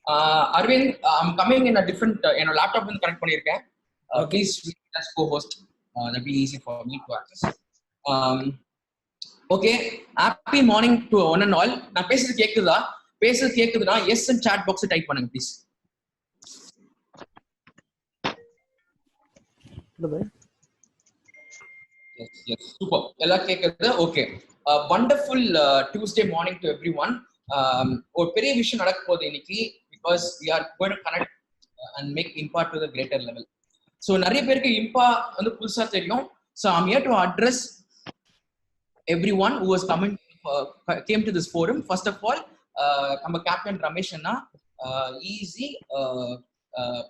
Arvind, I'm coming in a different laptop வந்து connect பண்ணியிருக்கேன். Please as co-host. That'll be easy for me to access. Okay, happy morning to one and all. நான் பேசுறது கேக்குதுன்னா yes and chat box type பண்ணுங்க please. Yes, super. எல்லாம் கேக்குது. Okay. Wonderful Tuesday morning to everyone. ஒரு பெரிய விஷயம் நடக்க போகுது இன்னைக்கு because we are going to connect and make IMPA to the greater level. So நிறைய பேருக்கு IMPA வந்து புதுசா தெரியும். So I'm here to address everyone who was came to this forum. First of all, நம்ம கேப்டன் ரமேஷ் அண்ணா easy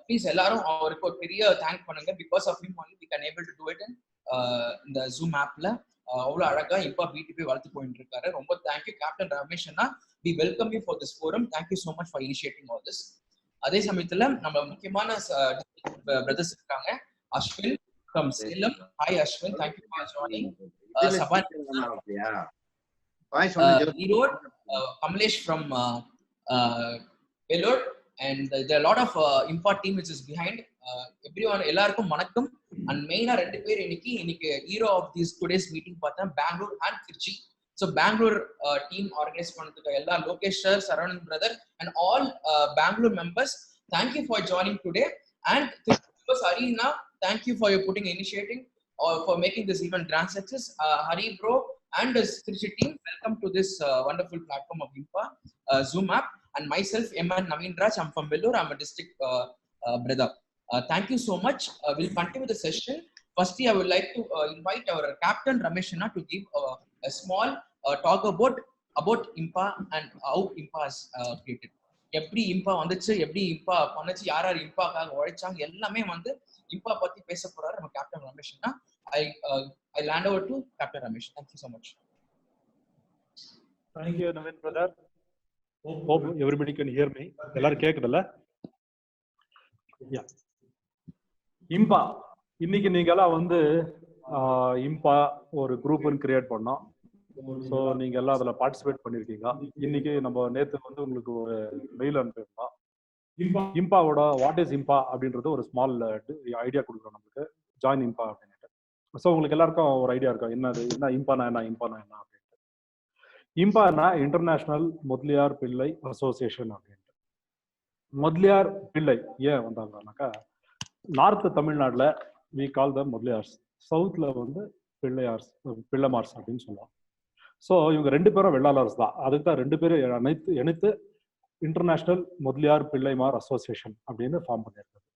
please எல்லாரும் அவருக்கு ஒரு பெரிய தேங்க் பண்ணுங்க. Because of him only we can able to do it in இந்த ஜூம் ஆப்ல அவ்வளவு அழகா இப்ப பிடிபி வளர்த்து போயிட்டு இருக்காரு. ரொம்ப தேங்க்யூ கேப்டன் ரமேஷ் அண்ணா. we welcome you for this forum. Thank you so much for initiating all this. அதே சமயத்துல நம்ம முக்கியமான பிரதர்ஸ் இருக்காங்க. Ashwin from Salem. Hi Ashwin, thank you for joining. Saban Erode, Kamlesh from Vellore, and there are a lot of IMPA team which is behind. Everyone எல்லாருக்கும் வணக்கம். And மெயினா ரெண்டு பேர் இன்னைக்கு hero of this today's meeting பார்த்தா Bangalore and Trichy. So Bangalore team organise பண்ணதுக்கு எல்லா Lokesh sir, Saravanan brother and all Bangalore members, thank you for joining today. And Arina, thank you for your initiating or for making this event grand success. Hari bro and the Trichy team, welcome to this wonderful platform of IMPA Zoom app. And myself, M.N. Naveen Raj, I'm from Vellore. I'm a district brother. Thank you so much. We'll continue the session. Firstly, I would like to invite our Captain Ramesh Anna to give a small talk about IMPA and how IMPA is created. எப்படி இம்பா வந்துச்சு, எப்படி இம்பா பண்ணுச்சு, யார் யார் இம்பாக்காக உழைச்சாங்க, எல்லாமே வந்து இம்பா பத்தி பேச போறாரு நம்ம captain ரமேஷ்னா. I land over to Captain Ramesh. Thank you so much. Thank you Naveen brother. Hope everybody can hear me. எல்லாரும் கேக்குதுல்ல? Yeah. இம்பா இன்னைக்கு நீங்க எல்லாம் வந்து இம்பா ஒரு குரூப்னு கிரியேட் பண்ணோம். ஸோ நீங்க எல்லாம் அதுல பார்ட்டிசிபேட் பண்ணிருக்கீங்க. இன்னைக்கு நம்ம நேத்து வந்து உங்களுக்கு ஒரு மெயில் அனுப்பியிருந்தோம். இம்பாவோட வாட் இஸ் இம்பா அப்படின்றது ஒரு ஸ்மால் ஐடியா கொடுக்குறோம் நம்மளுக்கு, ஜாயின் இம்பா அப்படின்ட்டு. ஸோ உங்களுக்கு எல்லாருக்கும் ஒரு ஐடியா இருக்கும் என்ன இம்பானா என்ன அப்படின்ட்டு. இம்பானா இன்டர்நேஷனல் முதலியார் பிள்ளை அசோசியேஷன் அப்படின்ட்டு. முதலியார் பிள்ளை ஏன் வந்தாங்கன்னாக்கா, நார்த் தமிழ்நாட்டில் வி கால் த முதலியார்ஸ், சவுத்தில் வந்து பிள்ளைமார்ஸ் அப்படின்னு சொல்லுவோம். ஸோ இவங்க ரெண்டு பேரும் வெள்ளாளர்ஸ் தான். அதுக்கு தான் ரெண்டு பேரும் இணைத்து இன்டர்நேஷனல் முதலியார் பிள்ளைமார் அசோசியேஷன் அப்படின்னு ஃபார்ம் பண்ணியிருக்காங்க.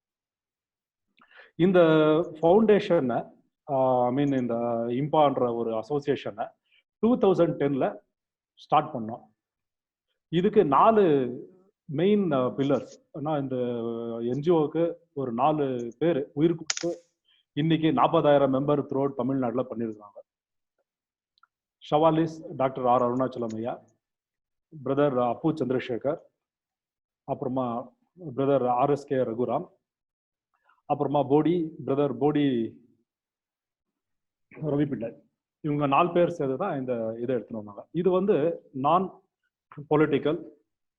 இந்த ஃபவுண்டேஷனை இந்த இம்பான்ற ஒரு அசோசியேஷனை 2010 ஸ்டார்ட் பண்ணோம். இதுக்கு 4 மெயின் பில்லர்ஸ். ஆனால் இந்த என்ஜிஓவுக்கு ஒரு 4 பேர் உயிர் கொடுத்து இன்னைக்கு 40,000 மெம்பர் த்ரூ அவுட் தமிழ்நாட்டில் பண்ணியிருக்காங்க. ஷவாலிஸ் டாக்டர் ஆர் அருணாச்சலம் ஐயா, பிரதர் அப்பு சந்திரசேகர், அப்புறமா பிரதர் RSK ரகுராம், அப்புறமா பிரதர் போடி ரவிபிள்ளை. இவங்க 4 பேர் சேர்ந்து தான் இந்த இதை எடுத்துன்னு வந்தாங்க. இது வந்து நான் பொலிட்டிக்கல்,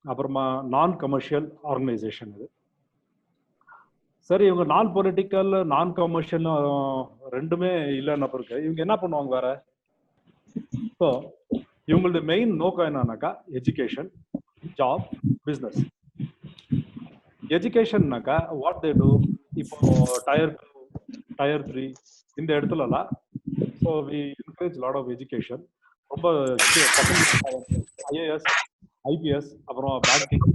அப்புறமா நான் கமர்ஷியல் ஆர்கனைசேஷன். இது சரி, இவங்க நான் பொலிட்டிக்கல் நான் கமர்ஷியல் ரெண்டுமே இல்லைன்னா பிறகு இவங்க என்ன பண்ணுவாங்க வேற? ஸோ இவங்களோட மெயின் நோக்கம் என்னன்னாக்கா எஜுகேஷன், ஜாப், பிஸ்னஸ். எஜுகேஷன்னாக்கா வாட் தே டூ, இப்போ டயர் 3 இந்த இடத்துலலாம். So we encourage lot of education. ரொம்ப IAS, IPS, அப்புறம் பேங்கிங்,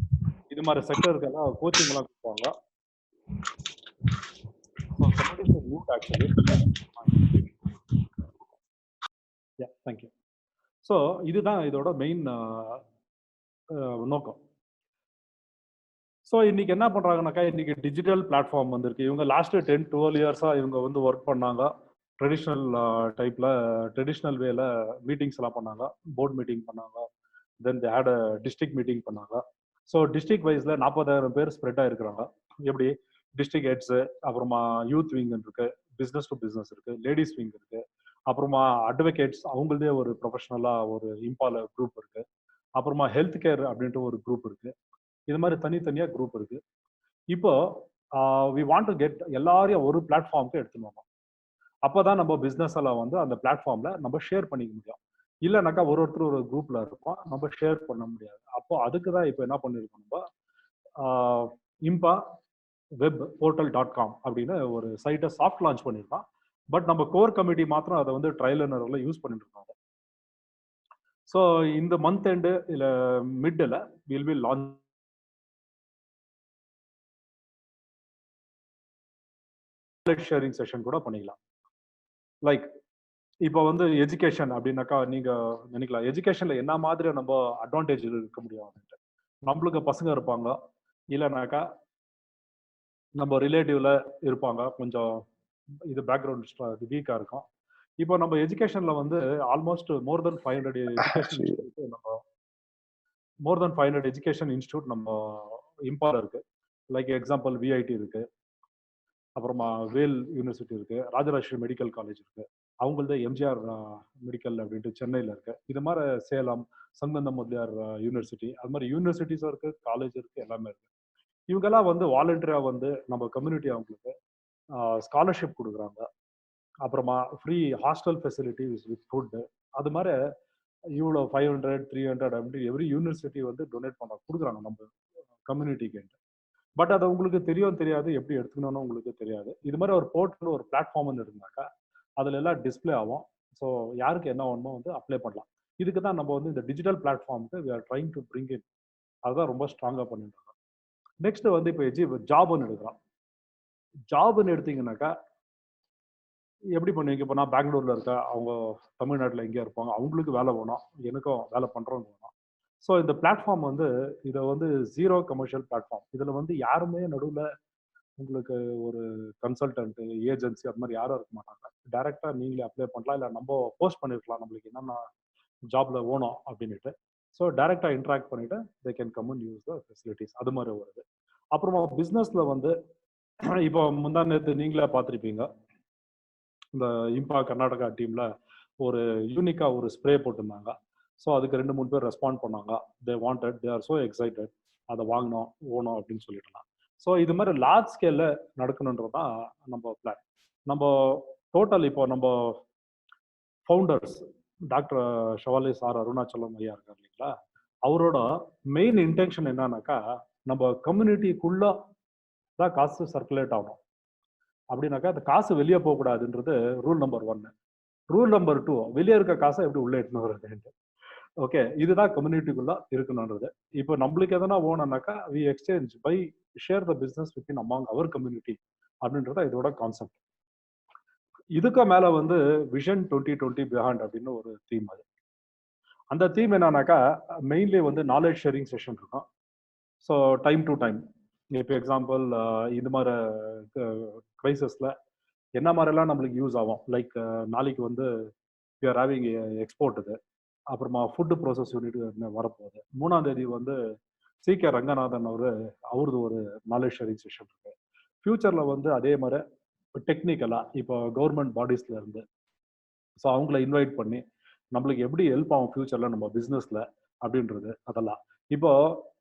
இது மாதிரி செக்டருக்கெல்லாம் கோச்சிங்லாம் கொடுப்பாங்க. Actually thank you. ஸோ இதுதான் இதோட மெயின் நோக்கம். ஸோ இன்னைக்கு என்ன பண்றாங்கனாக்கா, இன்னைக்கு டிஜிட்டல் பிளாட்ஃபார்ம் வந்திருக்கு. இவங்க லாஸ்ட் 10-12 இயர்ஸா இவங்க வந்து ஒர்க் பண்ணாங்க. ட்ரெடிஷ்னல் வேல மீட்டிங்ஸ் எல்லாம் பண்ணாங்க, போர்ட் மீட்டிங் பண்ணாங்க, தென் தே ஹேட் டிஸ்ட்ரிக்ட் மீட்டிங் பண்ணாங்க. ஸோ டிஸ்ட்ரிக்ட் வைஸ்ல 40,000 பேர் ஸ்ப்ரெட் ஆயிருக்கிறாங்க. எப்படி டிஸ்ட்ரிக்ட் ஹெட்ஸ், அப்புறமா யூத் விங் இருக்கு, பிஸ்னஸ் டு பிஸ்னஸ் இருக்கு, லேடிஸ் விங் இருக்கு, அப்புறமா அட்வொகேட்ஸ் அவங்களதே ஒரு ப்ரொஃபஷனலா ஒரு இம்பால குரூப் இருக்கு, அப்புறமா ஹெல்த் கேர் அப்படின்ட்டு ஒரு குரூப் இருக்கு, இது மாதிரி தனித்தனியா குரூப் இருக்கு. இப்போ வி வாண்ட் டு கெட் எல்லாரையும் ஒரு பிளாட்ஃபார்முக்கு எடுத்துன்னு வரணும். அப்பதான் நம்ம பிசினஸ் எல்லாம் வந்து அந்த பிளாட்ஃபார்ம்ல நம்ம ஷேர் பண்ணிக்க முடியும். இல்லைனாக்கா ஒருத்தர் ஒரு குரூப்ல இருப்போம், நம்ம ஷேர் பண்ண முடியாது. அப்போ அதுக்கு தான் இப்போ என்ன பண்ணிருக்கோம், நம்ம இம்பா வெப் போர்ட்டல்.com அப்படின்னு ஒரு சைட்டை சாஃப்ட் லான்ச் பண்ணியிருக்கோம். பட் நம்ம கோர் கமிட்டி மாத்திரம் அதை வந்து ட்ரையல் அண்ட் எரர்ல யூஸ் பண்ணிட்டு இருக்காங்க. ஸோ இந்த மந்த் எண்டு இல்லை மிட்ல will be launch sharing session கூட பண்ணிக்கலாம். லைக் இப்போ வந்து எஜுகேஷன் அப்படின்னாக்கா நீங்க நினைக்கலாம் எஜுகேஷன்ல என்ன மாதிரி நம்ம அட்வான்டேஜ் இருக்க முடியும் அப்படின்ட்டு. நம்மளுக்கு பசங்க இருப்பாங்க, இல்லைனாக்கா நம்ம ரிலேட்டிவ்ல இருப்பாங்க, கொஞ்சம் இது பேக்ரவுண்ட் வீக்கா இருக்கும். இப்போ நம்ம எஜுகேஷன்ல வந்து ஆல்மோஸ்ட் மோர் தென் 500 எஜுகேஷன் இன்ஸ்டியூட் நம்ம இம்பால இருக்கு. லைக் எக்ஸாம்பிள் விஐடி இருக்கு, அப்புறமா வேல் யூனிவர்சிட்டி இருக்கு, ராஜராஜேஸ்வரி மெடிக்கல் காலேஜ் இருக்கு, அவங்களது எம்ஜிஆர் மெடிக்கல் அப்படின்ட்டு சென்னையில் இருக்கு. இது மாதிரி சேலம் சங்கந்த முதலியார் யூனிவர்சிட்டி, அது மாதிரி யூனிவர்சிட்டிஸும் இருக்கு, காலேஜ் இருக்கு, எல்லாமே இருக்கு. இவங்கெல்லாம் வந்து வாலண்டியரா வந்து நம்ம கம்யூனிட்டி அவங்களுக்கு ஸ்காலர்ஷிப் கொடுக்குறாங்க. அப்புறமா free hostel facilities with food, அது மாதிரி இவ்வளோ 500 300 அப்படி எவ்ரி யூனிவர்சிட்டி வந்து டொனேட் பண்ண கொடுக்குறாங்க நம்ம கம்யூனிட்டிக்கு. பட் அது உங்களுக்கு தெரியாது, எப்படி எடுத்துக்கணும்னு உங்களுக்கு தெரியாது. இது மாதிரி ஒரு போர்ட்டல் ஒரு பிளாட்ஃபார்ம்னு இருந்தாக்கா அதுல எல்லாம் டிஸ்பிளே ஆகும். ஸோ யாருக்கு என்ன வேணுமோ வந்து அப்ளை பண்ணலாம். இதுக்கு தான் நம்ம வந்து இந்த டிஜிட்டல் பிளாட்ஃபார்முக்கு we are trying to bring in. அதுதான் ரொம்ப ஸ்ட்ராங்காக பண்ணிட்டு இருக்கோம். நெக்ஸ்ட் வந்து இப்போ ஜாப்னு எடுக்கிறோம். ஜாப்னு எடுத்தீங்கன்னாக்கா எப்படி பண்ணுவீங்க? இப்போ நான் பெங்களூர்ல இருக்கேன், அவங்க தமிழ்நாட்டில் எங்கேயா இருப்பாங்க, அவங்களுக்கு வேலை வேணும், எனக்கும் வேலை பண்றவங்க வேணும். ஸோ இந்த பிளாட்ஃபார்ம் வந்து இதை வந்து ஜீரோ கமர்ஷியல் பிளாட்ஃபார்ம். இதுல வந்து யாருமே நடுவில் உங்களுக்கு ஒரு கன்சல்டன்ட் ஏஜென்சி அது மாதிரி யாரும் இருக்க மாட்டாங்க. டைரக்டா நீங்களே அப்ளை பண்ணலாம், இல்லை நம்ம போஸ்ட் பண்ணிருக்கலாம் நம்மளுக்கு என்னென்ன ஜாப்ல வேணும் அப்படின்ட்டு. ஸோ டைரக்டா இன்ட்ராக்ட் பண்ணிட்டு they can come and use the facilities. அது மாதிரி வருது. அப்புறமா பிஸ்னஸ்ல வந்து இப்போ முந்தா நேற்று நீங்களே பார்த்துருப்பீங்க, இந்த இம்பா கர்நாடகா டீம்ல ஒரு யூனிக்கா ஒரு ஸ்ப்ரே போட்டிருந்தாங்க. ஸோ அதுக்கு 2-3 பேர் ரெஸ்பாண்ட் பண்ணாங்க. They wanted, they are so excited, அதை வாங்கணும் ஓணும் அப்படின்னு சொல்லிட்டுலாம். ஸோ இது மாதிரி லார்ஜ் ஸ்கேல்ல நடக்கணுன்றது தான் நம்ம பிளான். நம்ம டோட்டல் இப்போ நம்ம ஃபவுண்டர்ஸ் டாக்டர் ஷவாலே சார் அருணாச்சலம் ஐயா இருக்கார் இல்லைங்களா, அவரோட மெயின் இன்டென்ஷன் என்னன்னாக்கா நம்ம கம்யூனிட்டிக்குள்ள தான் காசு சர்க்குலேட் ஆகணும். அப்படின்னாக்கா அந்த காசு வெளியே போகக்கூடாதுன்றது ரூல் நம்பர் 1. ரூல் நம்பர் 2, வெளியே இருக்க காசை எப்படி உள்ள எடுத்துன்னு வருது. ஓகே, இதுதான் கம்யூனிட்டிக்குள்ள இருக்கணும்ன்றது. இப்போ நம்மளுக்கு எதனா ஓணும்னாக்கா we exchange by share the business within among our community அப்படின்றத இதோட கான்செப்ட். இதுக்கு மேல வந்து விஷன் 2020 பிஹாண்ட் அப்படின்னு ஒரு தீம். அது அந்த தீம் என்னன்னாக்கா மெயின்லி வந்து நாலேஜ் ஷேரிங் செஷன் இருக்கும். ஸோ டைம் டு டைம், இப்போ எக்ஸாம்பிள் இது மாதிரி கிரைசஸ்ல என்ன மாதிரிலாம் நம்மளுக்கு யூஸ் ஆகும். லைக் நாளைக்கு வந்து வி ஆர் ஹேவிங் எக்ஸ்போர்ட், இது அப்புறமா ஃபுட்டு ப்ராசஸ் யூனிட் வரப்போகுது. 3ஆம் தேதி வந்து சி.கே. ரங்கநாதன் அவரது ஒரு நாலேஜ் ஷேரிங் செஷன் இருக்கு. ஃபியூச்சர்ல வந்து அதே மாதிரி டெக்னிக்கலா இப்போ கவர்மெண்ட் பாடிஸ்ல இருந்து ஸோ அவங்கள இன்வைட் பண்ணி நம்மளுக்கு எப்படி ஹெல்ப் ஆகும் ஃபியூச்சர்ல நம்ம பிசினஸ்ல அப்படின்றது. அதெல்லாம் இப்போ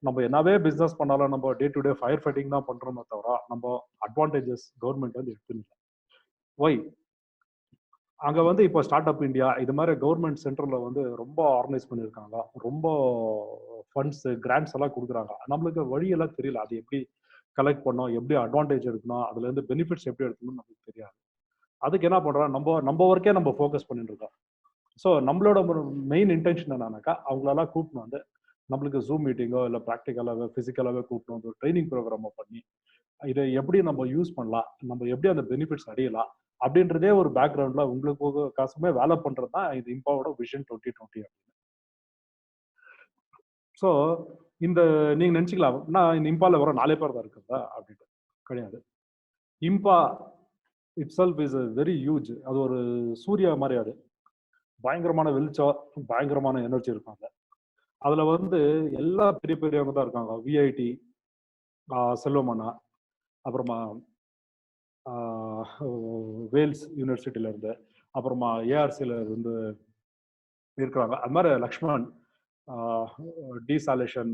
நம்ம என்னவே பிசினஸ் பண்ணாலும் நம்ம day to day fire fighting தான் பண்றோமே தவிர நம்ம அட்வான்டேஜஸ் கவர்மெண்ட் வந்து எடுத்துக்கல. ஒய் அங்க வந்து இப்போ ஸ்டார்ட் அப் இந்தியா இது மாதிரி கவர்மெண்ட் சென்டர்ல வந்து ரொம்ப ஆர்கனைஸ் பண்ணியிருக்காங்க, ரொம்ப ஃபண்ட்ஸ் கிராண்ட்ஸ் எல்லாம் கொடுக்குறாங்க. நம்மளுக்கு வழியெல்லாம் தெரியல, அது எப்படி கலெக்ட் பண்ணோம், எப்படி அட்வான்டேஜ் எடுக்கணும், அதுல இருந்து பெனிஃபிட்ஸ் எப்படி எடுக்கணும்னு நமக்கு தெரியாது. அதுக்கு என்ன பண்றோம், நம்ம ஒர்க்கே நம்ம ஃபோக்கஸ் பண்ணிட்டு இருக்கோம். ஸோ நம்மளோட மெயின் இன்டென்ஷன் என்னன்னாக்கா அவங்களெல்லாம் கூப்பிட்டு வந்து நம்மளுக்கு ஜூம் மீட்டிங்கோ இல்லை ப்ராக்டிக்கலாகவே ஃபிசிக்கலாகவே கூப்பிட்டு வந்து ஒரு ட்ரைனிங் ப்ரோக்ராமோ பண்ணி இதை எப்படி நம்ம யூஸ் பண்ணலாம், நம்ம எப்படி அந்த பெனிஃபிட்ஸ் அடையலாம் அப்படின்றதே ஒரு பேக்ரவுண்ட்ல உங்களுக்கு காசுமே வேலை பண்றது தான் இது இம்பாவோட விஷன் 2020. ஸோ இந்த நீங்க நினைச்சுக்கலாம் நான் இந்த இம்பால வர 4 பேர் தான் இருக்குதா அப்படின்ட்டு. கிடையாது. IMPA itself is very huge. அது ஒரு சூர்யா மாதிரி. அது பயங்கரமான வெளிச்சம், பயங்கரமான எனர்ஜி இருக்காங்க. அதுல வந்து எல்லா பெரிய பெரியவங்க தான் இருக்காங்க. விஐடி செல்வமண்ணா, அப்புறமா வேல்ஸ் யூனிவர்சிட்டியில இருந்து, அப்புறமா ஏஆர்சியில இருந்து இருக்கிறாங்க. அது மாதிரி லக்ஷ்மண் டீசாலேஷன்,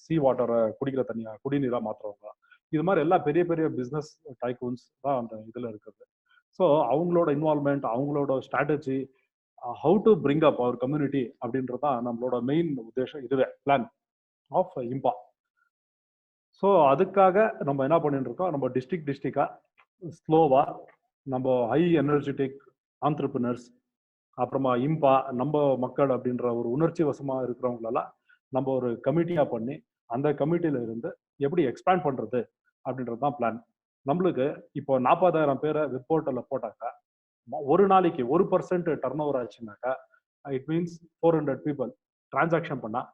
சீ வாட்டரை குடிக்கிற தண்ணியாக குடிநீராக மாற்றுறவங்க, இது மாதிரி எல்லா பெரிய பெரிய பிஸ்னஸ் டைக்கூன்ஸ் தான் அந்த இதில் இருக்குது. ஸோ அவங்களோட இன்வால்மெண்ட், அவங்களோட strategy, how to bring up our community அப்படின்றது தான் நம்மளோட மெயின் உத்தேசம். இதுவே பிளான் ஆஃப் இம்பா. ஸோ அதுக்காக நம்ம என்ன பண்ணிட்டு இருக்கோம், நம்ம டிஸ்ட்ரிக்டாக ஸ்லோவாக நம்ம ஹை எனர்ஜெட்டிக் ஆண்டர்பிரினர்ஸ், அப்புறமா இம்பா நம்ம மக்கள் அப்படின்ற ஒரு உணர்ச்சி வசமாக இருக்கிறவங்களெல்லாம் நம்ம ஒரு கமிட்டியாக பண்ணி அந்த கமிட்டியில இருந்து எப்படி எக்ஸ்பேண்ட் பண்ணுறது அப்படின்றது தான் பிளான். நம்மளுக்கு இப்போ 40,000 பேரை வெப் போர்ட்டலில் போட்டாக்கா, ஒரு நாளைக்கு 1% டர்ன் ஓவர் ஆச்சுனாக்கா, இட் மீன்ஸ் 400 பீப்புள் டிரான்சாக்ஷன் பண்ணால்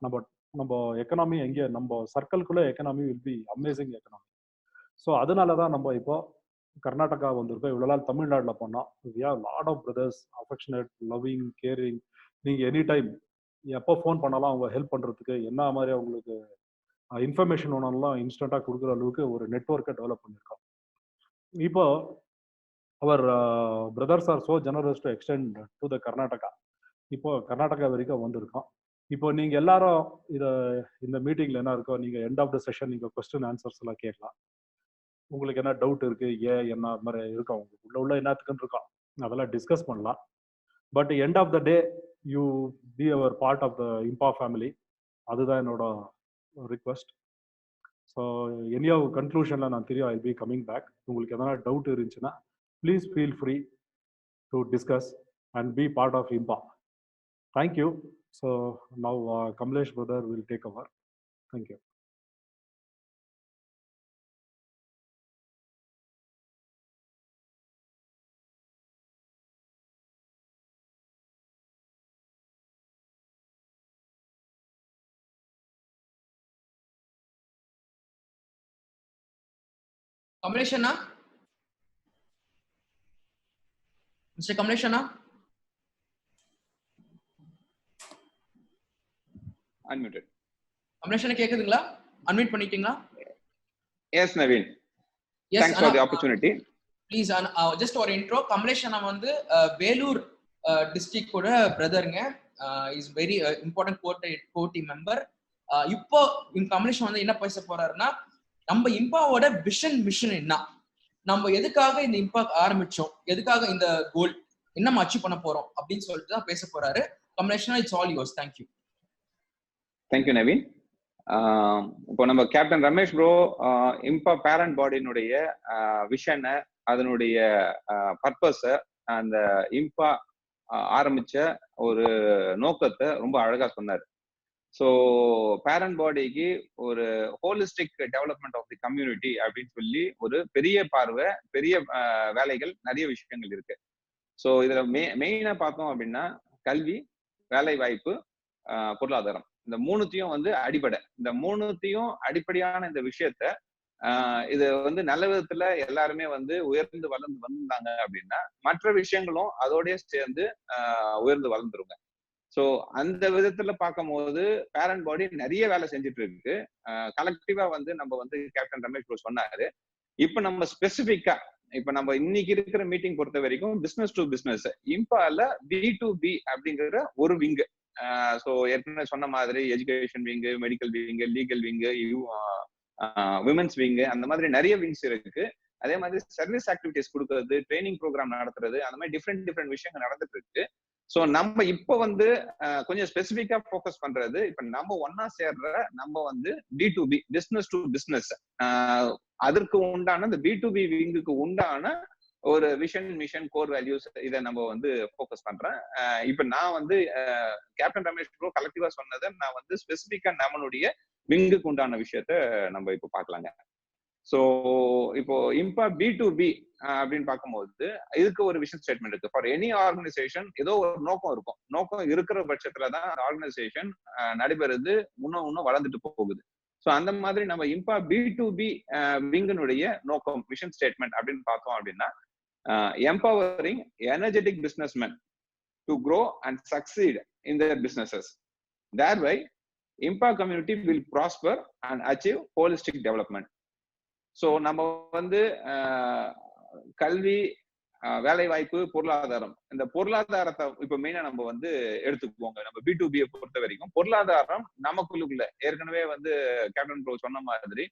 நம்ம எக்கனாமி எங்கே, நம்ம சர்க்கிள்குள்ளே economy will be amazing economy. So அதனால தான் நம்ம இப்போ கர்நாடகா வந்திருக்கோம். இவ்வளோ நாள் தமிழ்நாட்டில் போனோம். We have lot of brothers, affectionate, loving, caring. நீங்கள் எனி டைம் எப்போ ஃபோன் பண்ணாலும் அவங்க ஹெல்ப் பண்ணுறதுக்கு, என்ன மாதிரி அவங்களுக்கு இன்ஃபர்மேஷன் ஒன்றுலாம் இன்ஸ்டண்ட்டாக கொடுக்குற அளவுக்கு ஒரு நெட்ஒர்க்கை டெவலப் பண்ணியிருக்கோம். இப்போ our brothers are so generous to extend to the Karnataka. இப்போ கர்நாடகா வரைக்கும் வந்திருக்கோம். இப்போ நீங்கள் எல்லாரும் இந்த மீட்டிங்கில் என்ன இருக்கோ, நீங்கள் எண்ட் ஆஃப் த செஷன் நீங்கள் கொஸ்டின் ஆன்சர்ஸ் எல்லாம் கேட்கலாம். உங்களுக்கு என்ன டவுட் இருக்குது, என்ன அது மாதிரி இருக்கும், உங்களுக்கு உள்ள என்னத்துக்குன்னு இருக்கோம், அதெல்லாம் டிஸ்கஸ் பண்ணலாம். But end of the day you be our part of the IMPA family. அதுதான் என்னோட ரிக்வெஸ்ட். ஸோ எனி கன்க்ளூஷனில் நான் தெரியும், ஐ பி கமிங் பேக். உங்களுக்கு எதனா டவுட் இருந்துச்சுன்னா please feel free to discuss and be part of IMPA. Thank you. So now Kamlesh brother will take over. Thank you. Kamlesh அண்ணா, mister Kamlesh அண்ணா, unmuted. Kamlesh அண்ணா கேக்குதுங்களா? அன்மியூட் பண்ணிட்டீங்களா? Yes Naveen, yes, thanks for the opportunity. Please just ஒரு intro. Kamlesh அண்ணா வந்து Vellore district கூட பிரதருங்க. Is very important கோட்டி member. இப்போ கமலேஷ் வந்து என்ன பேச போறாருன்னா, நம்ம இம்பாவோட விஷன் மிஷன் என்ன, நம்ம எதுக்காக இந்த இம்பா ஆரம்பிச்சோம், எதுக்காக இந்த கோல், என்ன அச்சீவ் பண்ண போறோம் அப்படின்னு சொல்லிட்டு தான் பேச போறாரு. Kamlesh, it's all yours. Thank you. Thank you Naveen. இப்போ நம்ம captain Ramesh bro IMBA parent பாடியினுடைய விஷனை, அதனுடைய பர்பஸை, அந்த இம்பா ஆரம்பிச்ச ஒரு நோக்கத்தை ரொம்ப அழகா சொன்னார். ஸோ பேரண்ட் பாடிக்கு ஒரு holistic development of the community அப்படின்னு சொல்லி ஒரு பெரிய பார்வை, பெரிய வேலைகள், நிறைய விஷயங்கள் இருக்கு. ஸோ இதுல மெயினா பார்த்தோம் அப்படின்னா கல்வி, வேலை வாய்ப்பு, பொருளாதாரம், இந்த மூணுத்தையும் வந்து அடிப்படை. இந்த மூணுத்தையும் அடிப்படையான இந்த விஷயத்த இது வந்து நல்ல விதத்துல எல்லாருமே வந்து உயர்ந்து வளர்ந்து வந்தாங்க அப்படின்னா மற்ற விஷயங்களும் அதோடய சேர்ந்து உயர்ந்து வளர்ந்துருங்க. ஸோ அந்த விதத்துல பார்க்கும் போது பேரண்ட் பாடி நிறைய வேலை செஞ்சுட்டு இருக்கு. கலெக்டிவா வந்து நம்ம வந்து கேப்டன் ரமேஷ் ப்ரோ சொன்னாரு. இப்ப நம்ம ஸ்பெசிபிக்கா இப்ப நம்ம இன்னைக்கு இருக்கிற மீட்டிங் பொறுத்த வரைக்கும் பிசினஸ் டு பிசினஸ் இம்பால B2B அப்படிங்கிற ஒரு விங்கு. ஸோ ஏற்கனவே சொன்ன மாதிரி education wing, medical wing, legal wing, women's wing, அந்த மாதிரி நிறைய விங்ஸ் இருக்கு. அதே மாதிரி சர்வீஸ் ஆக்டிவிட்டிஸ் கொடுக்கறது, ட்ரைனிங் ப்ரோக்ராம் நடத்துறது, அந்த மாதிரி டிஃப்ரெண்ட் விஷயங்கள் நடந்துட்டு இருக்கு. ஸோ நம்ம இப்போ வந்து கொஞ்சம் ஸ்பெசிஃபிக்கா ஃபோக்கஸ் பண்றது, இப்ப நம்ம ஒன்னா சேர்ற நம்ம வந்து B2B, பிசினஸ் டு பிசினஸ், அதற்கு உண்டான இந்த B2B விங்குக்கு உண்டான ஒரு விஷன், மிஷன், கோர் வேல்யூஸ், இதை நம்ம வந்து ஃபோக்கஸ் பண்றேன். இப்ப நான் வந்து கேப்டன் ரமேஷ் ப்ரோ கலெக்டிவா சொன்னதை நான் வந்து ஸ்பெசிஃபிக்கா நம்மளுடைய விங்குக்கு உண்டான விஷயத்த நம்ம இப்போ பார்க்கலாங்க. ஸோ இப்போ இம்பா B2B அப்படின்னு பார்க்கும்போது இதுக்கு ஒரு விஷன் ஸ்டேட்மெண்ட் இருக்கு. ஃபார் எனி ஆர்கனைசேஷன் ஏதோ ஒரு நோக்கம் இருக்கும். நோக்கம் இருக்கிற பட்சத்துலதான் ஆர்கனைசேஷன் நடைபெறுது, இன்னும் வளர்ந்துட்டு போகுது. ஸோ அந்த மாதிரி நம்ம இம்பா B2B விங்கினுடைய நோக்கம், விஷன் ஸ்டேட்மெண்ட் அப்படின்னு பார்த்தோம் அப்படின்னா, empowering energetic businessmen to grow and succeed in their businesses. Thereby, Impa community will prosper and achieve holistic development. So நம்ம வந்து கல்வி, வேலை வாய்ப்பு, பொருளாதாரம். இந்த பொருளாதாரத்தை இப்ப மெயினா நம்ம வந்து எடுத்துக்குவோங்க. நம்ம B2B பொறுத்த வரைக்கும் பொருளாதாரம் நமக்குள்ளுக்குள்ள ஏற்கனவே வந்து கேப்டன் ப்ரோ சொன்ன மாதிரி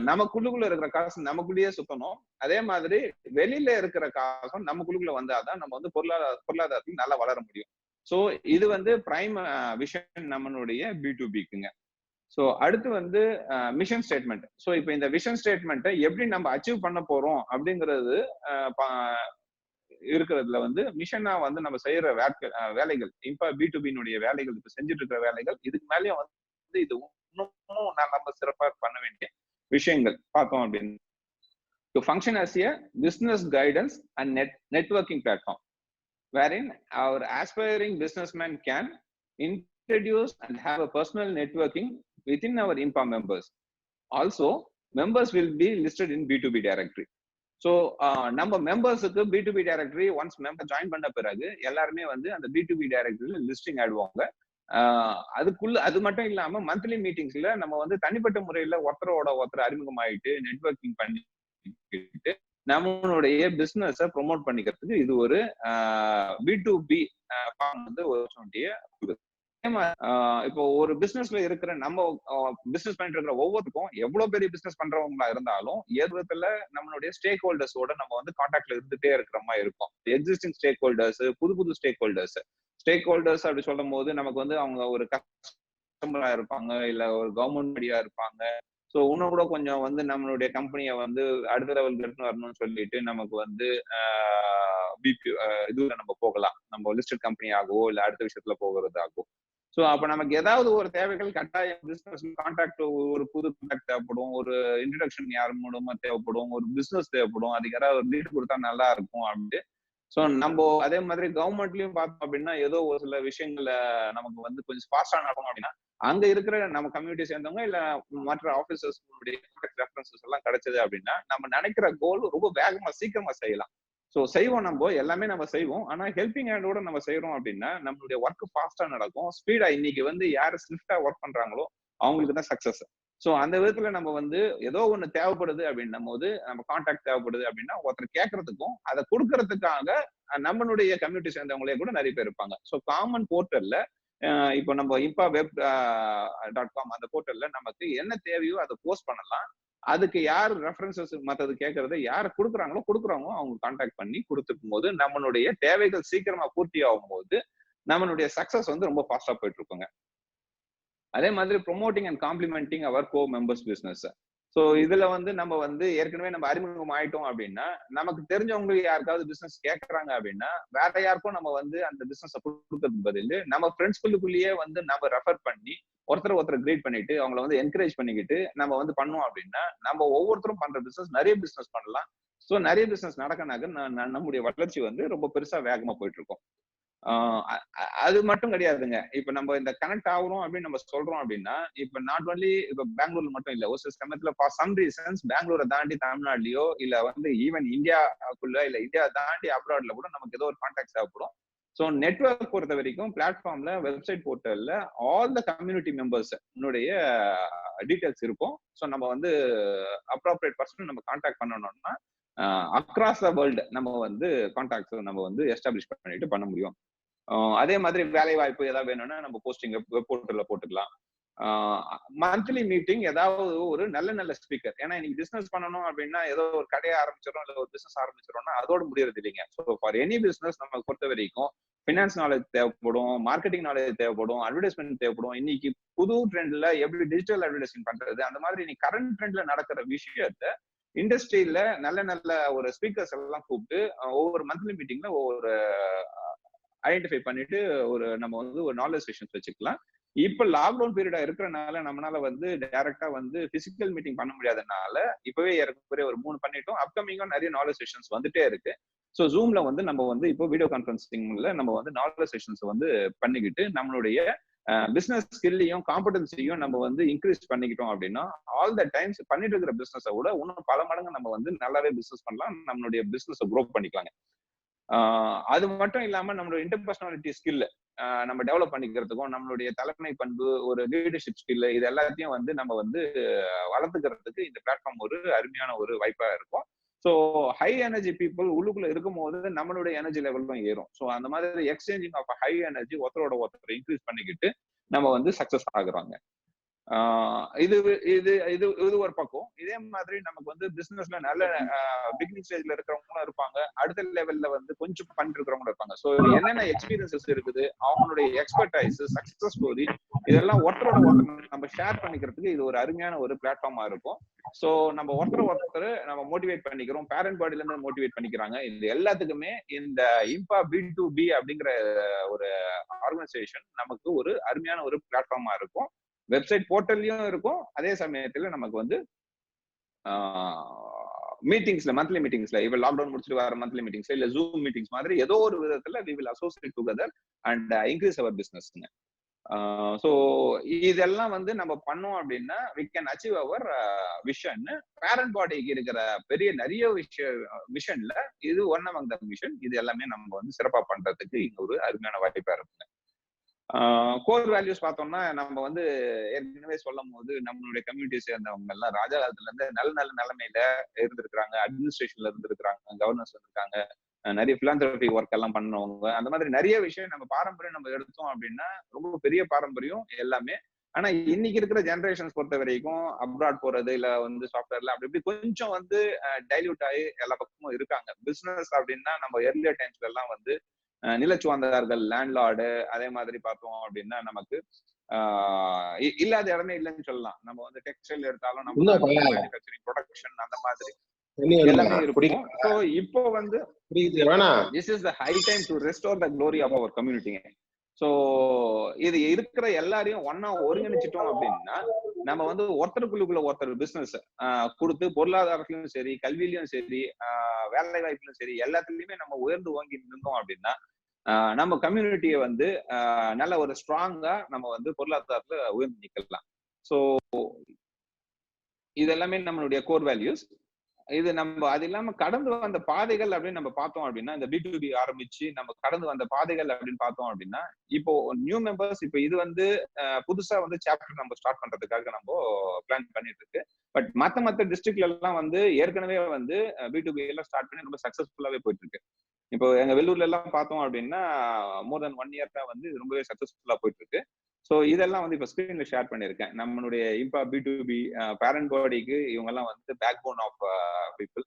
நமக்குள்ளுக்குள்ள இருக்கிற காசு நமக்குள்ளேயே சுத்தணும். அதே மாதிரி வெளியில இருக்கிற காசும் நமக்குள்ளுக்குள்ள வந்தாதான் நம்ம வந்து பொருளாதாரத்தில் நல்லா வளர முடியும். சோ இது வந்து பிரைம் விஷன் நம்மளுடைய B2Bக்குங்க. சோ அடுத்து வந்து மிஷன் ஸ்டேட்மெண்ட். சோ இப்போ இந்த விஷன் ஸ்டேட்மெண்ட்டை எப்படி நம்ம அச்சீவ் பண்ண போறோம் அப்படிங்கிறது இருக்கிறதுல வந்து மிஷனா வந்து நம்ம செய்யற வேலைகள் இப்ப B2B வேலைகள் இப்ப செஞ்சுட்டு இருக்கிற வேலைகள் இதுக்கு மேலேயும் வந்து இது இன்னும் நம்ம சிறப்பா பண்ண வேண்டிய விஷயங்கள் பார்த்தோம் அப்படின்னு. To function as a business guidance and networking platform, wherein our aspiring businessman can introduce and have a personal networking within our IMPA members. Also, members will be listed in B2B directory. So நம்ம மெம்பர்ஸுக்கு B2B directory once member join பண்ண பிறகு எல்லாருமே வந்து அந்த B2B டைரக்டரியில listing ஆயிடுவாங்க. அதுக்குள்ள அது மட்டும் இல்லாம மந்த்லி மீட்டிங்ஸ்ல நம்ம வந்து தனிப்பட்ட முறையில ஒருத்தர் அறிமுகமாயிட்டு நெட்வொர்க்கிங் பண்ணிக்கிட்டு நம்மளுடைய பிசினஸை ப்ரொமோட் பண்ணிக்கிறதுக்கு இது ஒரு B2B வந்து ஒரு இப்போ ஒரு பிசினஸ்ல இருக்கிற நம்ம பிசினஸ் பண்ணிட்டு இருக்கிற ஒவ்வொருக்கும் எவ்வளவு பெரிய பிசினஸ் பண்றவங்களா இருந்தாலும் ஏதுல நம்மளுடைய ஸ்டேக் ஹோல்டர்ஸோட நம்ம வந்து கான்டாக்ட்ல இருந்துட்டே இருக்கிற மாதிரி இருக்கும். எக்ஸிஸ்டிங் ஸ்டேக் ஹோல்டர்ஸ், புது ஸ்டேக் ஹோல்டர்ஸ் அப்படி சொல்லும் போது நமக்கு வந்து அவங்க ஒரு கஸ்டமரா இருப்பாங்க, இல்ல ஒரு கவர்மெண்ட் மீடியா இருப்பாங்க. ஸோ இன்னும் கூட கொஞ்சம் வந்து நம்மளுடைய கம்பெனியை வந்து அடுத்த லெவலுக்கு எடுத்துன்னு வரணும்னு சொல்லிட்டு நமக்கு வந்து இதுல நம்ம போகலாம், நம்ம லிஸ்டட் கம்பெனி ஆகவோ இல்ல அடுத்த விஷயத்துல போகிறதாகவோ. ஸோ அப்ப நமக்கு ஏதாவது ஒரு தேவைகள் கட்டாயம் பிசினஸ் கான்டாக்ட், ஒரு புது கான்டாக்ட் தேவைப்படும், ஒரு இன்ட்ரடக்ஷன் யார் மூலமா தேவைப்படும், ஒரு பிசினஸ் தேவைப்படும், அதுக்கு யாராவது ஒரு லீட் கொடுத்தா நல்லா இருக்கும் அப்படின்ட்டு. ஸோ நம்ம அதே மாதிரி கவர்மெண்ட்லயும் பார்த்தோம் அப்படின்னா ஏதோ ஒரு சில விஷயங்களை நமக்கு வந்து கொஞ்சம் ஃபாஸ்டா நடக்கும் அப்படின்னா அங்க இருக்கிற நம்ம கம்யூனிட்டி சேர்ந்தவங்க இல்ல மற்ற ஆபீசர்ஸ் ரெஃபரன்சஸ் எல்லாம் கிடைச்சது அப்படின்னா நம்ம நினைக்கிற கோல் ரொம்ப வேகமா சீக்கிரமா செய்யலாம். ஸோ செய்வோம், நம்ம எல்லாமே நம்ம செய்வோம். ஆனா ஹெல்பிங் ஹேண்டோட நம்ம செய்யறோம் அப்படின்னா நம்மளுடைய ஒர்க் ஃபாஸ்டா நடக்கும், ஸ்பீடா. இன்னைக்கு வந்து யாரு ஸ்விஃப்டா ஒர்க் பண்றாங்களோ அவங்களுக்கு தான் சக்சஸ். ஸோ அந்த விதத்துல நம்ம வந்து ஏதோ ஒண்ணு தேவைப்படுது அப்படின்னும் போது நம்ம கான்டாக்ட் தேவைப்படுது அப்படின்னா ஒருத்தர் கேட்கறதுக்கும் அதை கொடுக்கறதுக்காக நம்மளுடைய கம்யூனிட்டி சேர்ந்தவங்களே கூட நிறைய பேர் இருப்பாங்க. ஸோ காமன் போர்ட்டல்ல இப்போ நம்ம impaweb.com அந்த போர்ட்டல்ல நமக்கு என்ன தேவையோ அதை போஸ்ட் பண்ணலாம். அதுக்கு யார் ரெஃபரன்சஸ் மற்றது கேட்கறத யார் கொடுக்குறவங்க அவங்க கான்டாக்ட் பண்ணி கொடுத்துக்கும் போது நம்மளுடைய தேவைகள் சீக்கிரமா பூர்த்தி ஆகும் போது நம்மளுடைய சக்சஸ் வந்து ரொம்ப ஃபாஸ்டா போயிட்டு இருக்குங்க. அதே மாதிரி promoting and complementing our co members business. So இதுல வந்து நம்ம வந்து ஏற்கனவே நம்ம அறிமுகம் ஆயிட்டோம் அப்படின்னா நமக்கு தெரிஞ்சவங்களுக்கு யாருக்காவது பிசினஸ் கேட்கறாங்க அப்படின்னா வேற யாருக்கும் நம்ம வந்து அந்த பிசினஸ் கொடுக்கறதுக்கு பதில் நம்ம ஃப்ரெண்ட்ஸ்குள்ளுக்குள்ளேயே வந்து நம்ம ரெஃபர் பண்ணி ஒருத்தர் கிரியேட் பண்ணிட்டு அவங்கள வந்து என்கரேஜ் பண்ணிக்கிட்டு நம்ம வந்து பண்ணோம் அப்படின்னா நம்ம ஒவ்வொருத்தரும் பண்ற பிசினஸ் நிறைய பிசினஸ் பண்ணலாம். ஸோ நிறைய பிசினஸ் நடக்க நம்முடைய வளர்ச்சி வந்து ரொம்ப பெருசா வேகமா போயிட்டு இருக்கும். அது மட்டும் கிடையாதுங்க. இப்ப நம்ம இந்த கனெக்ட் ஆகுறோம் அப்படின்னு நம்ம சொல்றோம் அப்படின்னா இப்ப நாட் ஒன்லி இப்ப பெங்களூர்ல மட்டும் இல்ல, ஒரு சில சமயத்துல ஃபார் சம் ரீசன்ஸ் பெங்களூரை தாண்டி தமிழ்நாடுலயோ இல்ல வந்து ஈவன் இந்தியாக்குள்ள இல்ல இந்தியா தாண்டி அப்ராட்ல கூட நமக்கு ஏதோ ஒரு கான்டாக்ட் தேவைப்படும். ஸோ நெட்வொர்க் பொறுத்த வரைக்கும் பிளாட்ஃபார்ம்ல வெப்சைட் போர்ட்டல்ல all the community members details இருக்கும். ஸோ நம்ம வந்து அப்ராப்ரியேட் பர்சன் நம்ம கான்டாக்ட் பண்ணணும்னா அக்ராஸ் த வேர்ல்டு நம்ம வந்து கான்டாக்ட்ஸ் நம்ம வந்து எஸ்டாப்ளிஷ் பண்ணிட்டு பண்ண முடியும். அதே மாதிரி வேலை வாய்ப்பு ஏதாவது வேணும்னா நம்ம போஸ்டிங் வெப் போர்ட்டல்ல போட்டுக்கலாம். மந்த்லி மீட்டிங் ஏதாவது ஒரு நல்ல ஸ்பீக்கர். ஏன்னா இன்னைக்கு பிசினஸ் பண்ணணும் அப்படின்னா ஏதோ ஒரு கடையை ஆரம்பிச்சிடறோம் இல்ல ஒரு பிசினஸ் ஆரம்பிச்சிடறோம்னா அதோட முடியறது இல்லைங்க. ஸோ ஃபார் எனி பிசினஸ் நம்ம பொறுத்த வரைக்கும் ஃபினான்ஸ் நாலேஜ் தேவைப்படும், மார்க்கெட்டிங் நாலேஜ் தேவைப்படும், அட்வர்டைஸ்மெண்ட் தேவைப்படும். இன்னைக்கு புது ட்ரெண்ட்ல எப்படி டிஜிட்டல் அட்வர்டைஸ்மெண்ட் பண்றது, அந்த மாதிரி இன்னைக்கு கரண்ட் ட்ரெண்ட்ல நடக்கிற விஷயத்த இண்டஸ்ட்ரியில நல்ல ஒரு ஸ்பீக்கர்ஸ் எல்லாம் கூப்பிட்டு ஒவ்வொரு மந்த்லி மீட்டிங்ல ஒவ்வொரு ஐடென்டிஃபை பண்ணிட்டு ஒரு நம்ம வந்து ஒரு நாலேஜ் செஷன்ஸ் வச்சுக்கலாம். இப்ப லாக்டவுன் பீரியடா இருக்கிறனால நம்மளால வந்து டைரக்டா வந்து பிசிக்கல் மீட்டிங் பண்ண முடியாதனால இப்பவே ஏற்கனவே ஒரு 3 பண்ணிட்டோம். அப்கமிங்கும் நிறைய நாலேஜ் செஷன்ஸ் வந்துட்டே இருக்கு. ஸோ ஜூம்ல வந்து நம்ம வந்து இப்போ வீடியோ கான்ஃபரன்சிங்ல நம்ம வந்து நாலேஜ் செஷன்ஸ் வந்து பண்ணிக்கிட்டு நம்மளுடைய பிசினஸ் ஸ்கில்லையும் காம்படன்சியும் நம்ம வந்து இன்க்ரீஸ் பண்ணிக்கிட்டோம் அப்படின்னா ஆல் த டைம்ஸ் பண்ணிட்டு இருக்கிற பிசினஸை விட இன்னும் பல மடங்கு நம்ம வந்து நல்லாவே பிசினஸ் பண்ணலாம், நம்மளுடைய பிசினஸை க்ரோ பண்ணிக்கலாங்க. அது மட்டும் இல்லாம நம்மளோட இன்டர்பர்சனாலிட்டி ஸ்கில் நம்ம டெவலப் பண்ணிக்கிறதுக்கும் நம்மளுடைய தலைமை பண்பு ஒரு லீடர்ஷிப் ஸ்கில் இது எல்லாத்தையும் வந்து நம்ம வந்து வளர்த்துக்கிறதுக்கு இந்த பிளாட்ஃபார்ம் ஒரு அருமையான ஒரு வாய்ப்பா இருக்கும். ஸோ ஹை எனர்ஜி பீப்புள் உள்ளுக்குள்ள இருக்கும் போது நம்மளுடைய எனர்ஜி லெவலும் ஏறும். ஸோ அந்த மாதிரி எக்ஸ்சேஞ்சிங் ஆஃப் ஹை எனர்ஜி ஒருத்தரோட ஒருத்தர் இன்க்ரீஸ் பண்ணிக்கிட்டு நம்ம வந்து சக்சஸ் ஆகுறாங்க. இது இது இது இது ஒரு பக்கம். இதே மாதிரி நமக்கு வந்து பிசினஸ்ல நல்ல பிகினிங் ஸ்டேஜ்ல இருக்கிறவங்களும் இருப்பாங்க, அடுத்த லெவல்ல வந்து கொஞ்சம் பண்ணிட்டு இருக்கிறவங்களும் இருப்பாங்க. ஸோ என்னென்ன எக்ஸ்பீரியன்சஸ் இருக்குது, அவங்களுடைய எக்ஸ்பர்டைஸ், சக்சஸ் ஸ்டோரி, இதெல்லாம் ஒருத்தரோட ஒருத்தர் நம்ம ஷேர் பண்ணிக்கிறதுக்கு இது ஒரு அருமையான ஒரு பிளாட்ஃபார்மா இருக்கும். ஸோ நம்ம ஒருத்தர் நம்ம மோட்டிவேட் பண்ணிக்கிறோம், பேரண்ட் பாடியில இருந்து மோட்டிவேட் பண்ணிக்கிறாங்க. இது எல்லாத்துக்குமே இந்த இம்பா B2B அப்படிங்கிற ஒரு ஆர்கனைசேஷன் நமக்கு ஒரு அருமையான ஒரு பிளாட்ஃபார்மா இருக்கும். வெப்சைட் போர்ட்டல்லையும் இருக்கும், அதே சமயத்துல நமக்கு வந்து மீட்டிங்ஸ்ல, மந்த்லி மீட்டிங்ஸ்ல, இப்ப லாக்டவுன் முடிச்சுட்டு வர மந்த்லி மீட்டிங்ஸ் இல்ல ஜூம் மீட்டிங்ஸ் மாதிரி ஏதோ ஒரு விதத்துல we will associate together and increase our business. So இதெல்லாம் வந்து நம்ம பண்ணோம் அப்படின்னா we can achieve our vision. Parent பாடிக்கு இருக்கிற பெரிய நிறைய விஷன்ல இது ஒன் among the விஷன். இது எல்லாமே நம்ம வந்து சிறப்பா பண்றதுக்கு இங்க ஒரு அருமையான வாய்ப்பா இருக்குங்க. கோர் வேல்யூஸ் பார்த்தோம்னா நம்ம வந்து ஏற்கனவே சொல்லும் போது நம்மளுடைய கம்யூனிட்டி சேர்ந்தவங்க எல்லாம் ராஜா காலத்துல இருந்து நல்ல நல்ல நிலைமையில இருந்திருக்கிறாங்க, அட்மினிஸ்ட்ரேஷன்ல இருந்திருக்கிறாங்க, கவர்னன்ஸ் இருந்திருக்காங்க, நிறைய பிலாந்திரபி ஒர்க் எல்லாம் பண்ணவங்க. அந்த மாதிரி நிறைய விஷயம் நம்ம பாரம்பரியம் நம்ம எடுத்தோம் அப்படின்னா ரொம்ப பெரிய பாரம்பரியம் எல்லாமே. ஆனா இன்னைக்கு இருக்கிற ஜெனரேஷன்ஸ் பொறுத்த வரைக்கும் அப்ராட் போறது இல்ல வந்து சாஃப்ட்வேர்ல அப்படி இப்படி கொஞ்சம் வந்து டைல்யூட் ஆகி எல்லா பக்கமும் இருக்காங்க. பிசினஸ் அப்படின்னா நம்ம எர்லியர் டைம்ஸ்ல எல்லாம் வந்து நிலச்சுவாந்தார்கள், லேண்ட்லார்டு, அதே மாதிரி பார்த்தோம் அப்படின்னா நமக்கு இல்லாத இடமே இல்லைன்னு சொல்லலாம். நம்ம வந்து டெக்ஸ்டைல் எடுத்தாலும் நம்ம மேனுஃபேக்சரிங், ப்ரொடக்ஷன், அந்த மாதிரி எல்லாமே இருக்கும். ஸோ இப்போ வந்து this is the high time to restore the glory of our community. So இது இருக்கிற எல்லாரையும் ஒன்னா ஒருங்கிணைச்சிட்டோம் அப்படின்னா நம்ம வந்து ஒருத்தருக்குள்ளுக்குள்ள ஒருத்தர் பிசினஸ் கொடுத்து பொருளாதாரத்திலும் சரி, கல்வியிலும் சரி, வேலை வாய்ப்புலையும் சரி, எல்லாத்துலயுமே நம்ம உயர்ந்து ஓங்கி இருந்தோம் அப்படின்னா நம்ம கம்யூனிட்டியை வந்து நல்ல ஒரு ஸ்ட்ராங்கா நம்ம வந்து பொருளாதாரத்துல உயர்ந்து நிக்கலாம். ஸோ இது எல்லாமே நம்மளுடைய கோர் வேல்யூஸ். இது நம்ம அது இல்லாம கடந்து வந்த பாதைகள் அப்படின்னு நம்ம பார்த்தோம் அப்படின்னா, இந்த B2B ஆரம்பிச்சு நம்ம கடந்து வந்த பாதைகள் அப்படின்னு பார்த்தோம் அப்படின்னா, இப்போ நியூ மெம்பர்ஸ், இப்போ இது வந்து புதுசா வந்து சாப்டர் நம்ம ஸ்டார்ட் பண்றதுக்காக நம்ம பிளான் பண்ணிட்டு இருக்கு. பட் மத்த டிஸ்ட்ரிக்ட்ல எல்லாம் வந்து ஏற்கனவே வந்து B2B எல்லாம் ஸ்டார்ட் பண்ணி ரொம்ப சக்சஸ்ஃபுல்லாவே போயிட்டு இருக்கு. இப்போ எங்க வெள்ளூர்ல எல்லாம் பார்த்தோம் அப்படின்னா மோர் தென் 1 இயர் தான் வந்து ரொம்பவே சக்சஸ்ஃபுல்லா போயிட்டு இருக்கு. ஸோ இதெல்லாம் வந்து இப்போ ஸ்கிரீன்ல ஷேர் பண்ணியிருக்கேன். நம்மளுடைய இம்பா B2B பேரண்ட் பாடிக்கு இவங்க எல்லாம் வந்து பேக் போன் ஆஃப் பீப்புள்.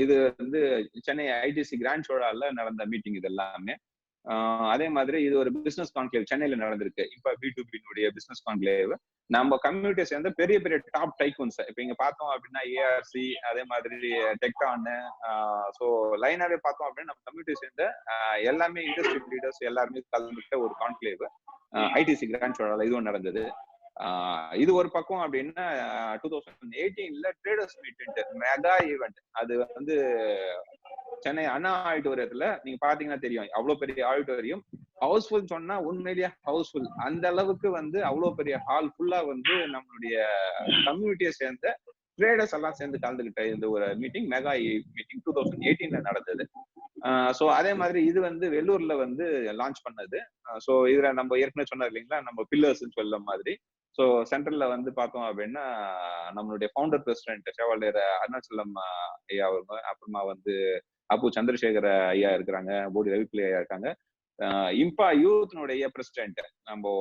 இது வந்து சென்னை ITC கிராண்ட் ஷோடால நடந்த மீட்டிங் இது எல்லாமே. அதே மாதிரி இது ஒரு பிசினஸ் கான்க்ளேவ் சென்னையில நடந்திருக்கு. இப்ப B2B பிசினஸ் கான்க்ளேவ் நம்ம கம்யூனிட்டியை சேர்ந்த பெரிய பெரிய டாப் டைக்கூன்ஸ் இப்ப இங்க பார்த்தோம் அப்படின்னா ARC, அதே மாதிரி டெக்டான், ஸோ லைனாவே பார்த்தோம் அப்படின்னா நம்ம கம்யூனிட்டியை சேர்ந்த எல்லாமே இண்டஸ்ட்ரி லீடர்ஸ் எல்லாருமே கலந்துக்கிட்ட ஒரு கான்க்ளேவ் ITC கிராண்ட் ஷோடால இதுவும் நடந்தது. இது ஒரு பக்கம் அப்படின்னா 2018 ட்ரேடர்ஸ் மீட் மெகா ஈவெண்ட். அது வந்து சென்னை அண்ணா ஆடிட்டோரியத்துல நீங்க பாத்தீங்கன்னா தெரியும், அவ்வளவு பெரிய ஆடிட்டோரியம். ஹவுஸ்ஃபுல் சொன்னா உண்மையிலேயே ஹவுஸ்ஃபுல். அந்த அளவுக்கு வந்து அவ்வளவு பெரிய ஹால் ஃபுல்லா வந்து நம்மளுடைய கம்யூனிட்டியை சேர்ந்த ட்ரேடர்ஸ் எல்லாம் சேர்ந்து கலந்துகிட்ட இந்த ஒரு மீட்டிங், மெகா மீட்டிங் 2018 நடந்தது. ஸோ அதே மாதிரி இது வந்து வெள்ளூர்ல வந்து லான்ச் பண்ணது. ஸோ இதுல நம்ம ஏற்கனவே சொன்னது இல்லைங்களா, நம்ம பில்லர்ஸ் சொல்ல மாதிரி. ஸோ சென்ட்ரல்ல வந்து பார்த்தோம் அப்படின்னா நம்மளுடைய ஃபவுண்டர் பிரசிடென்ட் சேவாளர் அருணாச்சலம் ஐயா அவங்க, அப்புறமா வந்து அப்பு சந்திரசேகர ஐயா இருக்கிறாங்க, போடி ரவிப்பிள்ளை ஐயா இருக்காங்க, இம்பா யூத்னுடைய பிரசிடென்ட் நம்ம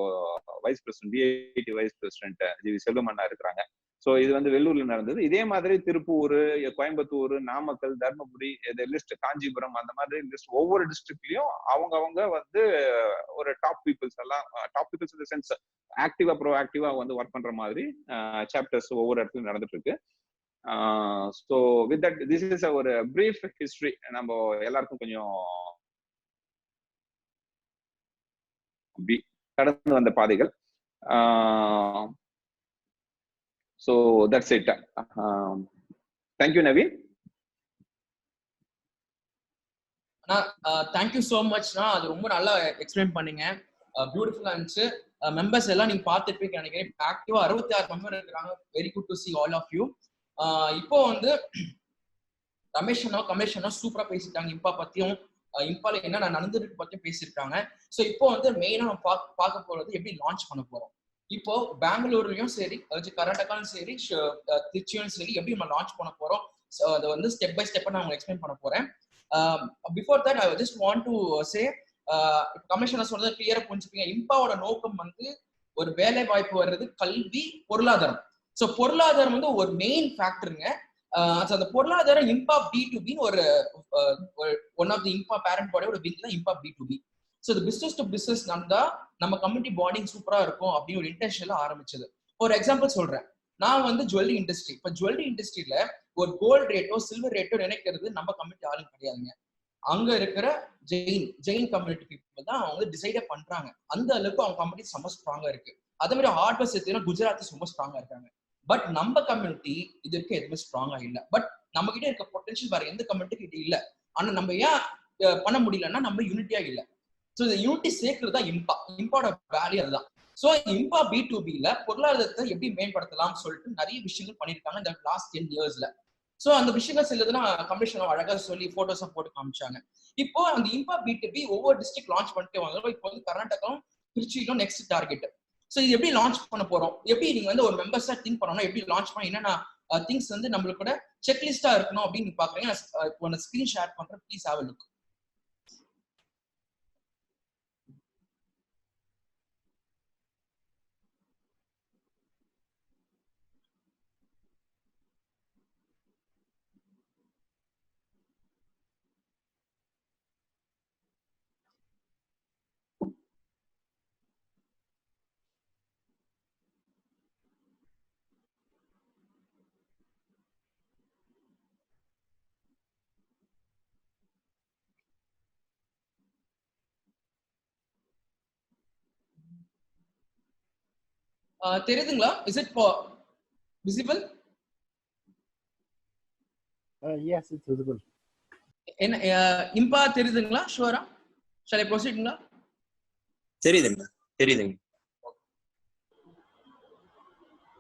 vice president BIT vice president GV செல்வமண்ணா இருக்கிறாங்க. ஸோ இது வந்து வெள்ளூர்ல நடந்தது. இதே மாதிரி திருப்பூர், கோயம்புத்தூர், நாமக்கல், தர்மபுரி, இது லிஸ்ட், காஞ்சிபுரம், அந்த மாதிரி லிஸ்ட் ஒவ்வொரு டிஸ்ட்ரிக்ட்லயும் அவங்க வந்து ஒரு டாப் பீப்புள்ஸ் எல்லாம், top peoples in the sense ஆக்டிவா ப்ரோஆக்டிவா வந்து ஒர்க் பண்ற மாதிரி சாப்டர்ஸ் ஒவ்வொரு இடத்துலயும் நடந்துட்டு இருக்கு. So with that this is ஒரு பிரீஃப் ஹிஸ்டரி. நம்ம எல்லாருக்கும் கொஞ்சம் கடந்து வந்த பாதைகள். So that's it. Thank you, Naveen. Thank you so much. அது ரொம்ப நல்லா எக்ஸ்பிளைன் பண்ணீங்க, பியூட்டிஃபுல்லா இருந்துச்சு. மெம்பர்ஸ் எல்லாம் நீங்க பார்த்துருப்பீங்க நினைக்கிறேன். ஆக்டிவா 66 மெம்பர் இருக்கிறாங்க. Very good to see all of you. இப்போ வந்து ரமேஷ் அண்ணா, கமேஷ் அண்ணா சூப்பரா பேசிட்டாங்க. இம்பா பத்தியும் இம்பால என்ன நடந்துருக்கு பத்தியும் பேசியிருக்காங்க. ஸோ இப்போ வந்து மெயினா நம்ம பார்க்க போறது எப்படி லான்ச் பண்ண போறோம். இப்போ பெங்களூர்லயும் சரி, கர்நாடகாலும் சரி, திருச்சியும் சரி, எப்படி நம்ம லான்ச் பண்ண போறோம், அதை வந்து ஸ்டெப் பை ஸ்டெப்பா நான் உங்களுக்கு எக்ஸ்பிளைன் பண்ண போறேன். Before that I just want to say, commissioner சொன்னது கிளியரா புரிஞ்சுப்பீங்க. இம்பாவோட நோக்கம் வந்து ஒரு வேலை வாய்ப்பு வர்றது, கல்வி, பொருளாதாரம். ஸோ பொருளாதாரம் வந்து ஒரு மெயின் ஃபேக்டருங்க. அந்த பொருளாதாரம் இம்பா B2B ஒரு ஒன் ஆஃப் தி இம்பா பேரண்ட் பாடியோட விங் தான் இம்பா B2B. ஸோ இது பிசினஸ் டு பிசினஸ் நடந்தா நம்ம கம்யூனிட்டி பாண்டிங் சூப்பரா இருக்கும் அப்படின்னு ஒரு இன்டென்ஷன்ல ஆரம்பிச்சது. ஒரு எக்ஸாம்பிள் சொல்றேன். நான் வந்து ஜுவல்லரி இண்டஸ்ட்ரி, இப்போ ஜுவல்லரி இண்டஸ்ட்ரியில ஒரு கோல்டு ரேட்டோ சில்வர் ரேட்டோ நினைக்கிறது நம்ம கம்யூனிட்டி ஆளுங்க கிடையாதுங்க. அங்க இருக்கிற ஜெயின் கம்யூனிட்டி பீப்புள் தான் அவங்க டிசைடே பண்றாங்க. அந்த அளவுக்கு அவங்க கம்யூனிட்டி ரொம்ப ஸ்ட்ராங்கா இருக்கு. அதே மாதிரி ஹார்ட்வேர் சேர்த்துனா குஜராத் ரொம்ப ஸ்ட்ராங்கா இருக்காங்க. பட் நம்ம கம்யூனிட்டி இது இருக்க எதுவுமே ஸ்ட்ராங்கா இல்லை. பட் நம்ம கிட்ட இருக்க பொட்டன்ஷியல் வேற எந்த கம்யூனிட்டி கிட்ட இல்லை. ஆனா நம்ம ஏன் பண்ண முடியலன்னா நம்ம யூனிட்டியா இல்லை. ஸோ இந்த யூனிட்டி சேர்க்கிறது தான் இம்பாவோட வேல்யூ அதுதான். ஸோ இம்பா B2Bல பொருளாதாரத்தை எப்படி மேம்படுத்தலாம்னு சொல்லிட்டு நிறைய விஷயங்கள் பண்ணியிருக்காங்க இந்த லாஸ்ட் 10 yearsல. ஸோ அந்த விஷயங்கள் சிலதுனா கமிஷனர் அழகா சொல்லி போட்டோஸா போட்டு காமிச்சாங்க. இப்போ அந்த இம்பா B2B ஒவ்வொரு டிஸ்ட்ரிக்ட் லான்ச் பண்ணிட்டு வாங்க. இப்போ வந்து கர்நாடகாவும் திருச்சியிலும் நெக்ஸ்ட் டார்கெட். ஸோ இது எப்படி லான்ச் பண்ண போறோம், எப்படி நீங்க வந்து ஒரு மெம்பர்ஸா திங்க் பண்ணணும், எப்படி லான்ச் பண்ண என்னென்ன திங்ஸ் வந்து நம்மளுக்கு கூட செக்லிஸ்டா இருக்கணும் அப்படின்னு பாக்குறீங்க. நான் ஸ்கிரீன் ஷேர் பண்றேன், ப்ளீஸ் ஹேவ் a look. தெரியுதுங்களா? Is it visible? Yes, it's visible. என்ன இம்பா தெரியுதுங்களா? ஷூரா? ஷால் ஐ ப்ரோசீட்ங்களா? தெரியுதுங்க.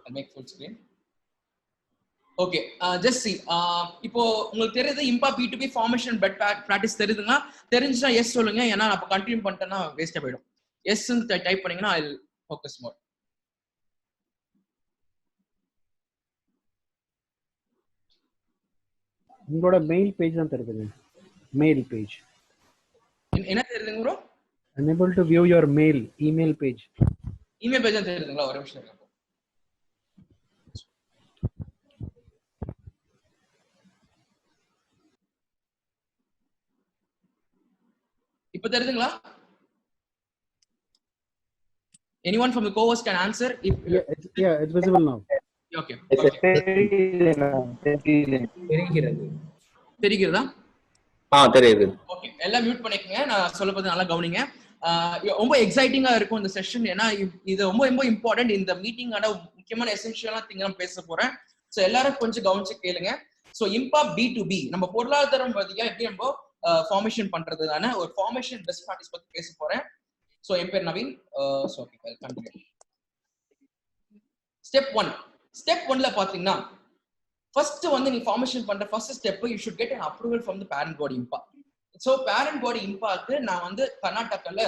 I'll make full screen. Okay, just see. இப்போ உங்களுக்கு தெரியுது இம்பா B2B ஃபார்மேஷன் பெட் பிராக்டிஸ் தெரியுதுங்களா? தெரிஞ்சுனா எஸ் சொல்லுங்க. ஏன்னா அப்ப கண்டினியூ பண்ணிட்டேன்னா வேஸ்டா போயிடும். எஸ் டைப் பண்ணீங்கன்னா I'll focus more. உங்களோட மெயில் பேஜ் தான் தெரியுது. மெயில் பேஜ் என்ன தெரியுதுங்க bro? unable to view your mail email page. Email page தான் தெரியுதுங்களா? ஒரு நிமிஷம் இருங்க. இப்போ தெரியுதுங்களா? anyone from the co-host can answer if It's visible now. Okay. தெரிகிறதா? தெரியுது. ஓகே, எல்லாம் மியூட் பண்ணிக்கங்க. நான் சொல்லுறது நல்லா கவனிங்க. ரொம்ப எக்ஸைட்டிங்கா இருக்கும் இந்த செஷன். ஏன்னா இது ரொம்ப ரொம்ப இம்பார்ட்டன்ட். இந்த மீட்டிங்கான முக்கியமான எசென்ஷியலான திங் நான் பேச போறேன். ஸோ எல்லாரும் கொஞ்சம் கவனிச்சு கேளுங்க. ஸோ இம்பா B2B நம்ம பொருளாதாரம் பத்தியா எப்படி நம்ம ஃபார்மேஷன் பண்றதுதான ஒரு ஃபார்மேஷன் பெஸ்ட் ப்ராக்டிஸ் பத்தி பேச போறேன். ஸோ என் பேர் Naveen. So okay, continue. Step 1ல பாத்தீங்கன்னா ஃபர்ஸ்ட் வந்து நீ ஃபார்மேஷன் பண்ற first step you should get an approval from the parent body IMPA. So parent body இம்பாக்கு நான் வந்து கர்நாடகால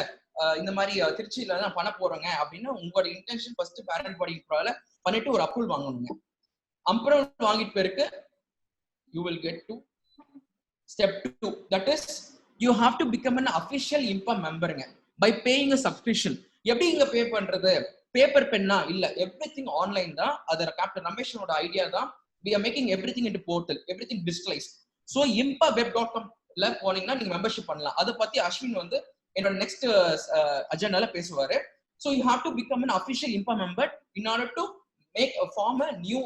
இந்த மாதிரி திருச்சியில நான் பண்ண போறேங்க அப்படின்னு உங்களோட இன்டென்ஷன் ஃபர்ஸ்ட் பேரண்ட் பாடி இம்பால பண்ணிட்டு ஒரு அப்ரூவல் வாங்கணுங்க. அப்ரூவல் வாங்கிட்டு பிறகு you will get to step 2. That is you have to become an official IMPA மெம்பருங்க பை பேயிங் a subscription. எப்படி இங்க பே பண்றது? பேப்பர் பென்னா இல்ல, எவ்ரிதிங் ஆன்லைன் தான். அது கேப்டன் ரமேஷனோட ஐடியா தான். we are making everything into portal, everything digitalized. so impaweb.com ல போனீங்கன்னா நீங்க மெம்பர்ஷிப் பண்ணலாம். அதை பத்தி அஸ்வின் வந்து என்னோட நெக்ஸ்ட் அஜெண்டால பேசுவாரு. so you have to become an official impa member in order to make a form a new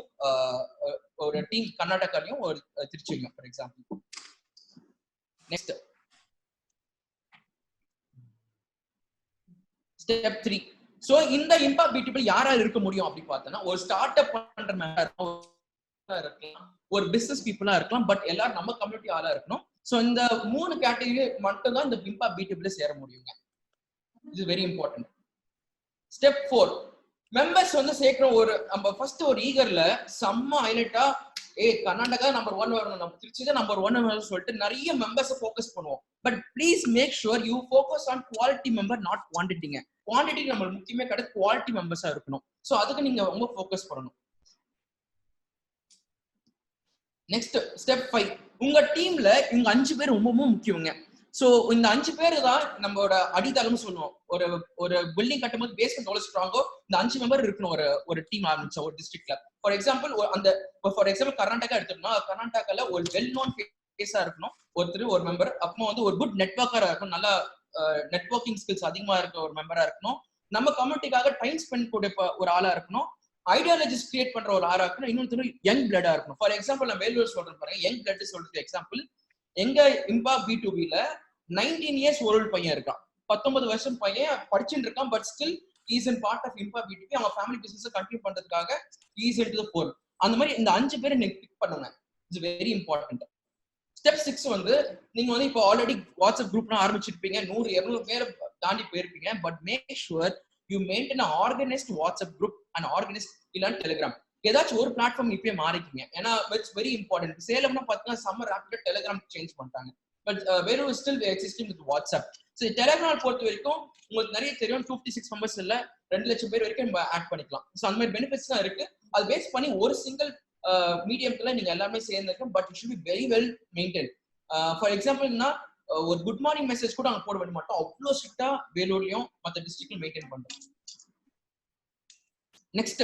ஒரு டீம் கர்நாடகாலையும் ஒரு திருச்சியிலும் for example. Next step 3. So இந்த இம்பா B2B யாரா இருக்க முடியும் அப்படி பார்த்தோம்னா ஒரு ஸ்டார்ட் அப் பண்ற இருக்கலாம், ஒரு பிசினஸ் பீப்புளா இருக்கலாம், பட் எல்லாரும் நம்ம கம்யூனிட்டி ஆளா இருக்கணும். சோ இந்த 3 கேட்டகரி மட்டும் தான் இந்த இம்பா B2B சேர முடியுங்க. இது வெரி இம்பார்ட்டன்ட். ஸ்டெப் 4 மெம்பர்ஸ் வந்து சேர்க்கிறோம். ஒரு நம்ம ஃபர்ஸ்ட் ஒரு ஈகர்ல செம்ம ஹைலைட்டா கர்நாடகா நம்பர் 1 வரணும், நம்ம திருச்சி தான் நம்பர் 1 சொல்லிட்டு நிறைய மெம்பர்ஸ் ஃபோக்கஸ் பண்ணுவோம். But please make sure you focus on quality member, not குவான்டிட்டிங்க. குவான்டிட்டி நம்மளுக்கு முக்கியமே கிடையாது, குவாலிட்டி மெம்பர்ஸா இருக்கணும். சோ அதுக்கு நீங்க ரொம்ப ஃபோக்கஸ் பண்ணணும். நெக்ஸ்ட் ஸ்டெப் 5, உங்க டீம்ல இவங்க 5 பேர் ரொம்பவும் முக்கியங்க. சோ இந்த 5 பேர் தான் நம்மளோட அடித்தளம் சொல்லுவோம். ஒரு பில்டிங் கட்டும்போது பேஸ்மெண்ட் எவ்வளவு ஸ்ட்ராங்கோ இந்த 5 மெம்பர் இருக்கணும் ஒரு டீம் ஆரம்பிச்ச ஒரு டிஸ்ட்ரிக்ட்ல. ஃபார் எக்ஸாம்பிள் கர்நாடகா எடுத்தோம்னா கர்நாடகால ஒரு வெல் நோன் ஃபேஸா இருக்கணும் ஒரு மெம்பர். அப்போ வந்து ஒரு குட் நெட்வொர்க்கரா இருக்கணும், நல்லா நெட்வொர்க்கிங் ஸ்கில்ஸ் அதிகமா இருக்க ஒரு மெம்பரா இருக்கணும், நம்ம கம்யூனிட்டிக்காக டைம் ஸ்பெண்ட் கூட ஒரு ஆளா இருக்கணும், ஐடியாலஜிஸ் கிரியேட் பண்ற ஒரு ஆளா இருக்கணும், இன்னொரு யங் பிளட்டா இருக்கணும். ஃபார் எக்ஸாம்பிள் நான் வேலூர் சொல்றேன் பாருங்க, யங் பிளட் சொல்றது எக்ஸாம்பிள். எங்க இம்பா B2Bல 19 இயர்ஸ் ஒரு பையன் இருக்கான், 19 வருஷம் பையன் படிச்சுட்டு இருக்கான். But still is in part of IMPA B2B. அவங்க ஃபேமிலி பிசினஸ் கண்டினியூ பண்றதுக்காக இஸ் இன்டு தி ஃபோர். அந்த மாதிரி இந்த 5 பேரை நீங்க பிக் பண்ணுங்க. It's very important. ஸ்டெப் 6 வந்து நீங்க வந்து இப்போ ஆல்ரெடி வாட்ஸ்அப் குரூப்லாம் ஆரம்பிச்சிருப்பீங்க, 100-200 பேர் தாண்டி போயிருப்பீங்க. But make sure you maintain organised WhatsApp group and organised இல்லைன்னா டெலிகிராம். ஏதாச்சும் ஒரு பிளாட்ஃபார்ம் இப்பயே மாறிக்குங்க. ஏன்னா இட்ஸ் வெரி இம்பார்ட்டன்ட். சேலம்னா பார்த்தீங்கன்னா சம்மர் ரேப்பிடா டெலிகிராம் சேஞ்ச் பண்ணிட்டாங்க. But Vellore is still existing with WhatsApp. So Telegram பொறுத்த வரைக்கும் உங்களுக்கு நிறைய தெரியும், 56 மெம்பர்ஸ் இல்ல 2 லட்சம் பேர் வரைக்கும் நம்ம ஆட் பண்ணிக்கலாம். ஸோ அந்த மாதிரி பெனிஃபிட்ஸ் தான் இருக்கு. அது பேஸ் பண்ணி ஒரு சிங்கிள் மீடியம்ல நீங்க எல்லாமே சேர்ந்துருக்கும். But it should be very well maintain. ஃபார் எக்ஸாம்பிள்னா ஒரு குட் மார்னிங் மெசேஜ் கூட அங்க போட வேண்டிய மாட்டோம், அவ்வளோ ஸ்ட்ரிக்டா வேலூர்லயும் மற்ற டிஸ்ட்ரிக்ட்ல மெயின்டைன் பண்றோம். நெக்ஸ்ட்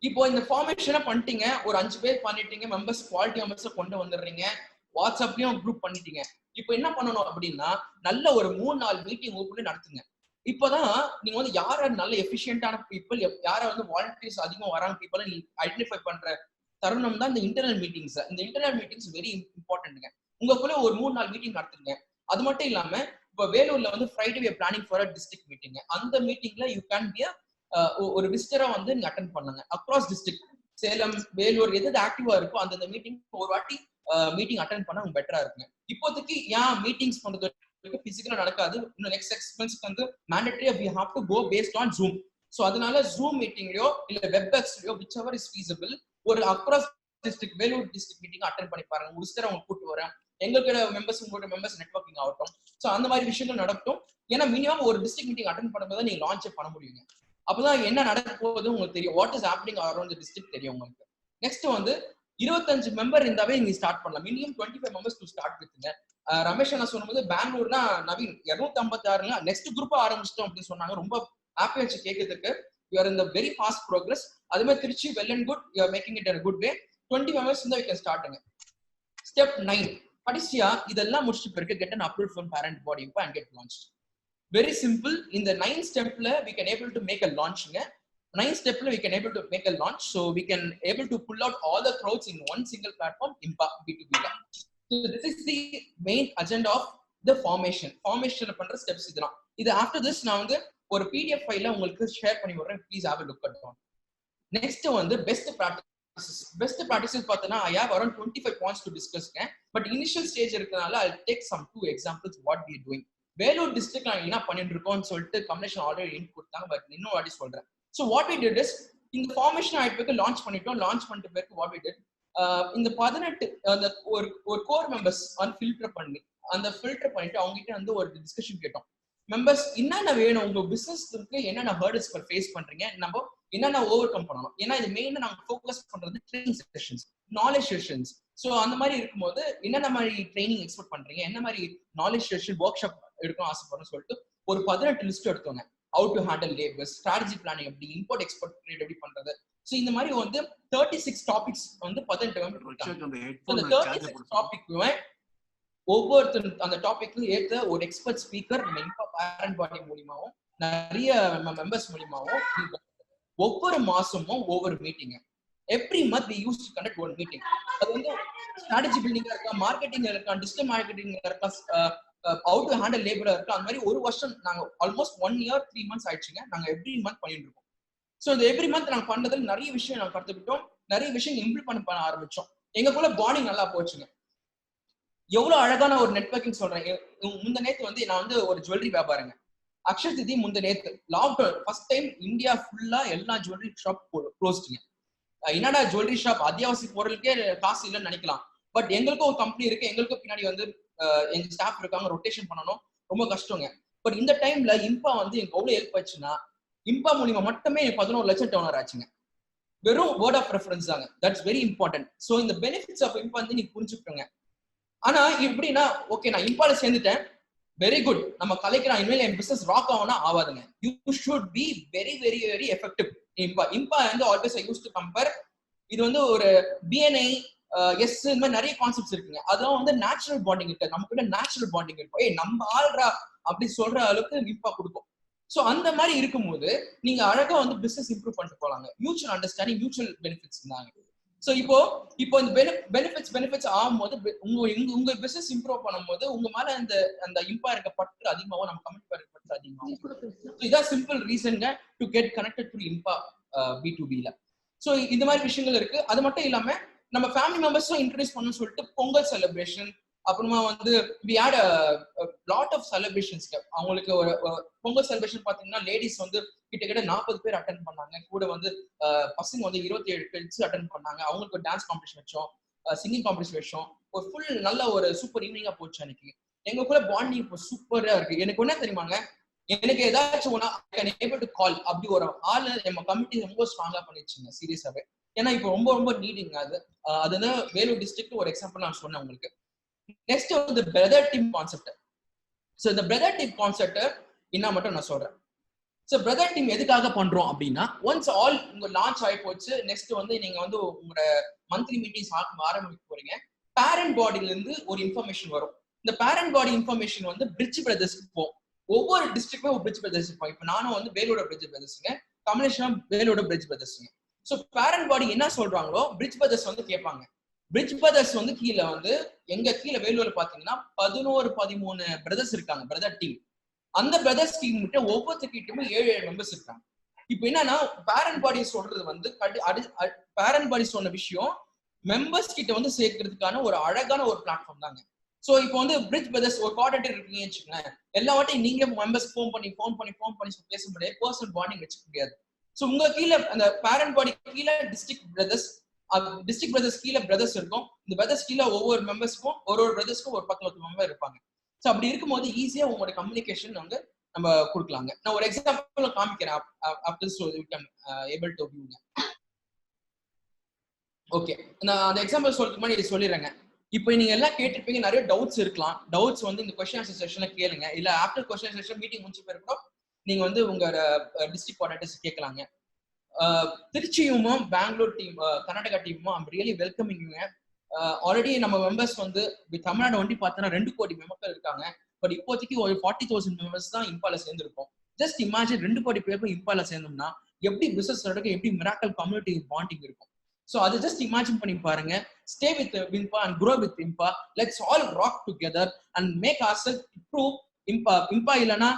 இப்போ இந்த ஃபார்மேஷனை பண்ணிட்டீங்க, ஒரு 5 பேர் பண்ணிட்டீங்க, மெம்பர்ஸ் குவாலிட்டி மெம்பர்ஸ் கொண்டு வந்துடுறீங்க, வாட்ஸ்அப்லயும் குரூப் பண்ணிட்டீங்க. இப்போ என்ன பண்ணணும் அப்படின்னா நல்ல ஒரு 3-4 மீட்டிங் ஊருக்குள்ளே நடத்துங்க. இப்போதான் நீங்க வந்து யார நல்ல எஃபிஷியன்டான பீப்புள், யார வந்து வாலண்டியர்ஸ் அதிகமா வராங்க பீப்புள் நீங்க ஐடென்டிஃபை பண்ற தருணம் தான் இந்த இன்டர்னல் மீட்டிங்ஸ். இந்த இன்டர்னல் மீட்டிங்ஸ் வெரி இம்பார்ட்டன்ட்ங்க. உங்களுக்குள்ள ஒரு 3-4 மீட்டிங் நடத்துங்க. அது மட்டும் இல்லாம இப்போ வேலூர்ல வந்து Friday we planning for a district meeting. அந்த மீட்டிங்ல யூ கேன் பி ஒரு விசிட்டரா வந்து நீங்க அட்டென்ட் பண்ணுங்க. அக்ராஸ் டிஸ்ட்ரிக்ட் சேலம் வேலூர் எது ஆக்டிவா இருக்கோ அந்த மீட்டிங் ஒரு வாட்டி மீட்டிங் அட்டென்ட் பண்ணா உங்களுக்கு பெட்டரா இருக்குங்க. இப்போதைக்கு ஏன் மீட்டிங்ஸ் பண்றது பிசிக்கலா நடக்காது, இன்னும் நெக்ஸ்ட் 6 months வந்து mandatory we have to go based on Zoom. So அதனால Zoom மீட்டிங்லயோ இல்ல வெப்எக்ஸ்லயோ whichever is feasible ஒரு across district Vellore district meeting attend பண்ணி பாருங்க. முடிச்சுட்டு அவங்க கூட்டு வரேன், எங்களுக்கு மெம்பர்ஸ் உங்களோட மெம்பர்ஸ் நெட்வொர்க்கிங் ஆகட்டும். சோ அந்த மாதிரி விஷயங்கள் நடக்கும். ஏன்னா மினிமம் ஒரு டிஸ்ட்ரிக்ட் மீட்டிங் அட்டென்ட் பண்ணும்போது நீங்க லான்ச் பண்ண முடியுங்க. அப்பதான் என்ன நடக்க போகுது உங்களுக்கு தெரியும், what is happening around the district தெரியும் உங்களுக்கு. நெக்ஸ்ட் வந்து 25 மெம்பர் இருந்தாவே நீங்க ஸ்டார்ட் பண்ணலாம். மினிமம் 25 மெம்பர்ஸ் டு ஸ்டார்ட் வித்துங்க. ரமேஷ் நான் சொன்னது பெங்களூர்னா நவீன் 256 நெக்ஸ்ட் குரூப் ஆரம்பிச்சிட்டோம் அப்படின்னு சொன்னாங்க. ரொம்ப ஹாப்பியா வச்சு கேட்கறதுக்கு. You are in the very fast progress. அதே மாதிரி Trichy well and good, you are making it in a good way. 20 members இருந்தா வி கேன் ஸ்டார்ட்ங்க. ஸ்டெப் 9 கடைசியா இதெல்லாம் முடிச்சிட்டு பிறகு get an approval from parent body and get launched. Very simple. In the 9th stepல we can able to make a launchங்க. 9th stepல we can able to make a launch, so we can able to pull out all the crowds in one single platform Impa B2B. So this is the main agenda of the formation பண்ற steps இதுதான். இது after this நான் வந்து ஒரு PDF ஃபைல்ல உங்களுக்கு share பண்ணி விடுறேன், please have a look at it. Next வந்து best practices பார்த்தனா I have around 25 points to discuss. But initial stage இருக்கனால I'll take some 2 examples what we are doing. Vellore district நான் என்ன பண்ணிட்டு இருக்கோம்னு சொல்லிட்டு கமிஷன் ஆல்ரெடி இன்ட் கொடுத்தாங்க. பட் இன்னும் வாட்டி சொல்றேன். So what we did is இந்த ஃபார்மேஷன் ஆயிட்டு பிறகு லான்ச் பண்ணிட்டோம். லான்ச் பண்ணிட்டு பிறகு வாட் வி டிட் இந்த 18 அந்த ஒரு கோர் மெம்பர்ஸ் வந்து ஃபில்டர் பண்ணிட்டு அவங்க கிட்ட வந்து ஒரு டிஸ்கஷன் கேட்டோம். மெம்பர்ஸ் என்னென்ன வேணும், உங்க பிசினஸ்க்கு என்னென்ன ஹர்டல்ஸ் ஃபேஸ் பண்றீங்க, நம்ம என்னென்ன ஓவர் கம் பண்ணணும். ஏன்னா இது மெயினா நாங்க ஃபோக்கஸ் பண்றது training sessions, knowledge sessions. So அந்த மாதிரி இருக்கும்போது என்னென்ன மாதிரி ட்ரைனிங் எக்ஸ்பெக்ட் பண்றீங்க, என்ன மாதிரி நாலேஜ் செஷன் ஒர்க் ஷாப் எடுக்கணும் ஆசைப்படுறோம்னு சொல்லிட்டு ஒரு 18 list எடுத்தோங்க. how to handle labor, strategy planning எப்படி, import export trade எப்படி பண்றது. சோ இந்த மாதிரி வந்து 36 டாபிக்ஸ் வந்து 18 மெம்பர் கொடுத்தாங்க. அந்த 36 டாபிக்ல ஒவ்வொரு அந்த டாபிக்ல ஏத்த ஒரு எக்ஸ்பர்ட் ஸ்பீக்கர் நம்ம பேரண்ட் பாடி மூலமாவும் நிறைய மெம்பர்ஸ் மூலமாவும் ஒவ்வொரு மாசமும் ஒவ்வொரு meeting. Every month we used to conduct one meeting. அது வந்து ஸ்ட்ராட்டஜி பில்டிங்கா இருக்கா, மார்க்கெட்டிங்கா இருக்கா, டிஜிட்டல் மார்க்கெட்டிங்கா இருக்கா, how to handle labor இருக்கா, அந்த மாதிரி ஒரு வருஷம் நாங்க ஆல்மோஸ்ட் 1 year 3 months ஆயிடுச்சுங்க. நாங்க எவ்ரி மந்த் பண்ணிட்டு இருக்கோம். ஸோ இந்த எவ்ரி மந்த் நாங்க பண்றதுல நிறைய விஷயம் நாங்க கத்துக்கிட்டோம், நிறைய விஷயம் இம்ப்ளிமெண்ட் பண்ண ஆரம்பிச்சோம். எங்களுக்குள்ள பாண்டிங் நல்லா போச்சுங்க. எவ்வளவு அழகான ஒரு நெட்வொர்க்கிங் சொல்றேன். முந்த நேத்து வந்து நான் வந்து ஒரு ஜுவல்லரி வியாபாரங்க. அக்ஷய திதி முந்த நேத்து லாக்டவுன் ஃபர்ஸ்ட் டைம் இந்தியா ஃபுல்லா எல்லா ஜுவல்லரி ஷாப் க்ளோஸ்டுங்க. என்னடா ஜுவல்லரி ஷாப் அத்தியாவசிய பொருளுக்கே காசு இல்லைன்னு நினைக்கலாம். பட் எங்களுக்கும் ஒரு கம்பெனி இருக்கு, எங்களுக்கும் பின்னாடி வந்து எங்க ஸ்டாஃப் இருக்காங்க, ரொட்டேஷன் பண்ணணும், ரொம்ப கஷ்டங்க. பட் இந்த டைம்ல இம்பா வந்து எனக்கு எவ்வளவு ஹெல்ப் ஆச்சுன்னா, இம்பா மூலியமா மட்டுமே 11 லட்சம் டர்ன் ஓவர் ஆச்சுங்க. வெறும் வேர்ட் ஆஃப் ரெஃபரன்ஸ் தாங்க. That's very important. ஸோ இந்த பெனிஃபிட்ஸ் ஆஃப் இம்பா வந்து நீங்க புரிஞ்சுக்கோங்க. ஆனா எப்படின்னா, ஓகே நான் இம்பால சேர்ந்துட்டேன், வெரி குட், நம்ம கலைக்கு நான் இனிமேல் என் பிசினஸ் ராக் ஆகும்னா ஆகாதுங்க. You should be very very very effective. IMPA வந்து always I use to compare. இது வந்து ஒரு பிஎன்ஐ எஸ் இந்த மாதிரி நிறைய கான்செப்ட்ஸ் இருக்குங்க. அதெல்லாம் வந்து நேச்சுரல் பாண்டிங் இருக்கு, நமக்குள்ள நேச்சுரல் பாண்டிங் இருக்கும். நம்ம ஆள்றா அப்படி சொல்ற அளவுக்கு இம்பா கொடுக்கும். ஸோ அந்த மாதிரி இருக்கும்போது நீங்க அழகா வந்து பிசினஸ் இம்ப்ரூவ் பண்ணிட்டு போலாங்க. மியூச்சுவல் அண்டர்ஸ்டாண்டிங், மியூச்சுவல் பெனிஃபிட்ஸ் தாங்க. ஸோ இப்போ இந்த பெனிஃபிட்ஸ் ஆகும்போது உங்க பிசினஸ் இம்ப்ரூவ் பண்ணும்போது உங்க மேல அந்த இம்பா இருக்க பற்று அதிகமாகும், நம்ம கமிட் இருக்க பற்று அதிகமாகும். இதான் சிம்பிள் ரீசன்ங்க to get connected to IMPA B2B-ல. ஸோ இந்த மாதிரி விஷயங்கள் இருக்கு. அது மட்டும் இல்லாம நம்ம ஃபேமிலி மெம்பர்ஸும் இன்ட்ரடியூஸ் பண்ணணும்னு சொல்லிட்டு பொங்கல் செலிப்ரேஷன், அப்புறமா வந்து we had a lot of celebrations. அவங்களுக்கு ஒரு பொங்கல் செலிப்ரேஷன் பாத்தீங்கன்னா லேடிஸ் வந்து கிட்டத்தட்ட 40 பேர் அட்டென்ட் பண்ணாங்க. கூட வந்து பசங்க வந்து 27 கிட்ஸ் அட்டென்ட் பண்ணாங்க. அவங்களுக்கு ஒரு டான்ஸ் காம்படிஷன் வச்சோம், சிங்கிங் காம்படிஷன் வச்சோம். ஒரு ஃபுல் நல்ல ஒரு சூப்பர் ஈவினிங்கா போச்சு அன்னைக்கு. எங்களுக்குள்ள பாண்டிங் இப்போ சூப்பரா இருக்கு. எனக்கு என்ன தெரியுமாங்க, எனக்கு ஏதாச்சும் ஒன்னா ஏபிள் டு கால் அப்படி ஒரு ஆளு நம்ம கமிட்டி ரொம்ப ஸ்ட்ராங்கா பண்ணிடுச்சுங்க சீரியஸாவே. ஏன்னா இப்போ ரொம்ப ரொம்ப நீடிங் அதுதான் வேலூர் டிஸ்ட்ரிக்ட் ஒரு எக்ஸாம்பிள் நான் சொன்னேன் உங்களுக்கு. நெக்ஸ்ட் வந்து பிரதர் டீம் கான்செப்ட். ஸோ இந்த பிரதர் டீம் கான்செப்ட் என்ன மட்டும் நான் சொல்றேன். ஸோ பிரதர் டீம் எதுக்காக பண்றோம் அப்படின்னா, ஒன்ஸ் ஆல் உங்க லான்ச் ஆகி போச்சு, நெக்ஸ்ட் வந்து நீங்க வந்து உங்களோட மந்த்லி மீட்டிங்ஸ் ஆரம்பிக்க போறீங்க. பேரண்ட் பாடியில இருந்து ஒரு இன்ஃபர்மேஷன் வரும். இந்த பேரண்ட் பாடி இன்ஃபர்மேஷன் வந்து பிரிட்ஜ் பிரதர்ஸ்க்கு போகும். ஒவ்வொரு டிஸ்ட்ரிக்ட்மே ஒரு பிரிட்ஜ் பிரதர்ஸ் இருப்பாங்க. இப்போ நானும் வந்து வேலோட பிரிட்ஜ் பிரதர்ஸுங்க, கமலேஷன் வேலோட பிரிட்ஜ் பிரதர்ஸுங்க. ஸோ பேரண்ட் பாடி என்ன சொல்றாங்களோ பிரிட்ஜ் பிரதர்ஸ் வந்து கேட்பாங்க. பிரிட்ஜ் பிரதர்ஸ் வந்து கீழே வந்து எங்க கீழே வேலூர்ல பாத்தீங்கன்னா 11-13 பிரதர்ஸ் இருக்காங்க பிரதர் டீம். அந்த பிரதர்ஸ் டீம் கிட்ட ஒவ்வொருத்தர்கிட்டயுமே 7 மெம்பர்ஸ் இருக்காங்க. இப்போ என்னன்னா பேரண்ட் பாடி சொல்றது வந்து பேரண்ட் பாடி சொன்ன விஷயம் மெம்பர்ஸ் கிட்ட வந்து சேர்க்கறதுக்கான ஒரு அழகான ஒரு பிளாட்ஃபார்ம் தாங்க. சோ இப்போ வந்து பிரிட்ஜ் பிரதர்ஸ் ஒரு கோஆர்டினேட்டர் இருக்கீங்கன்னு வச்சுக்கோங்களேன், எல்லா வாட்டையும் நீங்க மெம்பர்ஸ் ஃபோன் பண்ணி பேச முடியாது, பர்சனல் பாண்டிங் வச்சுக்க முடியாது. சோ உங்க கீழே அந்த பேரண்ட் பாடி கீழே டிஸ்ட்ரிக்ட் பிரதர்ஸ் கீழே பிரதர்ஸ் இருக்கும். இந்த பிரதர்ஸ் கீழே ஒவ்வொரு மெம்பர்ஸ்க்கும் ஒரு பிரதர்ஸ்க்கும் ஒரு 10 மெம்பர் இருப்பாங்க. ஸோ அப்படி இருக்கும்போது ஈஸியா உங்களோட கம்யூனிகேஷன் வந்து நம்ம கொடுக்கலாங்க. நான் ஒரு எக்ஸாம்பிள் காமிக்கிறேன். ஓகே, நான் அந்த எக்ஸாம்பிள் சொல்றதுக்கு முன்னாடி சொல்லிடுறேங்க. இப்போ நீங்க எல்லாம் கேட்டிருப்பீங்க, நிறைய டவுட்ஸ் இருக்கலாம். டவுட்ஸ் வந்து இந்த கொஸ்டின் ஆன்சர் செஷன்ல கேளுங்க, இல்ல after question answer session meeting முடிஞ்ச பிறகு நீங்க வந்து உங்க டிஸ்ட்ரிக்ட் கோஆர்டினேட்டர்ஸ் கேட்கலாங்க. திருச்சியும் பெங்களூர் டீம், கர்நாடகா டீமும் ஐம் ரியலி வெல்கமிங். ஆல்ரெடி நம்ம மெம்பர்ஸ் வந்து தமிழ்நாடு ஒண்டி பார்த்தோன்னா 2 கோடி மெம்பர்கள் இருக்காங்க. பட் இப்போதைக்கு ஒரு 40,000 மெம்பர்ஸ் தான் இம்பால சேர்ந்துருக்கோம். ஜஸ்ட் இமேஜின் 2 கோடி பேருக்கும் இம்பால சேர்ந்தோம்னா எப்படி பிசினஸ் நடக்கும், எப்படி மிராக்கல் கம்யூனிட்டி பாண்டிங் இருக்கும். ஸோ அதை ஜஸ்ட் இமேஜின் பண்ணி பாருங்க. Stay with IMPA and grow with IMPA. Let's all rock together and make ourselves improve. IMPA இல்லைன்னா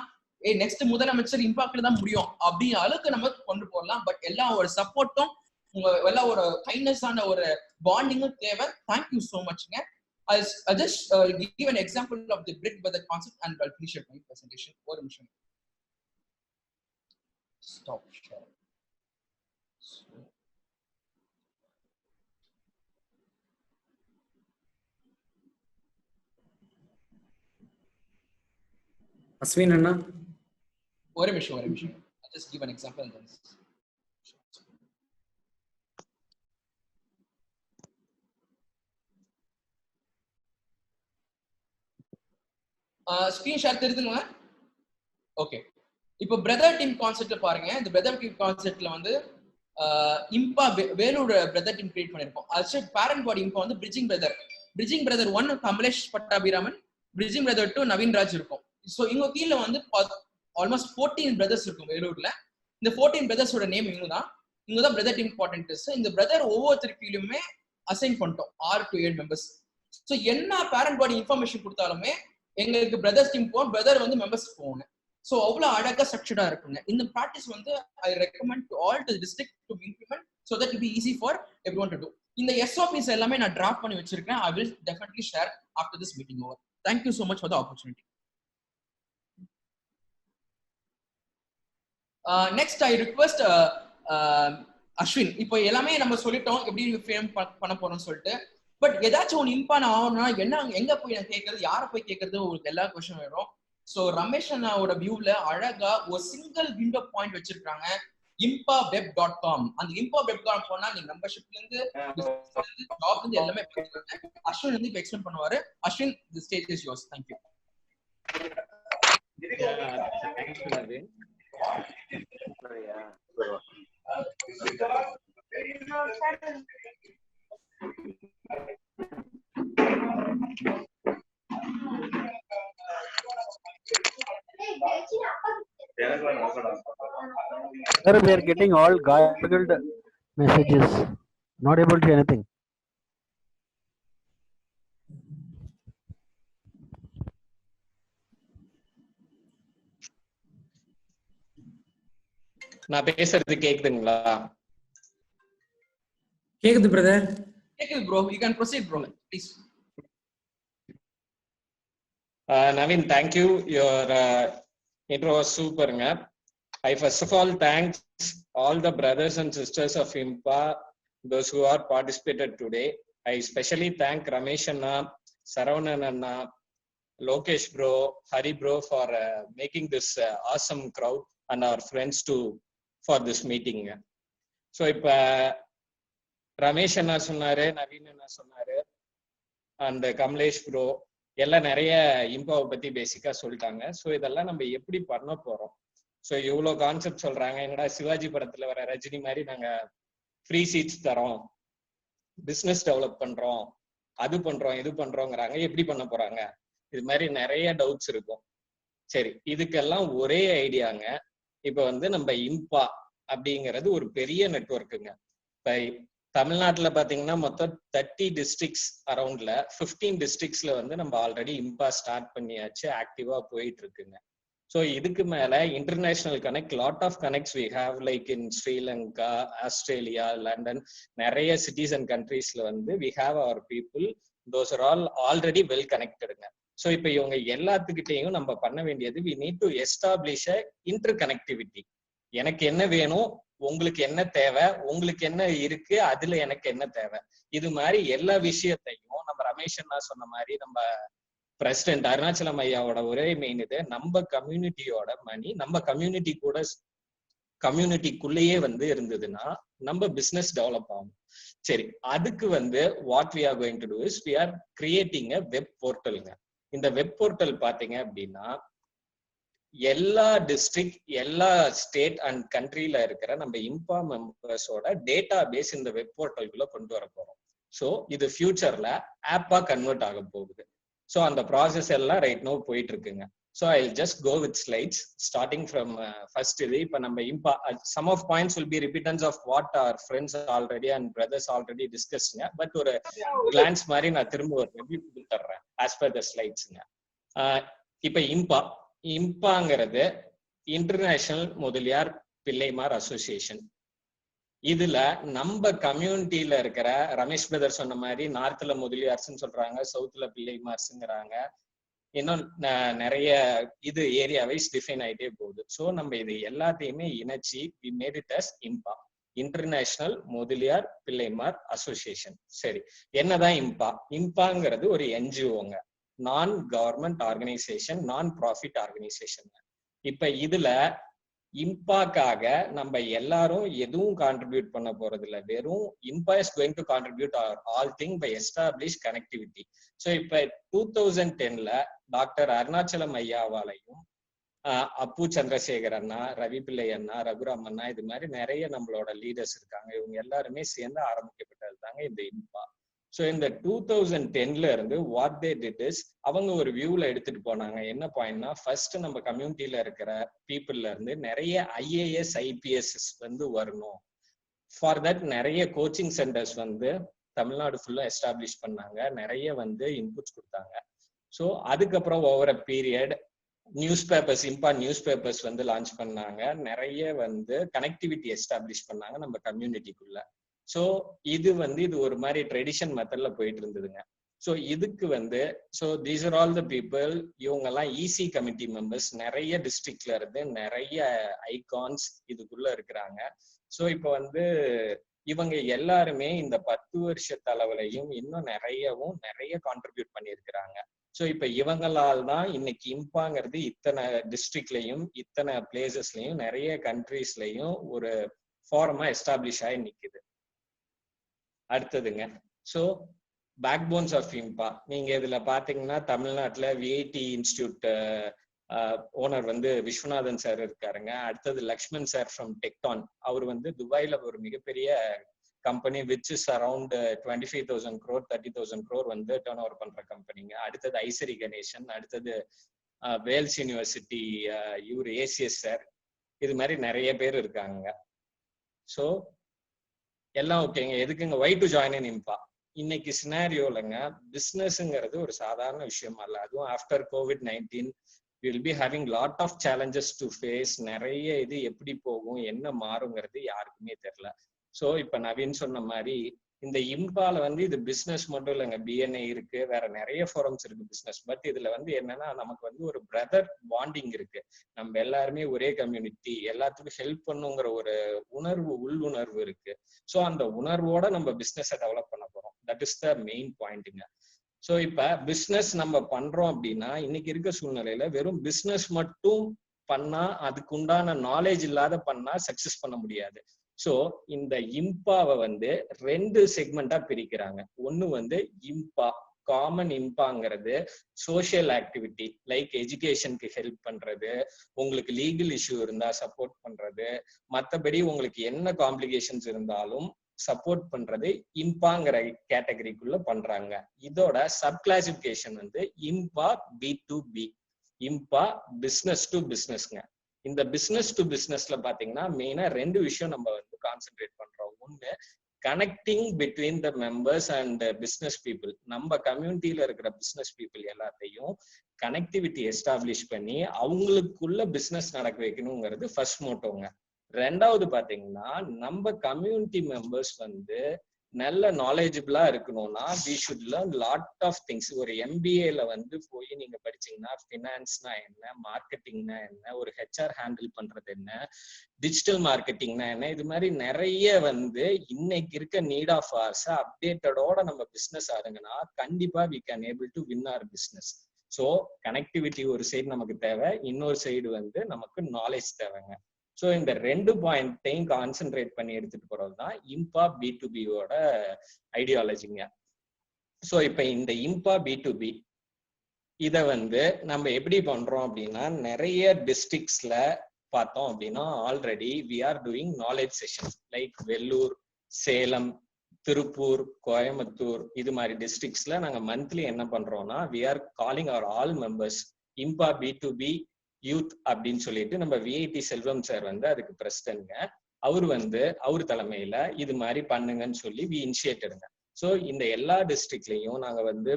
நெக்ஸ்ட் முதலமைச்சர் இம்பாக்ட்ல தான் முடியும் அப்படி அளவுக்கு நம்ம கொண்டு போகலாம். பட் எல்லா ஒரு சப்போர்ட்டும் உங்க எல்லா ஒரு கைண்ட்னஸான ஒரு பாண்டிங்கும் தேவை. தேங்க்யூ ஸோ மச்ங்க. I just give an example of the bridge by the concept and I'll finish my presentation. ஒரு நிமிஷம். Stop share. அஸ்வின் அண்ணா ஒரு நிமிஷம். I'll just give an example and then screen share தெரியுதுங்களா? ஓகே, இப்போ பிரதர் டீம் கான்செப்ட்ல பாருங்க. இந்த பிரதர் டீம் கான்செப்ட்ல வந்து IMBA Vellore brother team create பண்ணிருக்கோம். அது பேரண்ட் பாடி இம்பா வந்து bridging brother 1 Kamlesh Pattabiraman, bridging brother 2 Naveen Raj இருக்கும். ஸோ இவங்க கீழே வந்து ஆல்மோஸ்ட் 14 பிரதர்ஸ் இருக்கும் வேலூர்ல. இந்த 14 பிரதர்ஸோட நேம் இவங்க தான் பிரதர் டீம் கோஆர்டினேட்டர்ஸ். இந்த பிரதர் ஒவ்வொருத்தர் கீழுமே அசைன் பண்ணிட்டோம் 6 to 7 மெம்பர்ஸ். ஸோ என்ன பேரண்ட் பாடி இன்ஃபர்மேஷன் கொடுத்தாலுமே எங்களுக்கு பிரதர்ஸ் டீம் போவோம், பிரதர் வந்து மெம்பர்ஸ் போவாங்க. ஸோ அவ்வளோ அழகா ஸ்ட்ரக்சர்டா இருக்குங்க. இந்த ப்ராக்டிஸ் வந்து I recommend to all to district to implement so that it be easy for everyone to to. இந்த SOPs எல்லாமே நான் டிராப் பண்ணி வச்சிருக்கேன். I will definitely share after this meeting over. Thank you so much for the opportunity. Next I request Ashwin. இப்போ எல்லாமே நம்ம சொல்லிட்டோம் எப்படி ஃப்ரேம் பண்ண போறோம்னு சொல்லிட்டு. பட் ஏதாச்சும் ஒன்று இம்பான் ஆகணும்னா எங்க போய் நான் கேட்கறது, யாரை போய் கேட்கறது, உங்களுக்கு எல்லா கொஸ்டின் வரும். ஸோ ரமேஷ் அண்ணாவோட வியூல அழகா ஒரு சிங்கிள் விண்டோ பாயிண்ட் வச்சிருக்காங்க. impaweb.com. அந்த impaweb.com போனா நீங்க மெம்பர்ஷிப்ல இருந்து ஜாப்ல இருந்து எல்லாமே அஸ்வின் வந்து இப்ப எக்ஸ்பிளைன் பண்ணுவாரு. Ashwin, the stage is yours. Thank you. Thanks, Naveen. Sir, we are getting all garbled messages. Not able to anything. நான் பேசுறது கேக்குதுங்களா? கேக்குது பிரதர். கேக்குது bro. You can proceed bro. Please. Naveen, thank you. Your intro was super. I first of all thanks all the brothers and sisters of IMPA, those who are participated today. I especially thank Ramesh Anna, Saravanan Anna, Lokesh bro, Hari bro for making this awesome crowd and our friends for this meeting. So if Ramesh Anna சொன்னாரு, நவீன் அண்ணா சொன்னாரு, and Kamlesh bro எல்லாம் நிறைய இம்பாவை பத்தி பேசிக்கா சொல்லிட்டாங்க. So இதெல்லாம் நம்ம எப்படி பண்ண போறோம்? ஸோ இவ்வளோ கான்செப்ட் சொல்றாங்க. என்னடா சிவாஜி படத்துல வர ரஜினி மாதிரி நாங்க ஃப்ரீ சீட்ஸ் தரோம், பிசினஸ் டெவலப் பண்றோம், அது பண்றோம், இது பண்றோங்கிறாங்க. எப்படி பண்ண போறாங்க? இது மாதிரி நிறைய டவுட்ஸ் இருக்கும். சரி, இதுக்கெல்லாம் ஒரே ஐடியாங்க. இப்ப வந்து நம்ம இம்பா அப்படிங்கிறது ஒரு பெரிய நெட்வொர்க்குங்க. இப்ப தமிழ்நாட்டுல பாத்தீங்கன்னா மொத்தம் 30 டிஸ்ட்ரிக்ட்ஸ் அரௌண்ட்ல 15 டிஸ்ட்ரிக்ட்ஸ்ல வந்து நம்ம ஆல்ரெடி இம்பா ஸ்டார்ட் பண்ணியாச்சு, ஆக்டிவா போயிட்டு இருக்குங்க. ஸோ இதுக்கு மேல international connect, lot of connects we have like in Sri Lanka, Australia, London, நிறைய சிட்டிஸ் அண்ட் கண்ட்ரீஸ்ல வந்து we have our people, those are all already well கனெக்டடுங்க. ஸோ இப்போ இவங்க எல்லாத்துக்கிட்டையும் நம்ம பண்ண வேண்டியது we need to establish a inter connectivity. எனக்கு என்ன வேணும், உங்களுக்கு என்ன தேவை, உங்களுக்கு என்ன இருக்கு, அதுல எனக்கு என்ன தேவை, இது மாதிரி எல்லா விஷயத்தையும் நம்ம ரமேஷ் அண்ணா சொன்ன மாதிரி நம்ம பிரசிடென்ட் அருணாச்சலம் ஐயாவோட ஒரே மெயின் இது, நம்ம கம்யூனிட்டியோட மணி நம்ம கம்யூனிட்டி கூட கம்யூனிட்டிக்குள்ளேயே வந்து இருந்ததுன்னா நம்ம பிசினஸ் டெவலப் ஆகும். சரி, அதுக்கு வந்து what we are going to do is we are creating a web போர்ட்டலுங்க. இந்த வெப் போர்ட்டல் பாத்தீங்க அப்படின்னா எல்லா டிஸ்ட்ரிக்ட், எல்லா ஸ்டேட் அண்ட் கண்ட்ரில இருக்கிற நம்ம இம்பா மெம்பர்ஸோட டேட்டா பேஸ் இந்த வெப் போர்ட்டலுக்குள்ள கொண்டு வர போறோம். ஸோ இது ஃபியூச்சர்ல ஆப்பா கன்வெர்ட் ஆக போகுது. ஸோ அந்த ப்ராசஸ் எல்லாம் ரைட் நோ போயிட்டு இருக்குங்க. So I just go with slides starting from first. இது இப்போ நம்ம IMPA some of points will be repetitions of what are friends already and brothers already டிஸ்கஸ்ங்க. பட் ஒரு கிளான்ஸ் மாதிரி நான் திரும்ப ஒரு ரிவ்யூ கொடுத்துட்றேன் ஆஸ் பர் த ஸ்லைட்ஸ்ங்க. இப்போ இம்பாங்கிறது இன்டர்நேஷனல் முதலியார் பிள்ளைமார் அசோசியேஷன். இதுல நம்ம கம்யூனிட்டியில இருக்கிற ரமேஷ் பிரதர் சொன்ன மாதிரி நார்த்ல முதலியார்ஸ்ன்னு சொல்றாங்க, சவுத்ல பிள்ளைமார்ஸ்ங்கிறாங்க, இன்னும் நிறைய இது ஏரியா வைஸ் டிஃபைன் ஆயிட்டே போகுது. ஸோ நம்ம இது எல்லாத்தையுமே இணைச்சி we made it as IMPA, international Mudaliar Pillaimar association. சரி, என்னதான் இம்பா? இம்பாங்கிறது ஒரு என்ஜிஓங்க, non government organisation, non profit organisation. இப்ப இதுல இம்பாக்காக நம்ம எல்லாரும் எதுவும் கான்ட்ரிபியூட் பண்ண போறது இல்லை, வெறும் IMPA is going to contribute all thing by establish connectivity. So இப்ப 2010ல டாக்டர் அருணாச்சலம் ஐயாவாலையும் அப்பு சந்திரசேகர் அண்ணா, ரவி பிள்ளை அண்ணா, ரகுராம் அண்ணா, இது மாதிரி நிறைய நம்மளோட லீடர்ஸ் இருக்காங்க. இவங்க எல்லாருமே சேர்ந்து ஆரம்பிக்கப்பட்டது தாங்க இந்த இம்பா. ஸோ இந்த 2010ல இருந்து வாட் தே டிட் இஸ் அவங்க ஒரு வியூல எடுத்துட்டு போனாங்க. என்ன பாயிண்ட்னா, ஃபர்ஸ்ட் நம்ம கம்யூனிட்டியில இருக்கிற பீப்புள்ல இருந்து நிறைய ஐஏஎஸ் ஐபிஎஸ் வந்து வரணும். ஃபார் தட் நிறைய கோச்சிங் சென்டர்ஸ் வந்து தமிழ்நாடு ஃபுல்லா எஸ்டாப்ளிஷ் பண்ணாங்க, நிறைய வந்து இன்புட்ஸ் கொடுத்தாங்க. ஸோ அதுக்கப்புறம் over a period news papers, இம்பா நியூஸ் பேப்பர்ஸ் வந்து லான்ச் பண்ணாங்க, நிறைய வந்து கனெக்டிவிட்டி எஸ்டாப்ளிஷ் பண்ணாங்க நம்ம கம்யூனிட்டிக்குள்ள. ஸோ இது வந்து இது ஒரு மாதிரி ட்ரெடிஷன் மெத்தட்ல போயிட்டு இருந்ததுங்க. ஸோ இதுக்கு வந்து so these are all the people, இவங்கெல்லாம் இசி கமிட்டி மெம்பர்ஸ், நிறைய டிஸ்ட்ரிக்ட்ல இருந்து நிறைய ஐகான்ஸ் இதுக்குள்ள இருக்கிறாங்க. ஸோ இப்போ வந்து இவங்க எல்லாருமே இந்த 10 வருஷ அளவுலையும் இன்னும் நிறைய கான்ட்ரிபியூட் பண்ணியிருக்கிறாங்க. ஸோ இப்ப இவங்களால் தான் இன்னைக்கு இம்பாங்கிறது இத்தனை டிஸ்ட்ரிக்ட்லயும் இத்தனை பிளேசஸ்லயும் நிறைய கண்ட்ரீஸ்லயும் ஒரு ஃபாரமா எஸ்டாப்ளிஷ் ஆகி நிக்குது. அடுத்ததுங்க, ஸோ பேக் போன்ஸ் ஆஃப் இம்பா. நீங்க இதுல பாத்தீங்கன்னா தமிழ்நாட்டுல விஐடி இன்ஸ்டியூட் ஓனர் வந்து விஸ்வநாதன் சார் இருக்காருங்க. அடுத்தது லக்ஷ்மண் சார் ஃப்ரம் டெக்டான். அவர் வந்து துபாயில ஒரு மிகப்பெரிய company which is around 25,000 crore 30,000 crore வந்து டர்ன் ஓவர் பண்ற கம்பெனிங்க. அடுத்தது ஐசரி கணேசன், அடுத்தது வேல்ஸ் யூனிவர்சிட்டி இவர் ஏசிஎஸ் சார். இது மாதிரி நிறைய பேர் இருக்காங்க. ஸோ எல்லாம் ஓகேங்க. எதுக்குங்க வை டு ஜாயின் இன் இம்பா? இன்னைக்கு சினாரியோலங்க பிசினஸ்ங்கிறது ஒரு சாதாரண விஷயம் அல்ல. அதுவும் after COVID-19 will be having lot of challenges to face. நிறைய இது எப்படி போகும் என்ன மாறுங்கிறது யாருக்குமே தெரியல. ஸோ இப்ப நவீன் சொன்ன மாதிரி இந்த இம்பால வந்து இது பிசினஸ் மட்டும் இல்லைங்க, பிஎன்ஐ இருக்கு, வேற நிறைய ஃபாரம்ஸ் இருக்கு பிசினஸ். பட் இதுல வந்து என்னன்னா நமக்கு வந்து ஒரு பிரதர் பாண்டிங் இருக்கு. நம்ம எல்லாருமே ஒரே கம்யூனிட்டி, எல்லாத்துக்கும் ஹெல்ப் பண்ணுங்கிற ஒரு உணர்வு, உள்ளுணர்வு இருக்கு. ஸோ அந்த உணர்வோட நம்ம பிசினஸை டெவலப் பண்ண போறோம். தட் இஸ் த மெயின் பாயிண்ட்டுங்க. ஸோ இப்ப பிசினஸ் நம்ம பண்றோம் அப்படின்னா இன்னைக்கு இருக்க சூழ்நிலையில வெறும் பிசினஸ் மட்டும் பண்ணா, அதுக்கு உண்டான நாலேஜ் இல்லாத பண்ணா சக்சஸ் பண்ண முடியாது. ஸோ இந்த இம்பாவை வந்து 2 செக்மெண்டா பிரிக்கிறாங்க. ஒன்னு வந்து இம்பா காமன் இம்பாங்கிறது சோசியல் ஆக்டிவிட்டி லைக் எஜுகேஷனுக்கு ஹெல்ப் பண்றது, உங்களுக்கு லீகல் இஷ்யூ இருந்தா சப்போர்ட் பண்றது, மற்றபடி உங்களுக்கு என்ன காம்ப்ளிகேஷன்ஸ் இருந்தாலும் சப்போர்ட் பண்றது இம்பாங்கிற கேட்டகரிக்குள்ள பண்றாங்க. இதோட சப் கிளாசிபிகேஷன் வந்து இம்பா B2B, இம்பா பிசினஸ் டு பிசினஸ்ங்க. இந்த பிசினஸ் டு பிசினஸ்ல பாத்தீங்கன்னா மெயினா 2 விஷயம் நம்ம வந்து கான்சென்ட்ரேட் பண்றோம். ஒண்ணு connecting between the members and business people. நம்ம கம்யூனிட்டியில இருக்கிற பிசினஸ் பீப்புள் எல்லாத்தையும் கனெக்டிவிட்டி எஸ்டாப்ளிஷ் பண்ணி அவங்களுக்குள்ள பிசினஸ் நடக்க வைக்கணுங்கிறது ஃபர்ஸ்ட் மோட்டோங்க. 2வது பாத்தீங்கன்னா நம்ம கம்யூனிட்டி மெம்பர்ஸ் வந்து நல்ல நாலேஜபிளா இருக்கணும்னா we should learn lot of things. ஒரு MBAல வந்து போய் நீங்க படிச்சீங்கன்னா ஃபினான்ஸ்னா என்ன, மார்க்கெட்டிங்னா என்ன, ஒரு HR ஹேண்டில் பண்றது என்ன, டிஜிட்டல் மார்க்கெட்டிங்னா என்ன, இது மாதிரி நிறைய வந்து இன்னைக்கு இருக்க நீட் ஆஃப் ஹவர்ஸ் அப்டேட்டடோட நம்ம பிசினஸ் ஆகுங்கன்னா கண்டிப்பா we can able to win our business. So connectivity ஒரு சைடு நமக்கு தேவை, இன்னொரு சைடு வந்து நமக்கு நாலேஜ் தேவைங்க. ஸோ இந்த 2 பாயிண்ட்டையும் கான்சென்ட்ரேட் பண்ணி எடுத்துட்டு போறது தான் இம்பா B2Bயோட ஐடியாலஜிங்க. ஸோ இப்போ இந்த இம்பா B2B இதை வந்து நம்ம எப்படி பண்றோம் அப்படின்னா நிறைய டிஸ்ட்ரிக்ட்ஸ்ல பார்த்தோம் அப்படின்னா already we are doing knowledge sessions like Vellore, Salem, Tiruppur, Coimbatore இது மாதிரி டிஸ்ட்ரிக்ட்ஸ்ல நாங்க மந்த்லி என்ன பண்றோம்னா we are calling our all members இம்பா B2B யூத் அப்படின்னு சொல்லிட்டு நம்ம விஐடி செல்வம் சார் வந்து அதுக்கு பிரசிடன்ட்ங்க. அவர் தலைமையில இது மாதிரி பண்ணுங்கன்னு சொல்லி வி இனிஷியேட்டடுங்க. ஸோ இந்த எல்லா டிஸ்ட்ரிக்ட்லயும் நாங்க வந்து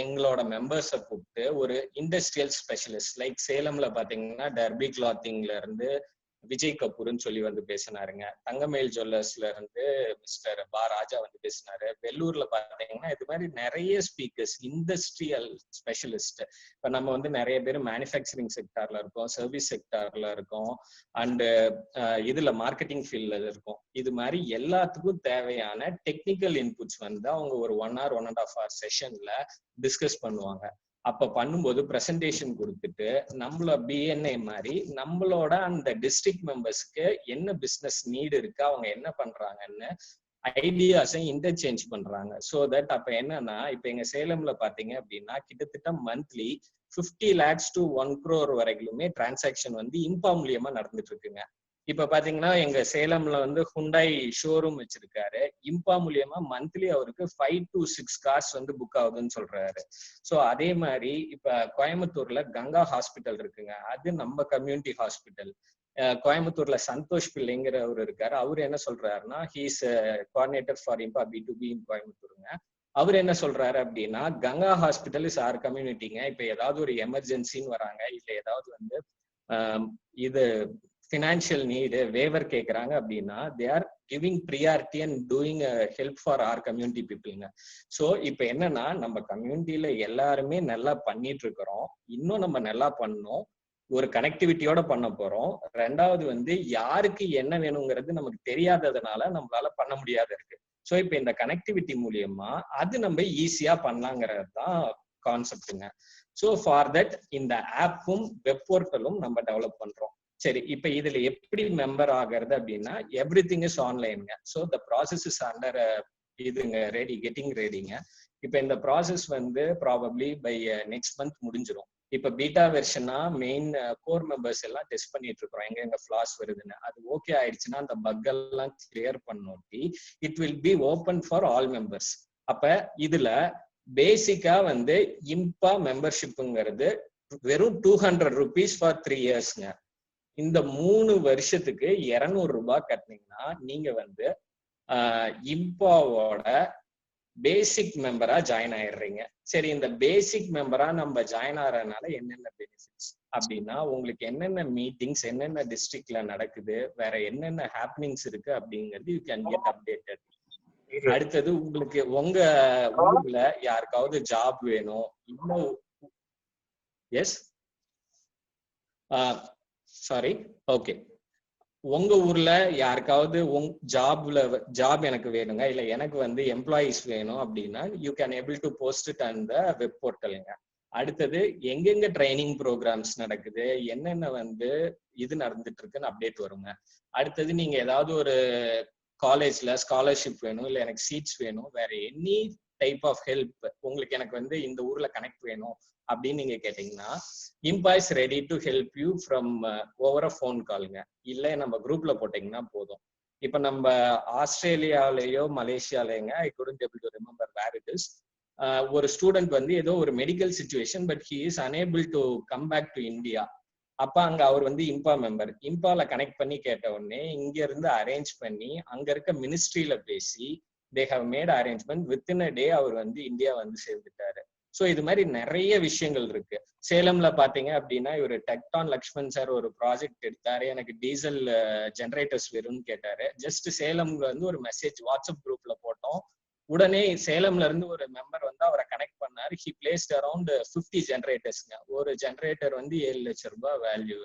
எங்களோட மெம்பர்ஸை கூப்பிட்டு ஒரு இண்டஸ்ட்ரியல் ஸ்பெஷலிஸ்ட் லைக் சேலம்ல பாத்தீங்கன்னா டர்பி கிளாத்திங்ல இருந்து விஜய் கபூர்னு சொல்லி வந்து பேசினாருங்க. தங்கமேல் ஜுவல்லர்ஸ்ல இருந்து மிஸ்டர் பா ராஜா வந்து பேசினாரு. வெள்ளூர்ல பாத்தீங்கன்னா இது மாதிரி நிறைய ஸ்பீக்கர்ஸ், இண்டஸ்ட்ரியல் ஸ்பெஷலிஸ்ட். இப்ப நம்ம வந்து நிறைய பேர் மேனுஃபேக்சரிங் செக்டார்ல இருக்கோம், சர்வீஸ் செக்டார்ல இருக்கோம், அண்ட் இதுல மார்க்கெட்டிங் ஃபீல்ட்ல இருக்கோம். இது மாதிரி எல்லாத்துக்கும் தேவையான டெக்னிக்கல் இன்புட்ஸ் வந்து அவங்க ஒரு 1 hour 1.5 hour செஷன்ல டிஸ்கஸ் பண்ணுவாங்க. அப்ப பண்ணும்போது பிரசன்டேஷன் கொடுத்துட்டு நம்மள பிஎன்ஐ மாதிரி நம்மளோட அந்த டிஸ்ட்ரிக்ட் மெம்பர்ஸ்க்கு என்ன பிசினஸ் நீடு இருக்கு, அவங்க என்ன பண்றாங்கன்னு ஐடியாஸை இன்டர்சேஞ்ச் பண்றாங்க. ஸோ தட் அப்ப என்னன்னா இப்ப எங்க சேலம்ல பாத்தீங்க அப்படின்னா கிட்டத்தட்ட மந்த்லி 50 lakhs to 1 crore வரைக்குமே டிரான்சாக்ஷன் வந்து இம்பா மூலியமா நடந்துட்டு இருக்குங்க. இப்ப பாத்தீங்கன்னா எங்க சேலம்ல வந்து ஹுண்டாய் ஷோரூம் வச்சிருக்காரு. இம்பா மூலியமா மந்த்லி அவருக்கு 5 to 6 cars வந்து புக் ஆகுதுன்னு சொல்றாரு. ஸோ அதே மாதிரி இப்ப கோயம்புத்தூர்ல கங்கா ஹாஸ்பிட்டல் இருக்குங்க, அது நம்ம கம்யூனிட்டி ஹாஸ்பிட்டல். கோயம்புத்தூர்ல சந்தோஷ் பிள்ளைங்கிறவர் இருக்காரு. அவரு என்ன சொல்றாருன்னா ஹீஸ் கோஆர்டினேட்டர் ஃபார் இம்பா B2B இன் கோயம்புத்தூருங்க. அவர் என்ன சொல்றாரு அப்படின்னா கங்கா ஹாஸ்பிட்டல் இஸ் ஆர் கம்யூனிட்டிங்க. இப்ப ஏதாவது ஒரு எமர்ஜென்சின்னு வராங்க, இல்ல ஏதாவது வந்து இது ஃபினான்ஷியல் நீடு வேவர் கேட்கறாங்க அப்படின்னா they are giving priority and doing help for our community பீப்புளுங்க. ஸோ இப்போ என்னன்னா நம்ம கம்யூனிட்டியில எல்லாருமே நல்லா பண்ணிட்டு இருக்கிறோம், இன்னும் நம்ம நல்லா பண்ணணும், ஒரு கனெக்டிவிட்டியோட பண்ண போறோம். 2வது வந்து யாருக்கு என்ன வேணுங்கிறது நமக்கு தெரியாததுனால நம்மளால பண்ண முடியாத இருக்கு. ஸோ இப்போ இந்த கனெக்டிவிட்டி மூலியமா அது நம்ம ஈஸியா பண்ணலாங்கிறது தான் கான்செப்டுங்க. ஸோ ஃபார் தட் இந்த ஆப்பும் வெப் போர்ட்டலும் நம்ம டெவலப் பண்றோம். சரி, இப்ப இதுல எப்படி மெம்பர் ஆகிறது அப்படின்னா எவ்ரி திங் இஸ் ஆன்லைனுங்க. So the process is under இதுங்க கெட்டிங் ரெடிங்க. இப்ப இந்த ப்ராசஸ் வந்து ப்ராபப்ளி பை நெக்ஸ்ட் மந்த் முடிஞ்சிடும். இப்ப பீட்டா வெர்ஷனா மெயின் கோர் மெம்பர்ஸ் எல்லாம் டெஸ்ட் பண்ணிட்டு இருக்கிறோம் எங்க ஃபிளாஸ் வருதுன்னு. அது ஓகே ஆயிடுச்சுன்னா அந்த பக் எல்லாம் கிளியர் பண்ணி it will be open for all members. அப்ப இதுல பேசிக்கா வந்து இம்பா மெம்பர்ஷிப்புங்கிறது வெறும் 200 rupees ஃபார் 3 yearsங்க. இந்த 3 வருஷத்துக்கு 200 ரூபாய் கட்டினீங்கன்னா நீங்க வந்து இம்பாவோட பேசிக் மெம்பரா ஜாயின் ஆயிடுறீங்க. சரி, இந்த பேசிக் மெம்பரா நம்ம ஜாயின் ஆகிறதுனால என்னென்ன பெனிஃபிட்ஸ் அப்படின்னா உங்களுக்கு என்னென்ன மீட்டிங்ஸ் என்னென்ன டிஸ்ட்ரிக்ட்ல நடக்குது, வேற என்னென்ன ஹேப்பனிங்ஸ் இருக்கு அப்படிங்கிறது யூ கேன் கெட் அப்டேட்டட். அடுத்தது உங்களுக்கு உங்க ஊர்ல யாருக்காவது ஜாப் வேணும், இன்னும் எஸ் சாரி ஓகே, உங்க ஊர்ல யாருக்காவது ஜாப் எனக்கு வேணுங்க, இல்ல எனக்கு வந்து எம்ப்ளாயிஸ் வேணும் அப்படின்னா you can able to post it on the web போர்ட்டலுங்க. அடுத்தது எங்கெங்க ட்ரைனிங் ப்ரோக்ராம்ஸ் நடக்குது, என்னென்ன வந்து இது நடந்துட்டு இருக்குன்னு அப்டேட் வருங்க. அடுத்தது நீங்க ஏதாவது ஒரு காலேஜ்ல ஸ்காலர்ஷிப் வேணும், இல்ல எனக்கு சீட்ஸ் வேணும், வேற எனி டைப் ஆஃப் ஹெல்ப் உங்களுக்கு எனக்கு வந்து இந்த ஊர்ல கனெக்ட் வேணும் அப்படின்னு நீங்க கேட்டீங்கன்னா இம்பா is ready to help you from over a phone காலுங்க. இல்ல நம்ம குரூப்ல போட்டீங்கன்னா போதும். இப்ப நம்ம ஆஸ்திரேலியாலேயோ மலேசியாலேங்க I couldn't able to remember where it is, ஒரு ஸ்டூடெண்ட் வந்து ஏதோ ஒரு medical situation but he is unable to come back to India. அப்ப அங்க அவர் வந்து இம்பா மெம்பர், இம்பால கனெக்ட் பண்ணி கேட்ட உடனே இங்க இருந்து அரேஞ்ச் பண்ணி அங்க இருக்க மினிஸ்ட்ரியில பேசி they have made arrangement within a day அவர் வந்து இந்தியா வந்து சேர்ந்துட்டாரு. ஸோ இது மாதிரி நிறைய விஷயங்கள் இருக்கு. சேலம்ல பாத்தீங்க அப்படின்னா இவர் டெக்டான் லக்ஷ்மண் சார் ஒரு ப்ராஜெக்ட் எடுத்தாரு, எனக்கு டீசல் ஜெனரேட்டர்ஸ் வேணும்னு கேட்டாரு. ஜஸ்ட் சேலம்ல இருந்து ஒரு மெசேஜ் வாட்ஸ்அப் குரூப்ல போட்டோம், உடனே சேலம்ல இருந்து ஒரு மெம்பர் வந்து அவரை கனெக்ட் பண்ணாரு. He placed around 50 ஜெனரேட்டர்ஸ்ங்க. ஒரு ஜெனரேட்டர் வந்து 7 லட்சம் ரூபாய் வேல்யூ.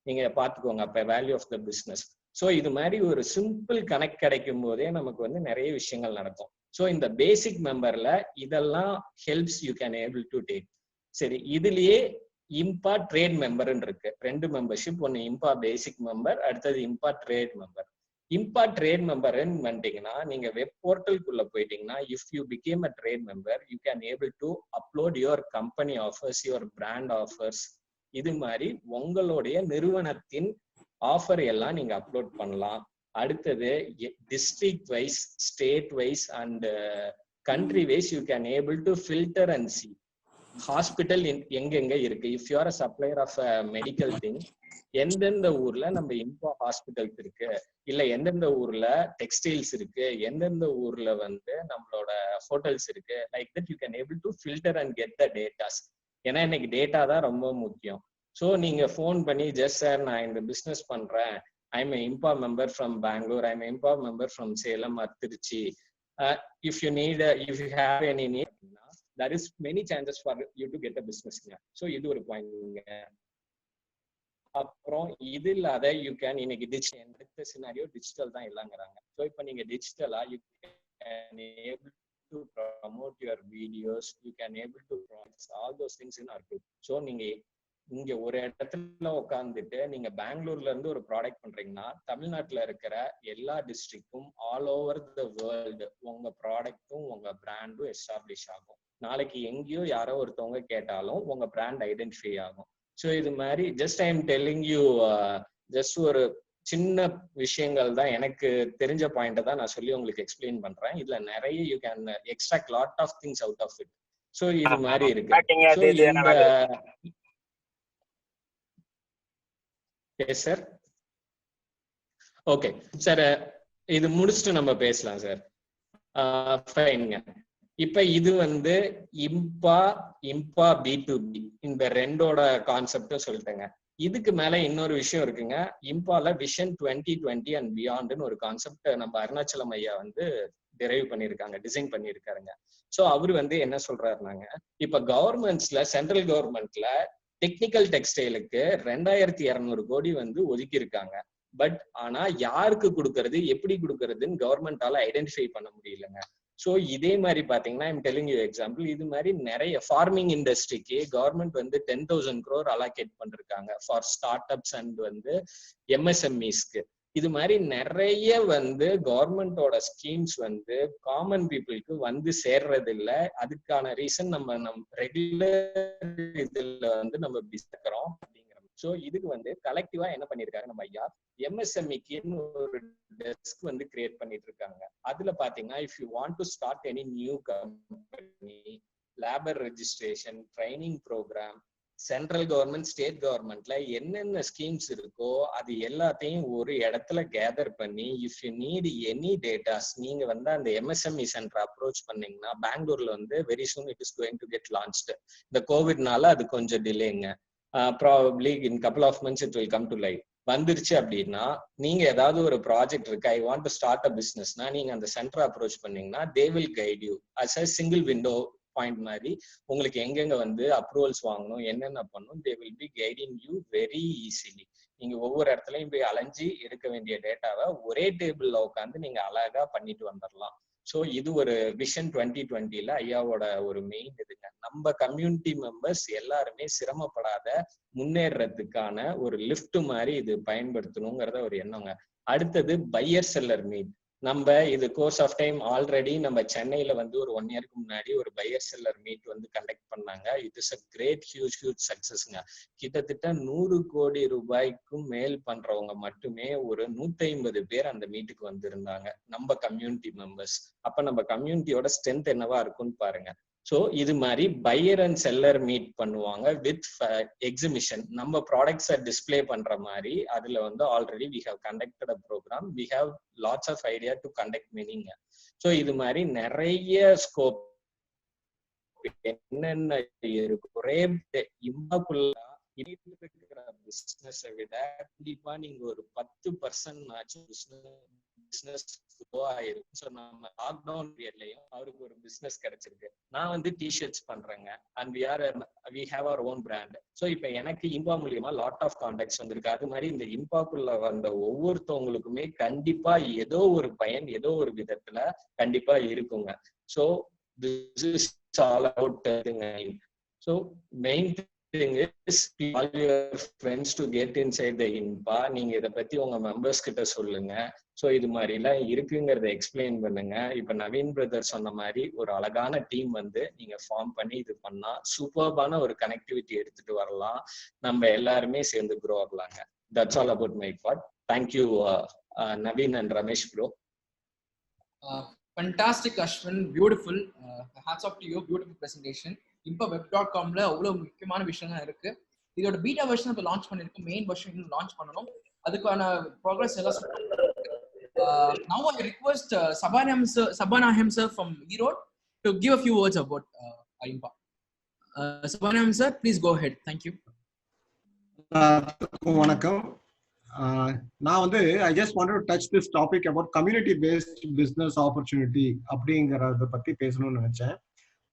நீங்க பாத்துக்கோங்க அப்ப value of the business. So இது மாதிரி ஒரு சிம்பிள் கனெக்ட் கிடைக்கும் போதே நமக்கு வந்து நிறைய விஷயங்கள் நடக்கும். ஸோ இந்த பேசிக் மெம்பர்ல இதெல்லாம் helps you can able to take. சரி, இதுலயே இம்பா ட்ரேட் மெம்பர்ன்னு இருக்கு, 2 மெம்பர்ஷிப். ஒன்னு இம்பா பேசிக் மெம்பர், அடுத்தது இம்பா ட்ரேட் மெம்பர். இம்பா ட்ரேட் மெம்பர்ன்னு வந்துட்டீங்கன்னா நீங்க வெப் போர்ட்டலுக்குள்ள போயிட்டீங்கன்னா if you became a trade member you can able to upload your company offers, your brand offers. இது மாதிரி உங்களுடைய நிறுவனத்தின் ஆஃபர் எல்லாம் நீங்க அப்லோட் பண்ணலாம். அடுத்தது district wise, state wise and country wise you can able to filter and see hospital எங்கெங்க இருக்கு. If you are a supplier of a medical thing, எந்தெந்த ஊர்ல நம்ம இம்பா ஹாஸ்பிட்டல்ஸ் இருக்கு, இல்ல எந்தெந்த ஊர்ல டெக்ஸ்டைல்ஸ் இருக்கு, எந்தெந்த ஊர்ல வந்து நம்மளோட ஹோட்டல்ஸ் இருக்கு, like that you can able to filter and get the datas. ஏன்னா இன்னைக்கு டேட்டா தான் ரொம்ப முக்கியம். ஸோ நீங்க ஃபோன் பண்ணி ஜஸ்ட் சார் நான் இந்த பிசினஸ் பண்றேன், I'm an IMPA member from Bangalore, I'm an IMPA member from Salem or Trichy. If you have any need, there is many chances for you to get a business. So இது ஒரு point. அப்புறம் இது இல்லாத you can இன்னைக்கு digital scenario digital தான் இல்லைங்கிறாங்க. So இப்போ நீங்க டிஜிட்டலா you can able to promote your videos, you can able to products, all those things in our good. So நீங்க இங்க ஒரு இடத்துல உட்காந்துட்டு நீங்க பெங்களூர்ல இருந்து ஒரு ப்ராடக்ட் பண்றீங்கன்னா தமிழ்நாட்டுல இருக்கிற எல்லா டிஸ்ட்ரிக்டும் ஆல் ஓவர் த வேர்ல்டு உங்க ப்ராடக்டும் உங்க பிராண்டும் எஸ்டாப்ளிஷ் ஆகும். நாளைக்கு எங்கேயோ யாரோ ஒருத்தவங்க கேட்டாலும் உங்க பிராண்ட் ஐடென்டிஃபை ஆகும். ஸோ இது மாதிரி just I am telling you just ஒரு சின்ன விஷயங்கள் தான், எனக்கு தெரிஞ்ச பாயிண்ட்டை தான் நான் சொல்லி உங்களுக்கு எக்ஸ்பிளைன் பண்றேன். இதுல நிறைய you can extract lot of things out of it. So இது மாதிரி இருக்கு. எஸ் சார், ஓகே சார், இது முடிச்சுட்டு நம்ம பேசலாம் சார். ஃபைனுங்க. இப்ப இது வந்து இம்பா B2B இந்த ரெண்டோட கான்செப்டும் சொல்லிட்டேங்க. இதுக்கு மேல இன்னொரு விஷயம் இருக்குங்க. இம்பால விஷன் 2020 அண்ட் பியாண்ட்னு ஒரு கான்செப்ட் நம்ம அருணாச்சலம் ஐயா வந்து டிரைவ் பண்ணியிருக்காங்க, டிசைன் பண்ணியிருக்காருங்க. ஸோ அவரு வந்து என்ன சொல்றாருனாங்க, இப்ப கவர்மெண்ட்ஸ்ல சென்ட்ரல் கவர்மெண்ட்ல டெக்னிக்கல் டெக்ஸ்டைலுக்கு 2200 கோடி வந்து ஒதுக்கி இருக்காங்க. பட் ஆனா யாருக்கு கொடுக்கறது எப்படி கொடுக்கறதுன்னு கவர்மெண்டால ஐடென்டிஃபை பண்ண முடியலங்க. ஸோ இதே மாதிரி பாத்தீங்கன்னா ஐம் டெல்லிங் யூ எக்ஸாம்பிள், இது மாதிரி நிறைய ஃபார்மிங் இண்டஸ்ட்ரிக்கு கவர்மெண்ட் வந்து 10,000 crore அலோகேட் பண்ணிருக்காங்க ஃபார் ஸ்டார்ட் அப்ஸ் அண்ட் வந்து எம்எஸ்எம்இஸ்க்கு. இது மாதிரி நிறைய வந்து கவர்மெண்டோட ஸ்கீம்ஸ் வந்து காமன் பீப்புளுக்கு வந்து சேர்றது இல்ல. அதுக்கான ரீசன் நம்ம ரெகுலர் இதுல வந்து நம்ம பிசிக்கிறோம் அப்படிங்கிறோம். ஸோ இதுக்கு வந்து கலெக்டிவா என்ன பண்ணிருக்காங்க நம்ம ஐயா, எம்எஸ்எம்இக்குன்னு ஒரு டெஸ்க் வந்து கிரியேட் பண்ணிட்டு இருக்காங்க. அதுல பாத்தீங்கன்னா if you want to start any new company, labour registration, training programme, central government state கவர்மெண்ட்ல என்னென்ன ஸ்கீம்ஸ் இருக்கோ அது எல்லாத்தையும் ஒரு இடத்துல கேதர் பண்ணி, if you need any datas நீங்க வந்து அந்த எம்எஸ்எம்இ சென்டர் அப்ரோச் பண்ணீங்கன்னா, பெங்களூர்ல வந்து very soon it is going to get launched. இந்த கோவிட்னால அது கொஞ்சம் டிலேங்க, probably in couple of months it will come to live. வந்துருச்சு அப்படின்னா நீங்க ஏதாவது ஒரு ப்ராஜெக்ட் இருக்கு, I want to start a பிசினஸ்னா நீங்க அந்த சென்டர் அப்ரோச் பண்ணீங்கன்னா they will guide you as a single window point மாதிரி. உங்களுக்கு எங்கெங்க வந்து அப்ரூவல்ஸ் வாங்கணும், என்னென்ன பண்ணணும், they will be guiding you very easily. நீங்க ஒவ்வொரு இடத்துலயும் போய் அலைஞ்சி எடுக்க வேண்டிய டேட்டாவை ஒரே டேபிள்ல உட்காந்து நீங்க அழகா பண்ணிட்டு வந்துடலாம். ஸோ இது ஒரு விஷன் 2020ல ஐயாவோட ஒரு மெயின் இதுங்க. நம்ம கம்யூனிட்டி மெம்பர்ஸ் எல்லாருமே சிரமப்படாத முன்னேறதுக்கான ஒரு லிஃப்ட் மாதிரி இது பயன்படுத்தணுங்கிறத ஒரு எண்ணங்க. அடுத்தது பையர் செல்லர் மீட். நம்ம இது கோர்ஸ் ஆஃப் டைம் ஆல்ரெடி நம்ம சென்னையில வந்து ஒரு 1 இயருக்கு முன்னாடி ஒரு பையர் செல்லர் மீட் வந்து கண்டக்ட் பண்ணாங்க. It is a great huge சக்சஸ்ங்க. கிட்டத்தட்ட 100 கோடி ரூபாய்க்கும் மேல் பண்றவங்க மட்டுமே ஒரு 150 பேர் அந்த மீட்டுக்கு வந்திருந்தாங்க, நம்ம கம்யூனிட்டி மெம்பர்ஸ். அப்ப நம்ம கம்யூனிட்டியோட ஸ்ட்ரென்த் என்னவா இருக்குன்னு பாருங்க. ஸோ இது மாதிரி பையர் அண்ட் செல்லர் மீட் பண்ணுவாங்க வித் எக்ஸிபிஷன். நம்ம ப்ராடக்ட்ஸை டிஸ்பிளே பண்ற மாதிரி அதுல வந்து already we have conducted a programme, we have lots of idea to conduct meaning. So இது மாதிரி நிறைய ஸ்கோப் என்னென்ன இருக்கு. ஒரே இம்பாக்குள்ள இருக்கிற பிசினஸை விட கண்டிப்பா நீங்க ஒரு 10% ஆச்சும் பிசினஸ் க்ரோ ஆயிருக்கு. ஸோ நம்ம லாக்டவுன் பீரியட்லயும் அவருக்கு ஒரு பிசினஸ் கிடைச்சிருக்கு. நான் வந்து டிஷர்ட்ஸ் பண்றேங்க and we have our own brand. So இப்போ எனக்கு இம்பா மூலியமா லாட் ஆஃப் கான்டாக்ட்ஸ் வந்திருக்கு. அது மாதிரி இந்த இம்பாக்குள்ள வந்த ஒவ்வொருத்தவங்களுக்குமே கண்டிப்பா ஏதோ ஒரு பயன் ஏதோ ஒரு விதத்துல கண்டிப்பா இருக்குங்க. So this is all about. So main all your friends to get inside the IMPA. நீங்க இதை பத்தி உங்க மெம்பர்ஸ் கிட்ட சொல்லுங்க. ஸோ இது மாதிரி எல்லாம் இருக்குங்கிறத எக்ஸ்பிளைன் பண்ணுங்க. இப்ப நவீன் பிரதர் சொன்ன மாதிரி ஒரு அழகான டீம் வந்து நீங்க ஃபார்ம் பண்ணி இது பண்ணா சூப்பர்பான ஒரு கனெக்டிவிட்டி எடுத்துட்டு வரலாம். நம்ம எல்லாருமே சேர்ந்து க்ரோ ஆகலாங்க. That's all about my part. Thank you Naveen and Ramesh bro. Fantastic Ashwin, beautiful. Hats off to you, beautiful presentation. இப்போ web.comல அவ்வளவு முக்கியமான விஷயங்கள் இருக்கு. இதோட பீட்டா வெர்ஷன் இப்போ லான்ச் பண்ணிருக்கோம், மெயின் வெர்ஷன் இன்னும் லான்ச் பண்ணணும். அதுக்கான ப்ராக்ரஸ் எல்லாம் now I request Sabanaham sir from Erode to give a few words about IMPA. Sabanaham sir, please go ahead. Thank you. வணக்கம். நான் வந்து I just wanted to touch this topic about community based business opportunity அப்படிங்கறத பத்தி பேசணும்னு நினைச்சேன்.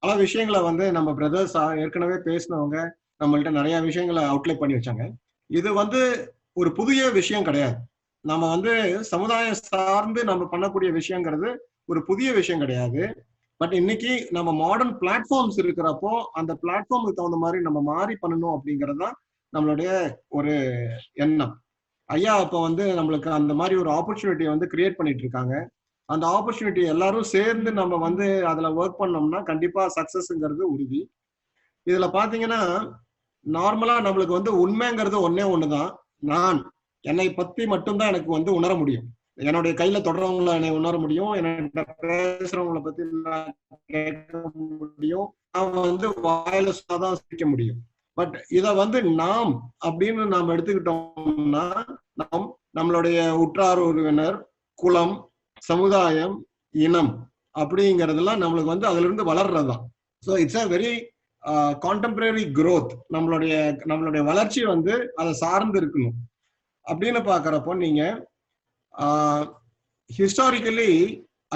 பல விஷயங்களை வந்து நம்ம பிரதர்ஸ் ஏற்கனவே பேசினவங்க நம்மள்ட்ட நிறைய விஷயங்களை அவுட்லைன் பண்ணி வச்சாங்க. இது வந்து ஒரு புதிய விஷயம் கிடையாது. நம்ம வந்து சமுதாயம் சார்ந்து நம்ம பண்ணக்கூடிய விஷயங்கிறது ஒரு புதிய விஷயம் கிடையாது. பட் இன்னைக்கு நம்ம மாடர்ன் பிளாட்ஃபார்ம்ஸ் இருக்கிறப்போ அந்த பிளாட்ஃபார்முக்கு தகுந்த மாதிரி நம்ம மாறி பண்ணணும் அப்படிங்கிறது தான் நம்மளுடைய ஒரு எண்ணம். ஐயா இப்போ வந்து நம்மளுக்கு அந்த மாதிரி ஒரு ஆப்பர்ச்சுனிட்டி வந்து கிரியேட் பண்ணிட்டு இருக்காங்க. அந்த ஆப்பர்ச்சுனிட்டி எல்லாரும் சேர்ந்து நம்ம வந்து அதுல ஒர்க் பண்ணோம்னா கண்டிப்பா சக்சஸ்ங்கிறது உறுதி. இதுல பாத்தீங்கன்னா நார்மலா நம்மளுக்கு வந்து உண்மைங்கிறது ஒண்ணுதான். நான் என்னை பத்தி மட்டும்தான் எனக்கு வந்து உணர முடியும். என்னுடைய கையில தொடர்றவங்களை என்னை உணர முடியும், என்ன பேசுறவங்களை பத்தி நான் கேட்க முடியும், நான் வந்து வாயில தான் சிரிக்க முடியும். பட் இத வந்து நாம் அப்படின்னு நாம் எடுத்துக்கிட்டோம்னா நம்மளுடைய உற்றார் உறவினர், குலம், சமுதாயம், இனம் அப்படிங்கிறதுலாம் நம்மளுக்கு வந்து அதுல இருந்து வளர்றதுதான். So it's a very contemporary growth. நம்மளுடைய வளர்ச்சி வந்து அதை சார்ந்து இருக்கணும். அப்படின்னு பாக்குறப்போ நீங்க ஹிஸ்டாரிக்கலி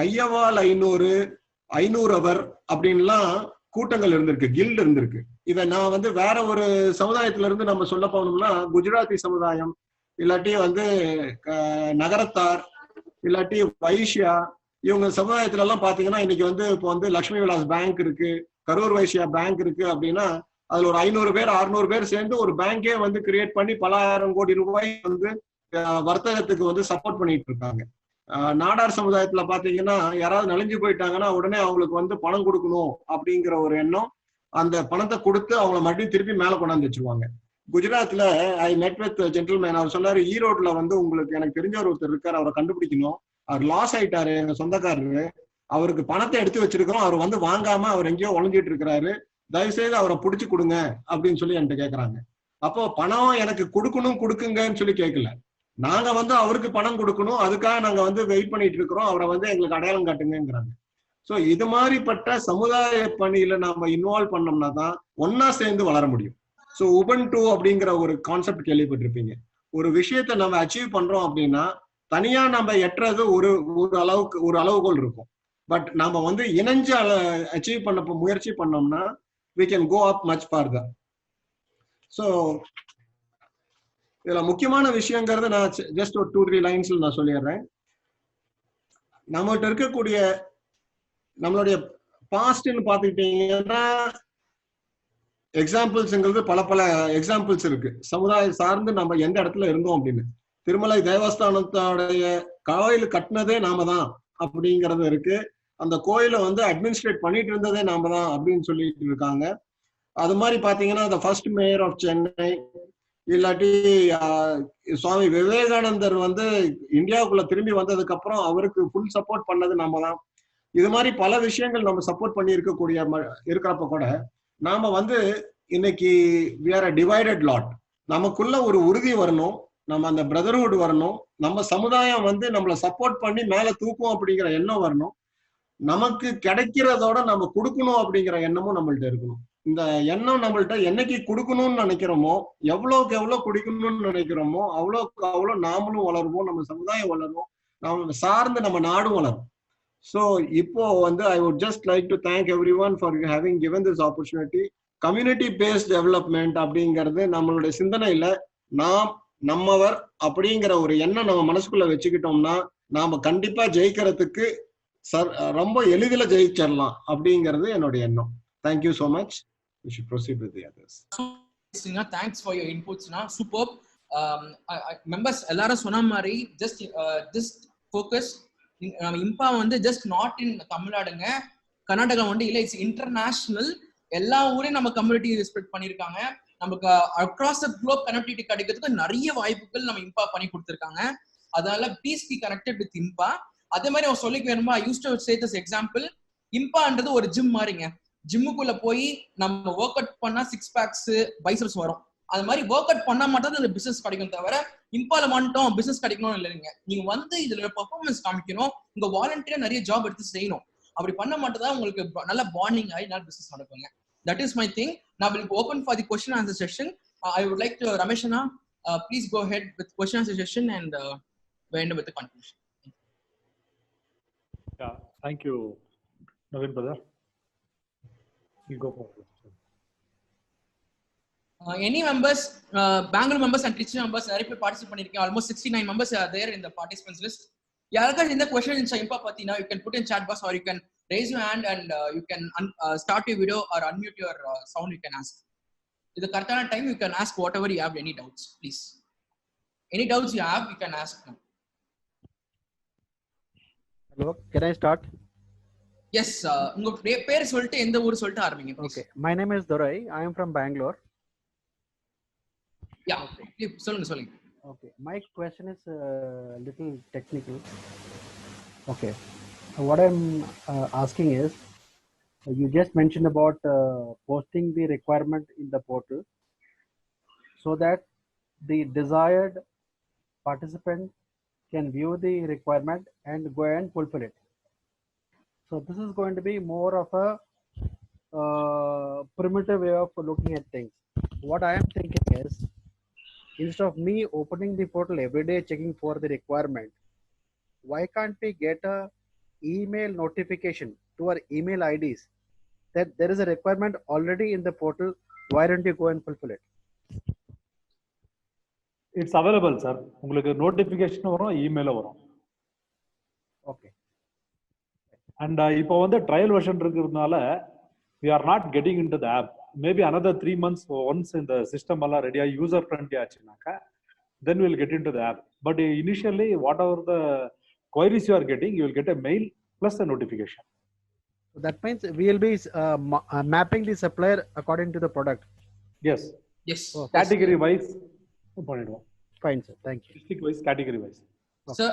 ஐயவால் 500 அவர் அப்படின்லாம் கூட்டங்கள் இருந்திருக்கு, கில்டு இருந்திருக்கு. இதை நான் வந்து வேற ஒரு சமுதாயத்துல இருந்து நம்ம சொல்ல போனோம்னா குஜராத்தி சமுதாயம், இல்லாட்டி வந்து நகரத்தார், இல்லாட்டி வைஷ்யா, இவங்க சமுதாயத்துல எல்லாம் பாத்தீங்கன்னா இன்னைக்கு வந்து இப்போ வந்து லட்சுமி விலாஸ் பேங்க் இருக்கு, கரூர் வைசியா பேங்க் இருக்கு அப்படின்னா அதுல ஒரு 500 பேர் 600 பேர் சேர்ந்து ஒரு பேங்கே வந்து கிரியேட் பண்ணி பல ஆயிரம் கோடி ரூபாய் வந்து வர்த்தகத்துக்கு வந்து சப்போர்ட் பண்ணிட்டு இருக்காங்க. நாடார் சமுதாயத்துல பாத்தீங்கன்னா யாராவது நலிஞ்சு போயிட்டாங்கன்னா உடனே அவங்களுக்கு வந்து பணம் கொடுக்கணும் அப்படிங்கிற ஒரு எண்ணம், அந்த பணத்தை கொடுத்து அவங்கள மறுபடியும் திருப்பி மேல கொண்டாந்து வச்சிருவாங்க. குஜராத்ல ஐ மெட் வித் ஜென்டில்மேன், அவர் சொன்னாரு ஈரோட்ல வந்து உங்களுக்கு எனக்கு தெரிஞ்சவர் ஒருத்தர் இருக்காரு, அவரை கண்டுபிடிக்கணும், அவர் லாஸ் ஆயிட்டாரு, எங்க சொந்தக்காரரு, அவருக்கு பணத்தை எடுத்து வச்சிருக்கிறோம், அவர் வந்து வாங்காம அவர் எங்கேயோ ஒளிஞ்சிட்டு இருக்கிறாரு, தயவுசெய்து அவரை புடிச்சு கொடுங்க அப்படின்னு சொல்லி என்கிட்ட கேக்குறாங்க. அப்போ பணம் எனக்கு கொடுக்குங்கன்னு சொல்லி கேட்கல, நாங்க வந்து அவருக்கு பணம் கொடுக்கணும், அதுக்காக நாங்க வந்து வெயிட் பண்ணிட்டு இருக்கிறோம், அவரை வந்து எங்களுக்கு அடையாளம் காட்டுங்கிறாங்க. சோ இது மாதிரிப்பட்ட சமுதாய பணியில நாம இன்வால்வ் பண்ணோம்னா தான் ஒன்னா சேர்ந்து வளர முடியும். ஸோ உபன்டு அப்படிங்கிற ஒரு கான்செப்ட் கேள்விப்பட்டிருப்பீங்க. ஒரு விஷயத்த நம்ம அச்சீவ் பண்றோம் அப்படின்னா தனியா நம்ம எட்டுறது ஒரு ஒரு அளவுகோல் இருக்கும். பட் நம்ம வந்து இணைஞ்சு அச்சீவ் பண்ண முயற்சி பண்ணோம்னா we can go up much further. So இதுல முக்கியமான விஷயங்கிறது நான் ஜஸ்ட் ஒரு 2-3 லைன்ஸ்ல நான் சொல்லிடுறேன். நம்மகிட்ட இருக்கக்கூடிய நம்மளுடைய பாஸ்ட்னு பாத்துக்கிட்டீங்கன்னா எக்ஸாம்பிள்ஸ்ங்கிறது பல எக்ஸாம்பிள்ஸ் இருக்கு. சமுதாயம் சார்ந்து நம்ம எந்த இடத்துல இருந்தோம் அப்படின்னு, திருமலை தேவஸ்தானத்தோடைய கோயில் கட்டினதே நாம தான் அப்படிங்கிறது இருக்கு. அந்த கோயிலை வந்து அட்மினிஸ்ட்ரேட் பண்ணிட்டு இருந்ததே நாம தான் அப்படின்னு சொல்லிட்டு இருக்காங்க. அது மாதிரி பாத்தீங்கன்னா the first mayor of Chennai, இல்லாட்டி சுவாமி விவேகானந்தர் வந்து இந்தியாவுக்குள்ள திரும்பி வந்ததுக்கு அப்புறம் அவருக்கு ஃபுல் சப்போர்ட் பண்ணது நாம தான். இது மாதிரி பல விஷயங்கள் நம்ம சப்போர்ட் பண்ணி இருக்கிறப்ப கூட நாம வந்து இன்னைக்கு we are a divided lot. நமக்குள்ள ஒரு உறுதி வரணும், நம்ம அந்த பிரதர்ஹுட் வரணும், நம்ம சமுதாயம் வந்து நம்மளை சப்போர்ட் பண்ணி மேல தூக்கும் அப்படிங்கிற எண்ணம் வரணும், நமக்கு கிடைக்கிறதோட நம்ம கொடுக்கணும் அப்படிங்கிற எண்ணமும் நம்மள்ட்ட இருக்கணும். இந்த எண்ணம் நம்மள்ட்ட என்னைக்கு கொடுக்கணும்னு நினைக்கிறோமோ, எவ்வளவுக்கு எவ்வளவு குடிக்கணும்னு நினைக்கிறோமோ அவ்வளவுக்கு அவ்வளவு நாமளும் வளருவோம், நம்ம சமுதாயம் வளரும், நம்ம சார்ந்து நம்ம நாடும் வளரும். So இப்போ வந்து I would just like to thank everyone for having given this opportunity. Community based development அப்படிங்கிறது நம்மளுடைய சிந்தனையில நாம் நம்மவர் அப்படிங்கிற ஒரு எண்ணம் நம்ம மனசுக்குள்ள வச்சுக்கிட்டோம்னா நாம கண்டிப்பா ஜெயிக்கிறதுக்கு ரொம்ப எளிதில் ஜெயிச்சிடலாம் அப்படிங்கிறது என்னுடைய எண்ணம். Thank you so much. We should proceed with the others. Thanks for your inputs. Superb. Members எல்லாரும் சொன்ன மாதிரி just focus. இம்பா வந்து ஜஸ்ட் நாட் இன் தமிழ்நாடுங்க, கர்நாடகா வந்து இல்ல, இட்ஸ் இன்டர்நேஷனல். எல்லா ஊரையும் நம்ம கம்யூனிட்டி ரெஸ்பெக்ட் பண்ணிருக்காங்க. நமக்கு அக்ராஸ் த குளோப் கனெக்டிவிட்டி கிடைக்கிறதுக்கு நிறைய வாய்ப்புகள் நம்ம இம்பா பண்ணி கொடுத்துருக்காங்க. அதனால ப்ளீஸ் பி கனெக்டட் வித் இம்பா. அதே மாதிரி அவன் சொல்லிக்க வேணுமா, I use to say this example, இம்பான்றது ஒரு ஜிம் மாதிரிங்க. ஜிம்முக்குள்ள போய் நம்ம ஒர்க் அவுட் பண்ணா 6 பேக்ஸ் பைசப்ஸ் வரும். அது மாதிரி ஒர்க் அவுட் பண்ணா மட்டும் அந்த பிசினஸ் கிடைக்கும், தவிர இம்பால வந்துட்டோம் பிசினஸ் கிடைக்கணும்னு இல்லைங்க. நீங்க வந்து இதுல பெர்ஃபார்மன்ஸ் காமிக்கணும், உங்க வாலண்டியரா நிறைய ஜாப் எடுத்து செய்யணும். அப்படி பண்ண மட்டும் தான் உங்களுக்கு நல்ல பாண்டிங் ஆகி நல்ல பிசினஸ் நடக்குங்க. That is my thing. Now we'll open for the question and answer session. I would like to Ramesh Anna, please go ahead with question and answer session and we end with the conclusion. Yeah, thank you, Naveen brother. You go for it. Any members, Bangalore members and Trichy members, நிறைய பேர் participate பண்ணிருக்கீங்க. Almost 69 members are there in the participants list. யாருக்காச்சும் இந்த question in Impa pathina, you can put in chat box or you can raise your hand and you can start your video or unmute your sound. You can ask. With the correct time, you can ask whatever you have. Any doubts, please. Any doubts you have, you can ask now. Hello, can I start? Yes, unga பேர் சொல்லிட்டு எந்த ஊர் சொல்லிட்டு ஆரம்பிங்க please. Okay, my name is Dorai. I am from Bangalore. Yeah, சொல்லுங்க. Okay, my question is a little technical. Okay, what I'm asking is, you just mentioned about posting the requirement in the portal so that the desired participant can view the requirement and go and fulfill it. So this is going to be more of a primitive way of looking at things. What I am thinking is, instead of me opening the portal every day checking for the requirement, why can't we get a email notification to our email IDs that there is a requirement already in the portal? Why don't you go and fulfill it? It's available, sir. உங்களுக்கு notification வரும், email வரும். Okay. And இப்போ வந்து trial version இருக்கிறதுனால we are not getting into the app. Maybe another 3 months once in the system alla ready user friendly aachunaka, then we'll get into the app. But initially whatever the queries you are getting, you will get a mail plus a notification. So that means we will be mapping the supplier according to the product. Yes. Yes. Oh, Category wise பண்ணிடுவோம். Fine, sir. Thank you. District wise, category wise. Sir,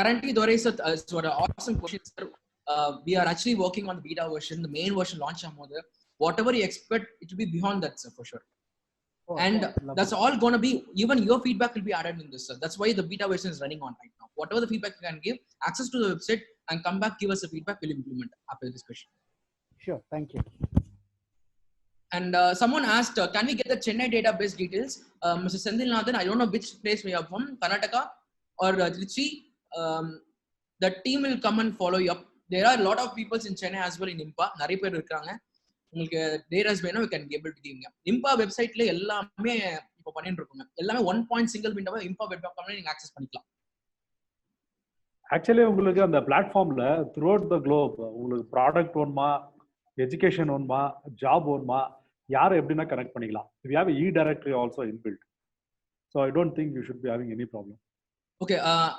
currently there is a sort of awesome question, sir. We are actually working on the beta version. The main version launch ஆகும்போது whatever you expect, it will be beyond that, sir, for sure. Oh, And lovely. that's all going to be, even your feedback will be added in this, sir. That's why the beta version is running on right now. Whatever the feedback you can give, access to the website and come back, give us a feedback, we'll implement after the discussion. Sure. Thank you. And someone asked, can we get the Chennai database details? Mr. Sendilnathan, I don't know which place we are from, Karnataka or Trichy. The team will come and follow you up. There are a lot of people in Chennai as well in IMPA. நிறைய பேர் இருக்காங்க. உங்களுக்கு datas வேணும், we can be able to give you. IMPA வெப்சைட்ல எல்லாமே இப்போ பண்ணிட்டு இருக்கோங்க. எல்லாமே 1 பாயிண்ட் சிங்கிள் விண்டோவா impa.com ல நீங்க ஆக்சஸ் பண்ணிக்கலாம். ஆக்சுவலி உங்களுக்கு அந்த பிளாட்ஃபார்ம்ல த்ரூ அவுட் த குளோப் உங்களுக்கு ப்ராடக்ட் வேணுமா, எஜுகேஷன் வேணுமா, ஜாப் வேணுமா, யாரை எப்படின்னா கனெக்ட் பண்ணிக்கலாம். We have a e-directory also inbuilt. So I don't think you should be having any problem. Okay,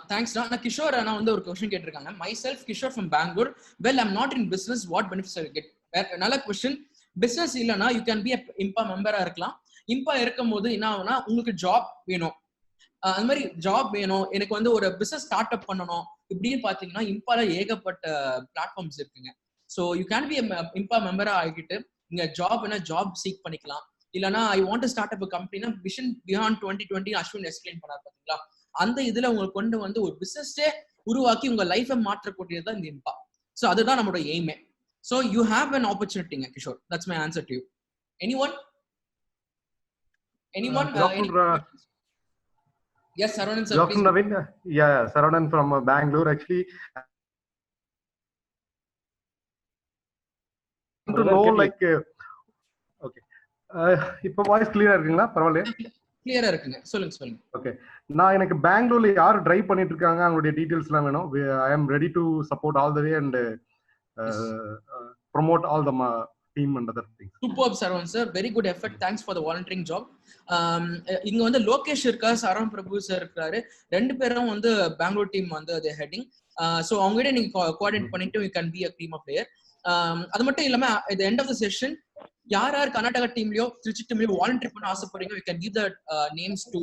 thanks. Now, Kishore, நான் வந்து ஒரு क्वेश्चन கேட்டிருக்காங்க. Myself, Kishore from Bangalore. Well, I'm not in business. What benefits I get? நல்ல question. Business இல்லனா you can be a IMPA member இருக்கலாம். IMPA இருக்கும்போது என்ன ஆகும்னா உங்களுக்கு ஜாப் வேணும். அந்த மாதிரி ஜாப் வேணும், எனக்கு வந்து ஒரு பிசினஸ் ஸ்டார்ட் அப் பண்ணணும் இப்படின்னு பாத்தீங்கன்னா இம்பால ஏகப்பட்ட பிளாட்ஃபார்ம்ஸ் இருக்குங்க. ஸோ யூ கேன் பி இம்பா மெம்பரா ஆகிட்டு நீங்க ஜாப் என்ன ஜாப் சீக் பண்ணிக்கலாம். இல்லைன்னா I want to start up கம்பெனினா விஷன் பியாண்ட் 2020 அஸ்வின் எக்ஸ்பிளைன் பண்ணார் பாத்தீங்களா, அந்த இதுல உங்களுக்கு கொண்டு வந்து ஒரு பிசினஸே உருவாக்கி உங்க லைஃபை மாற்றக்கூடியது தான் இந்த இம்பா. ஸோ அதுதான் நம்மளோட எய்மே. ஸோ யூ ஹேவ் அன் ஆப்பர்ச்சுனிட்டிங்க Kishore. That's my answer to you. Anyone? Yes, Saravanan sir. Dr. Naveen, yeah, Saravanan from Bangalore. Actually, to know like, okay, இப்போ வாய்ஸ் கிளியரா இருக்குங்களா? பரவாயில்லையா? கிளியரா இருக்குங்க, சொல்லுங்க. ஓகே, நான் எனக்கு பெங்களூர்ல யார் டிரைவ் பண்ணிட்டு இருக்காங்க அவங்களுடைய டீடைல்ஸ் எல்லாம் வேணும். I am ready to support all the way and promote all the team and other things. Superb, Saravanan sir. Very good effort. Thanks for the volunteering job. இங்க வந்து லோகேஷ் இருக்கா, சரவண் பிரபு சார் இருக்காரு. ரெண்டு பேரும் வந்து பெங்களூர் டீம் வந்து they heading. So அவங்ககிட்ட நீங்க கோஆர்டினேட் பண்ணிட்டு you can be a team player. அது மட்டும் இல்லாம at the end of the session யார் கர்நாடகா டீம்லயோ திருச்சி டீம்லயோ வாலண்டியர் பண்ண ஆசைப்படுறீங்க, you can give the names to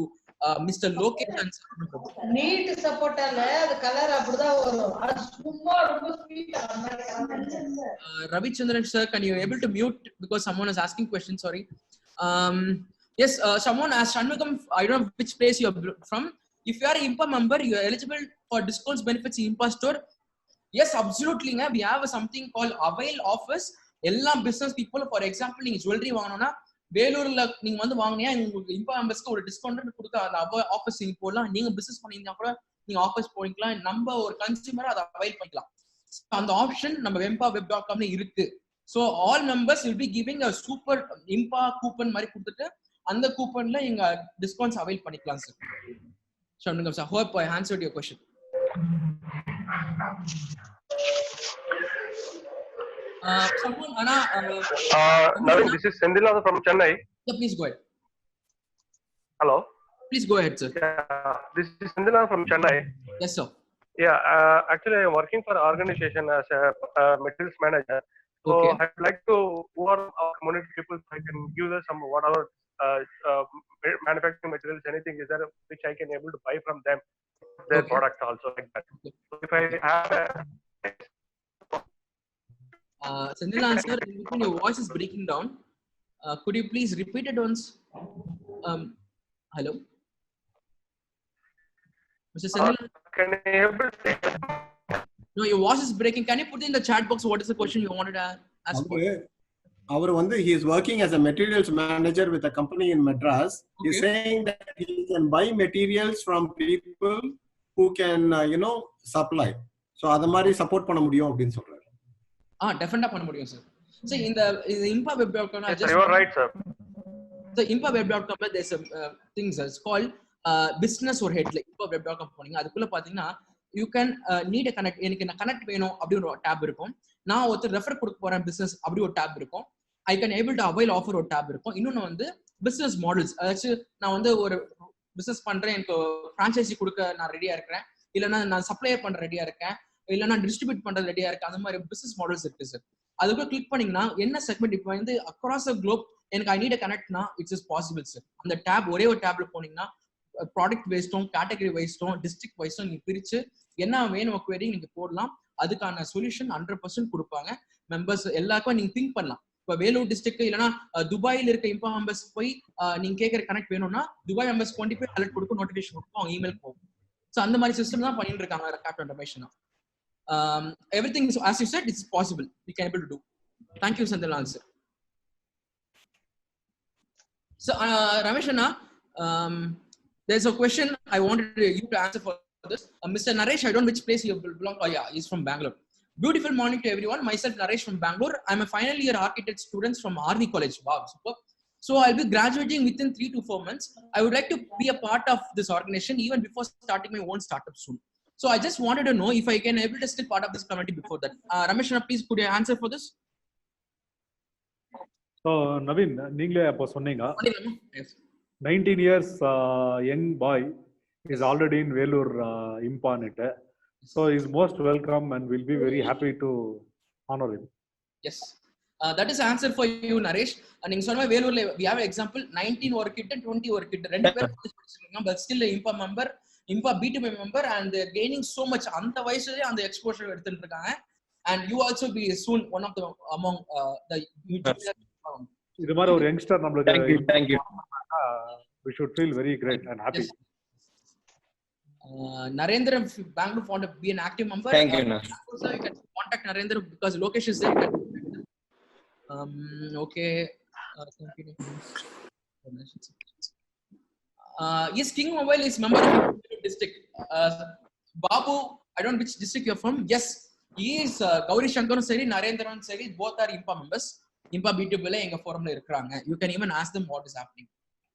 Mr. Lokesh and Saravanan Prabhu. Need சப்போர்ட்டால அது கலர் அப்படிதான் வரும். அது சும்மா ரொம்ப ஸ்வீட்டா Ravichandran sir, can you able to mute because someone is asking questions? Sorry. Yes, someone asked Shanmugam, I don't know which place you are from. If you are an IMPA member, you are eligible for discounts benefits in IMPA store. Yes, absolutely. We have something called Avail Office. எல்லா business people, for example, நீங்க jewellery வாங்கணும்னா வேலூர்ல நீங்க வந்து வாங்கினா உங்களுக்கு இம்பா மெம்பர்ஸ்க்கு ஒரு டிஸ்கவுண்ட் கொடுக்க அந்த ஆஃபீஸ் நீங்க போடலாம். நீங்க பிசினஸ் பண்ணியிருந்தா கூட நீங்க ஆஃபீஸ் போய்க்கலாம். நம்ம ஒரு கன்சியூமரா அதை அவைல் பண்ணிக்கலாம். அந்த ஆப்ஷன் நம்ம web.com இருக்கு. So all members will be giving a super இம்பா கூப்பன் மாதிரி கொடுத்துட்டு அந்த கூப்பன்ல நீங்க டிஸ்கவுண்ட்ஸ் அவைல் பண்ணிக்கலாம் sir. Shanmugam sir, hope I answered your question. Someone, Naveen, this is Sendilnathan from Chennai. Yeah, please go ahead. Hello. Please go ahead, sir. Yeah, this is Sendilnathan from Chennai. Yes, sir. Yeah, actually, I am working for an organization as a materials manager. So Okay. I'd like to, who are our community people, I can give them some whatever manufacturing materials, anything is there which I can able to buy from them, their Okay. product also like that. So if I have Sendilnathan sir, your voice is breaking down. Could you please repeat it once? Hello, Mr. Sendilnathan. can I able to No, your voice is breaking. Can you put in the chat box what is the question you wanted to ask for? அவர் வந்து he is working as a materials manager with a company in Madras. He's Okay. saying that he can buy materials from people who can supply. So அத மாதிரி support பண்ண முடியும் அப்படினு சொல்றாரு. Definitely பண்ண முடியும் sir. So இந்த impaweb.com yes, sir, you are right, sir. So impaweb.com there's some things that's called business or head. Like impaweb.com போனீங்க அதுக்குள்ள பாத்தீங்கன்னா யூ கேன் நீட் கனெக்ட், எனக்கு நான் கனெக்ட் வேணும் அப்படி ஒரு டேப் இருக்கும். நான் ஒருத்தர் ரெஃபர் கொடுக்க போறேன் பிசினஸ் அப்படி ஒரு டேப் இருக்கும். I can able to avail offer ஒரு டேப் இருக்கும். இன்னொன்று வந்து பிசினஸ் மாடல்ஸ், அதாச்சும் நான் வந்து ஒரு பிசினஸ் பண்றேன், எனக்கு ஃப்ரான்ச்சைசி கொடுக்க நான் ரெடியா இருக்கிறேன், இல்லைன்னா நான் சப்ளை பண்ண ரெடியா இருக்கேன், இல்லைன்னா டிஸ்ட்ரிபியூட் பண்றது ரெடியா இருக்கேன், அந்த மாதிரி பிசினஸ் மாடல்ஸ் இருக்கு சார். அதுக்குள்ள கிளிக் பண்ணீங்கன்னா என்ன செக்மெண்ட் இப்போ வந்து அக்ராஸ் அ குளோப் எனக்கு ஐ நீட் அ கனெக்ட்னா இட்ஸ் இஸ் பாசிபிள் சார். அந்த டேப் ஒரே ஒரு டேப்ல போனீங்கன்னா ப்ராடக்ட் வைஸ்டும் கேட்டகரி வைஸ்டும் டிஸ்ட்ரிக்ட் வைஸ்டும் நீங்க பிரிச்சு என்ன வேணும் குவரி நீங்க போடலாம். அதுக்கான சொல்யூஷன் 100% கொடுப்பாங்க. மெம்பர்ஸ் எல்லாருக்கும் நீங்க திங்க் பண்ணலாம். இப்போ வேலூர் டிஸ்ட்ரிக்ட் இல்லைன்னா துபாயில் இருக்க இம்பா மெம்பர்ஸ் போய் நீங்க கேட்கற கனெக்ட் வேணும்னா துபாய் மெம்பர்ஸ் கொண்டு போய் அலர்ட் கொடுக்கும், நோட்டிஃபிகேஷன் கொடுக்கும், அவங்க இமெயில் போகும். ஸோ அந்த மாதிரி சிஸ்டம் தான் பண்ணிட்டு இருக்காங்க captain Ramesh. Everything is, as you said, it's possible. We can able to do. Thank you, Sandal sir. So, Ramesh Anna, there's a question I wanted you to answer for this. Mr. Naresh, I don't know which place you belong. Oh yeah, he's from Bangalore. Beautiful morning to everyone. Myself, Naresh from Bangalore. I'm a final year architect student from RV College. Wow, super. So I'll be graduating within 3 to 4 months. I would like to be a part of this organization even before starting my own startup soon. So I just wanted to know if I can able to still part of this community before that. Ramesh, please could you answer for this? So Naveen, நீங்களே அப்போ சொன்னீங்க 19 years young boy is already in Velur Impanite. So he is most welcome and we'll be very happy to honor him. Yes. That is answer for you, Naresh. நீங்க சொன்ன வேலூர்ல we have example 19 ஒரு கிட்ட 20 ஒரு கிட்ட ரெண்டு பேர் படிச்சிருக்காங்க, but still Impa member, Impa B2B member, and they're gaining so much. அந்த வயசுலயே அந்த எக்ஸ்போஷர் எடுத்துட்டு இருக்காங்க. And you also be soon one of the among the இது மாதிரி ஒரு யங்ஸ்டர் நம்மளுக்கு thank you we should feel very great and happy. Yes. Narendra Bangalore found to be an active member. Thank you, so you can contact Narendra because Lokesh is there. Okay. Yes, King Mobile is member of the district. Babu, I don't know which district you're from. Yes, he is Gauri Shankar Seri, Narendra Seri, both are IMPA members. IMPA B2B enga forum la irukkranga. You can even ask them what is happening.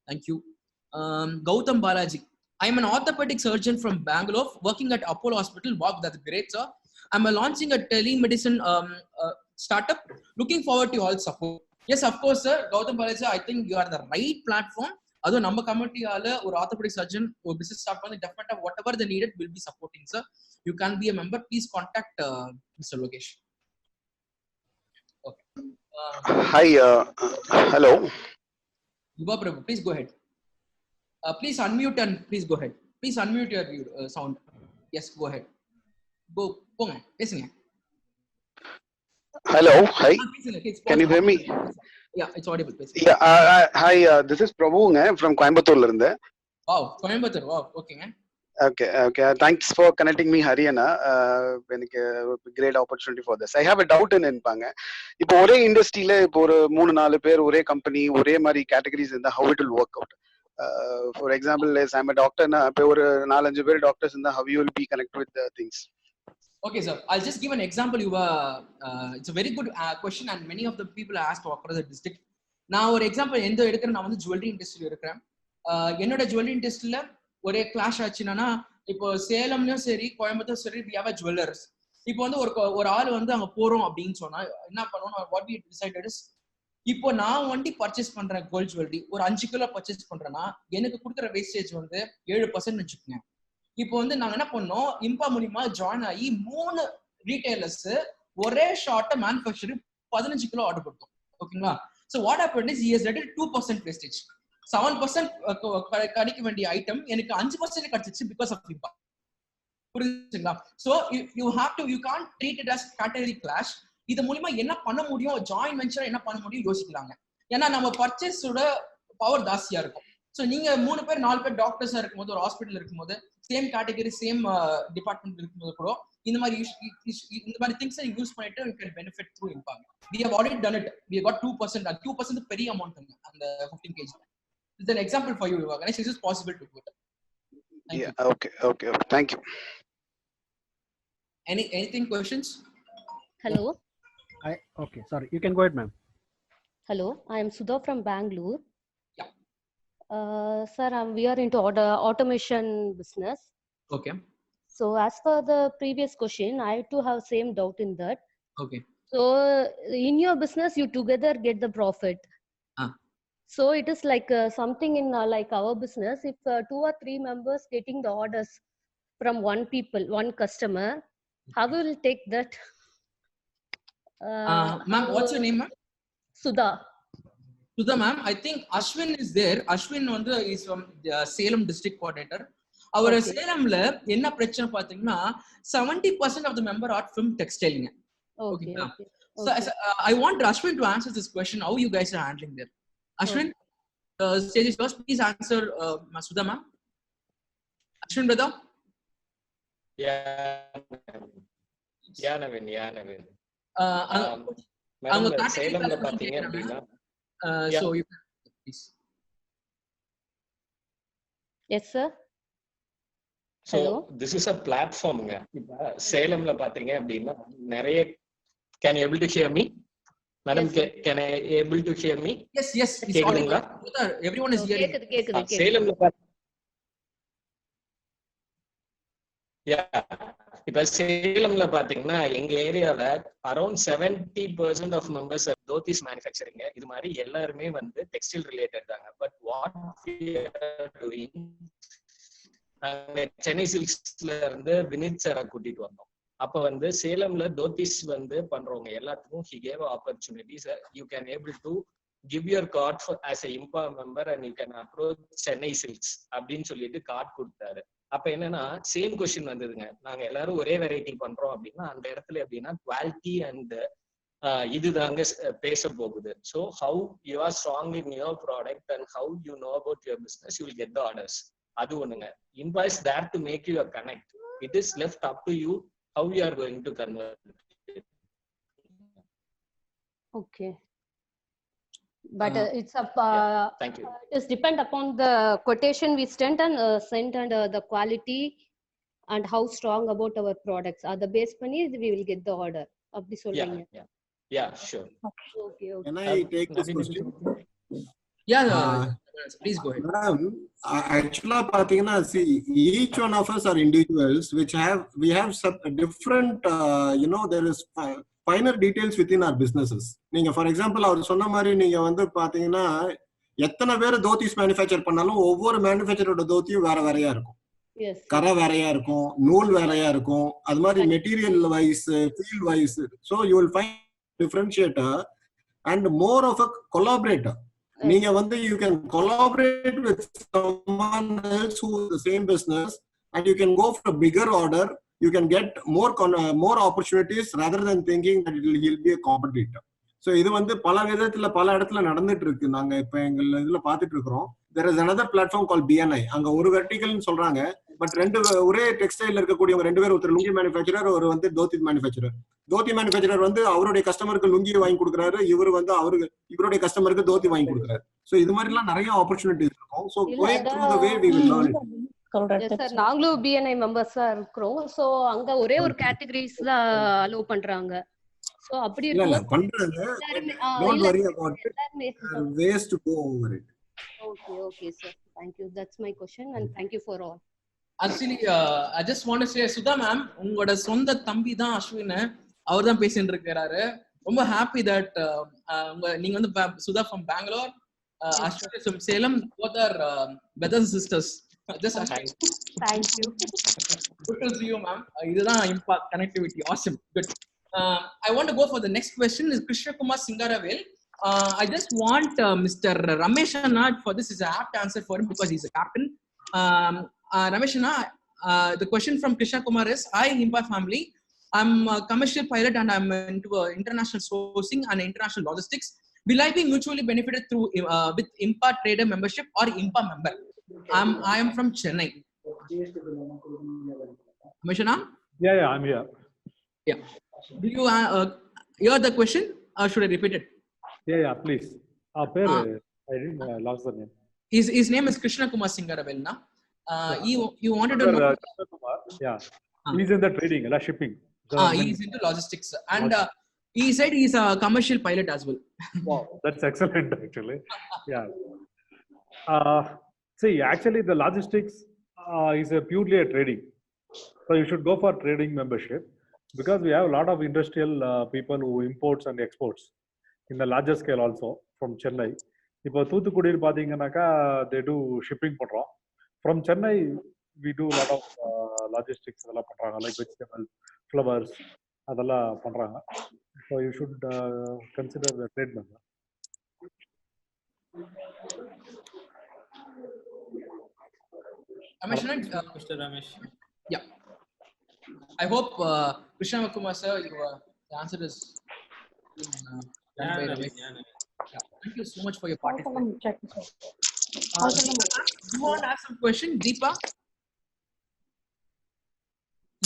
Thank you. Gautam Balaji, I am an orthopedic surgeon from Bangalore working at Apollo Hospital. Wow, that's great, sir. I'm launching a telemedicine startup. Looking forward to all support. Yes, of course, sir. Gautam Balaji, I think you are the right platform. Although நம்ம கம்யூனிட்டியால ஒரு orthopaedic surgeon ஒரு business start பண்ணி டெஃபினட்டா whatever the needed will be supporting, sir. You can be a member. Please contact Mr. Lokesh. Okay. Hi. Hello. Yuva Prabhu, please go ahead. Please unmute and please go ahead. Please unmute your sound. Yes, go ahead. Ponga, பேசுங்க. Hello. Hi. Can you hear me? Yeah, it's audible. Yeah. Hi. This is Prabhu from Coimbatore la irundhe. Wow, Coimbatore. Wow, okay. Okay. Thanks for connecting me, Haryana. எனக்கு great opportunity for this. I have a doubt in Inpanga. இப்போ ஒரே இண்டஸ்ட்ரியில இப்போ ஒரு 3-4 பேர் ஒரே company ஒரே மாதிரி கேட்டகரிஸ் இருந்தா how it will work out? For example, as I'm a doctor na, இப்போ ஒரு 4-5 பேர் டாக்டர்ஸ் இருந்தா how you will be connect with the things? Okay, sir. I'll just give an example. It's a very good question, and many of the people asked across the district. நான் ஒரு example எந்த எடுக்கிறேன், நான் வந்து jewellery இண்டஸ்ட்ரியில் இருக்கிறேன். என்னோட jewellery இண்டஸ்ட்ரியில ஒரே கிளாஷ் ஆச்சுன்னா, இப்போ சேலம்லயும் சரி கோயம்புத்தூர் சரி we have a jewelers. இப்போ வந்து ஒரு ஆள் வந்து அங்க போறோம் அப்படின்னு சொன்னா என்ன பண்ணுவோம், what we decided is, இப்போ நான் வண்டி பர்ச்சேஸ் பண்றேன் கோல்ட் ஜுவல்லரி ஒரு 5 கிலோ பர்ச்சேஸ் பண்றேன்னா எனக்கு கொடுக்குற வேஸ்டேஜ் வந்து 7% வச்சுக்கோங்க. இப்போ வந்து நாங்க என்ன பண்ணோம், இம்பா மூலியமா ஜாயின் ஆகி 3 ரீட்டைலர்ஸ் ஒரே ஷார்ட்டை மேனுஃபேக்சரிங் 15 கிலோ ஆர்டர் கொடுத்தோம். ஓகேங்களா? So what happened is he has added 2% wastage. 7% கிடைக்க வேண்டிய ஐட்டம் எனக்கு 5% கிடைச்சிச்சு because of இம்பா. புரியுதுங்களா? So you can't treat it as category clash. இது மூலமா என்ன பண்ண முடியும், ஜாயின் வெஞ்சர் என்ன பண்ண முடியும் யோசிக்கலாங்க. ஏன்னா நம்ம பர்ச்சேஸோட பவர் ஜாஸ்தியா இருக்கும். ஸோ நீங்க 3 பேர் 4 பேர் டாக்டர்ஸா இருக்கும்போது ஒரு ஹாஸ்பிட்டல் இருக்கும்போது சேம் கேட்டகரி சேம் டிபார்ட்மெண்ட் இருக்கும்போது கூட இந்த மாதிரி திங்ஸ் யூஸ் பண்ணிட்டு you can benefit through இம்பாங்க. We have already done it. We got 2%. And 2% பெரிய அமௌண்ட் அந்த 15 kg. It's an example for you, Ganesh. This is possible to do it. Okay. Thank you. Anything questions? Hello. Okay, sorry. You can go ahead, ma'am. Hello, I am Sudha from Bangalore. Yeah. Sir, we are into automation business. Okay. So as for the previous question, I too have same doubt in that. Okay. So in your business, you together get the profit. So it is like something in like our business. If 2 or 3 members getting the orders from one customer, how will take that? Ma'am, what's your name, ma'am? Sudha. Sudha, ma'am. I think Ashwin is there. Ashwin is from Salem district coordinator. Our Salemல என்ன பிரச்சனை பாத்தீங்கன்னா 70% of the member are from textile. Okay. So I want Ashwin to answer this question. How you guys are handling there? Ashwin, stage is yours. Please answer Sudha, ma'am. Ashwin, brother. Navin. அவங்க சேலம்ல பாத்தீங்க அப்படின்னா so you can please. Yes sir. So this is a platform ங்க. இப்ப சேலம்ல பாத்தீங்க அப்படின்னா நிறைய can you able to hear me? Madam, can I able to hear me? Yes, it's audible. Everyone is hearing. கேக்குது. சேலம்ல இப்ப சேலம்ல பாத்தீங்கன்னா எங்க ஏரியால அரௌண்ட் 70% ஆஃப் மெம்பர்ஸ் தோத்திஸ் மேனுஃபேக்சரிங். இது மாதிரி எல்லாருமே வந்து டெக்ஸ்டைல் ரிலேட்டட் தாங்க. But what we are doing, Chennai சில்க்ஸ்ல இருந்து வினித் சாரை கூட்டிட்டு வந்தோம். அப்ப வந்து சேலம்ல தோத்திஸ் வந்து பண்றவங்க எல்லாத்துக்கும் he gave opportunities. You can able to give your card for as a IMPA member and you can approach Chennai silks அப்படின்னு சொல்லிட்டு கார்டு கொடுத்தாரு. அப்ப என்னன்னா சேம் கொஸ்டின் வந்ததுங்க. நாங்க எல்லாரும் ஒரே வெரைட்டி பண்றோம் அப்படின்னா அந்த இடத்துல எப்படின்னா குவாலிட்டி அண்ட் இதுதாங்க பேச போகுது. So how you are strong in your product and how you know about your business you will get the orders. அது ஒண்ணுங்க. IMPA is there to make you a connect. It is left up to you how you are going to convert. Okay. But it's up. Thank you. It depend upon the quotation we sent and the quality and how strong about our products. The base pani we will get the order. Abdi solreenga. Yeah, sure. Okay. Can I take this question? Please go ahead. Madam, actually, pathina, see, each one of us are individuals which we have some different, there is finer details within our businesses. நீங்க for example அவர் சொன்ன மாதிரி நீங்க வந்து பாத்தீங்கன்னா எத்தனை பேர் dhotis manufacture பண்ணாலும் ஒவ்வொரு மேனுஃபேக்சரோட தோத்தியும் வேற வேறையா இருக்கும். கரை வேறையா இருக்கும், நூல் வேறையா இருக்கும். அது மாதிரி material wise, field wise. So you will find differentiator and more of a collaborator. நீங்க வந்து you can collaborate with someone else who is the same business and you can go for a bigger order. You can get more opportunities rather than thinking that he'll be a competitor. So இது வந்து பல விதத்துல பல இடத்துல நடந்துட்டு இருக்கு. நாங்க இப்ப எங்க இதுல பாத்துட்டு இருக்கிறோம். There is another platform called BNI. அங்க ஒரு வெர்டிகல்னு சொல்றாங்க. பட் ஒரே டெக்ஸ்டைல் இருக்கக்கூடியவங்க 2 பேர், ஒருத்தர் லுங்கி மேனுஃபேக்சரர், ஒரு வந்து தோத்தி மேனுஃபேக்சரர். தோத்தி மேனுஃபேக்சரர் வந்து அவருடைய கஸ்டமருக்கு லுங்கி வாங்கி கொடுக்குறாரு, இவர் வந்து இவருடைய கஸ்டமருக்கு தோத்தி வாங்கி கொடுக்குறாரு. சோ இது மாதிரி எல்லாம் நிறைய ஆப்பர்ச்சுனிட்டிஸ் இருக்கும். So going through the way we will learn it. நாங்களும் BNI மெம்பர்ஸா இருக்கிறோம். சோ அங்க ஒரே ஒரு கேட்டகரிஸ் தான் அலோவ் பண்றாங்க. சோ அப்படி இல்ல பண்றாங்க. Don't worry about it. Ways to go over it. Okay sir. Thank you. That's my question and thank you for all. Actually, I just want to say, Sudha ma'am, உங்களோட சொந்த தம்பி தான் அஸ்வின். அவர் தான் பேசிட்டு இருக்காரு. ரொம்ப ஹாப்பி தட் நீங்க வந்து Sudha from Bangalore, Ashwin from Salem, both are brothers and sisters. Just thank you. Good to see you ma'am. இதுதான் impact connectivity. Awesome. Good. I want to go for the next question. Is Krishna Kumar Singaravel. I just want Mr. Ramesh Anna, for this is an apt answer for him because he's a captain. Ramesh Anna, the question from Krishna Kumar is, hi IMPA family, I'm a commercial pilot and I'm into international sourcing and international logistics. Will I be mutually benefited through with IMPA trader membership or IMPA member? I am from Chennai. Ramesh Anna? Yeah, I'm here. Yeah. Do you hear the question or should I repeat it? Yeah, please. I didn't lost the name. His name is Krishna Kumar Singaravel. You wanted to know. Krishna Kumar, yeah. He's in the trading, shipping. He's into logistics and he said he's a commercial pilot as well. Wow, that's excellent actually. Yeah. See, actually the logistics is purely a trading. So you should go for trading membership because we have a lot of industrial people who imports and exports in the larger scale also from Chennai. இப்போ தூத்துக்குடியில் பார்த்தீங்கன்னாக்கா they do shipping பண்றோம். From Chennai we do a lot of logistics அதெல்லாம் பண்றாங்க like vegetables, flowers அதெல்லாம் பண்றாங்க. So you should consider the trade member. Ramesh, Mr. Ramesh. Yeah. I hope Krishna Kumar sir, your answer is done by Ramesh. Yeah. Thank you so much for your participation. You want to ask some question, Deepa?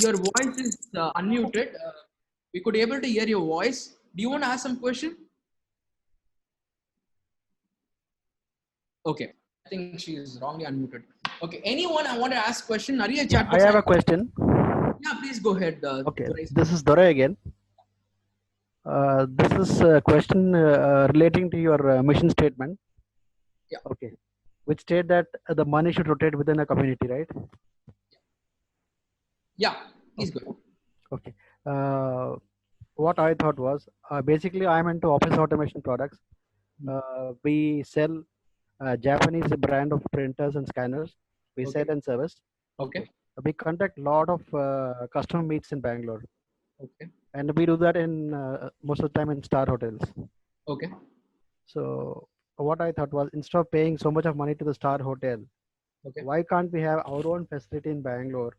Your voice is unmuted. We could able to hear your voice. Do you want to ask some question? Okay. I think she is wrongly unmuted. Okay. Anyone I want to ask question? Nariya chat. I have a question. Yeah, please go ahead. Okay. This is Dore again. This is a question relating to your mission statement. Yeah. Okay. Which state that the money should rotate within a community, right? Yeah. Please go. Okay. What I thought was basically I'm into office automation products. We sell Japanese brand of printers and scanners. We sell and service. Okay. We conduct a lot of customer meets in Bangalore. Okay. And we do that in most of the time in star hotels. Okay. So what I thought was instead of paying so much of money to the star hotel, okay, why can't we have our own facility in Bangalore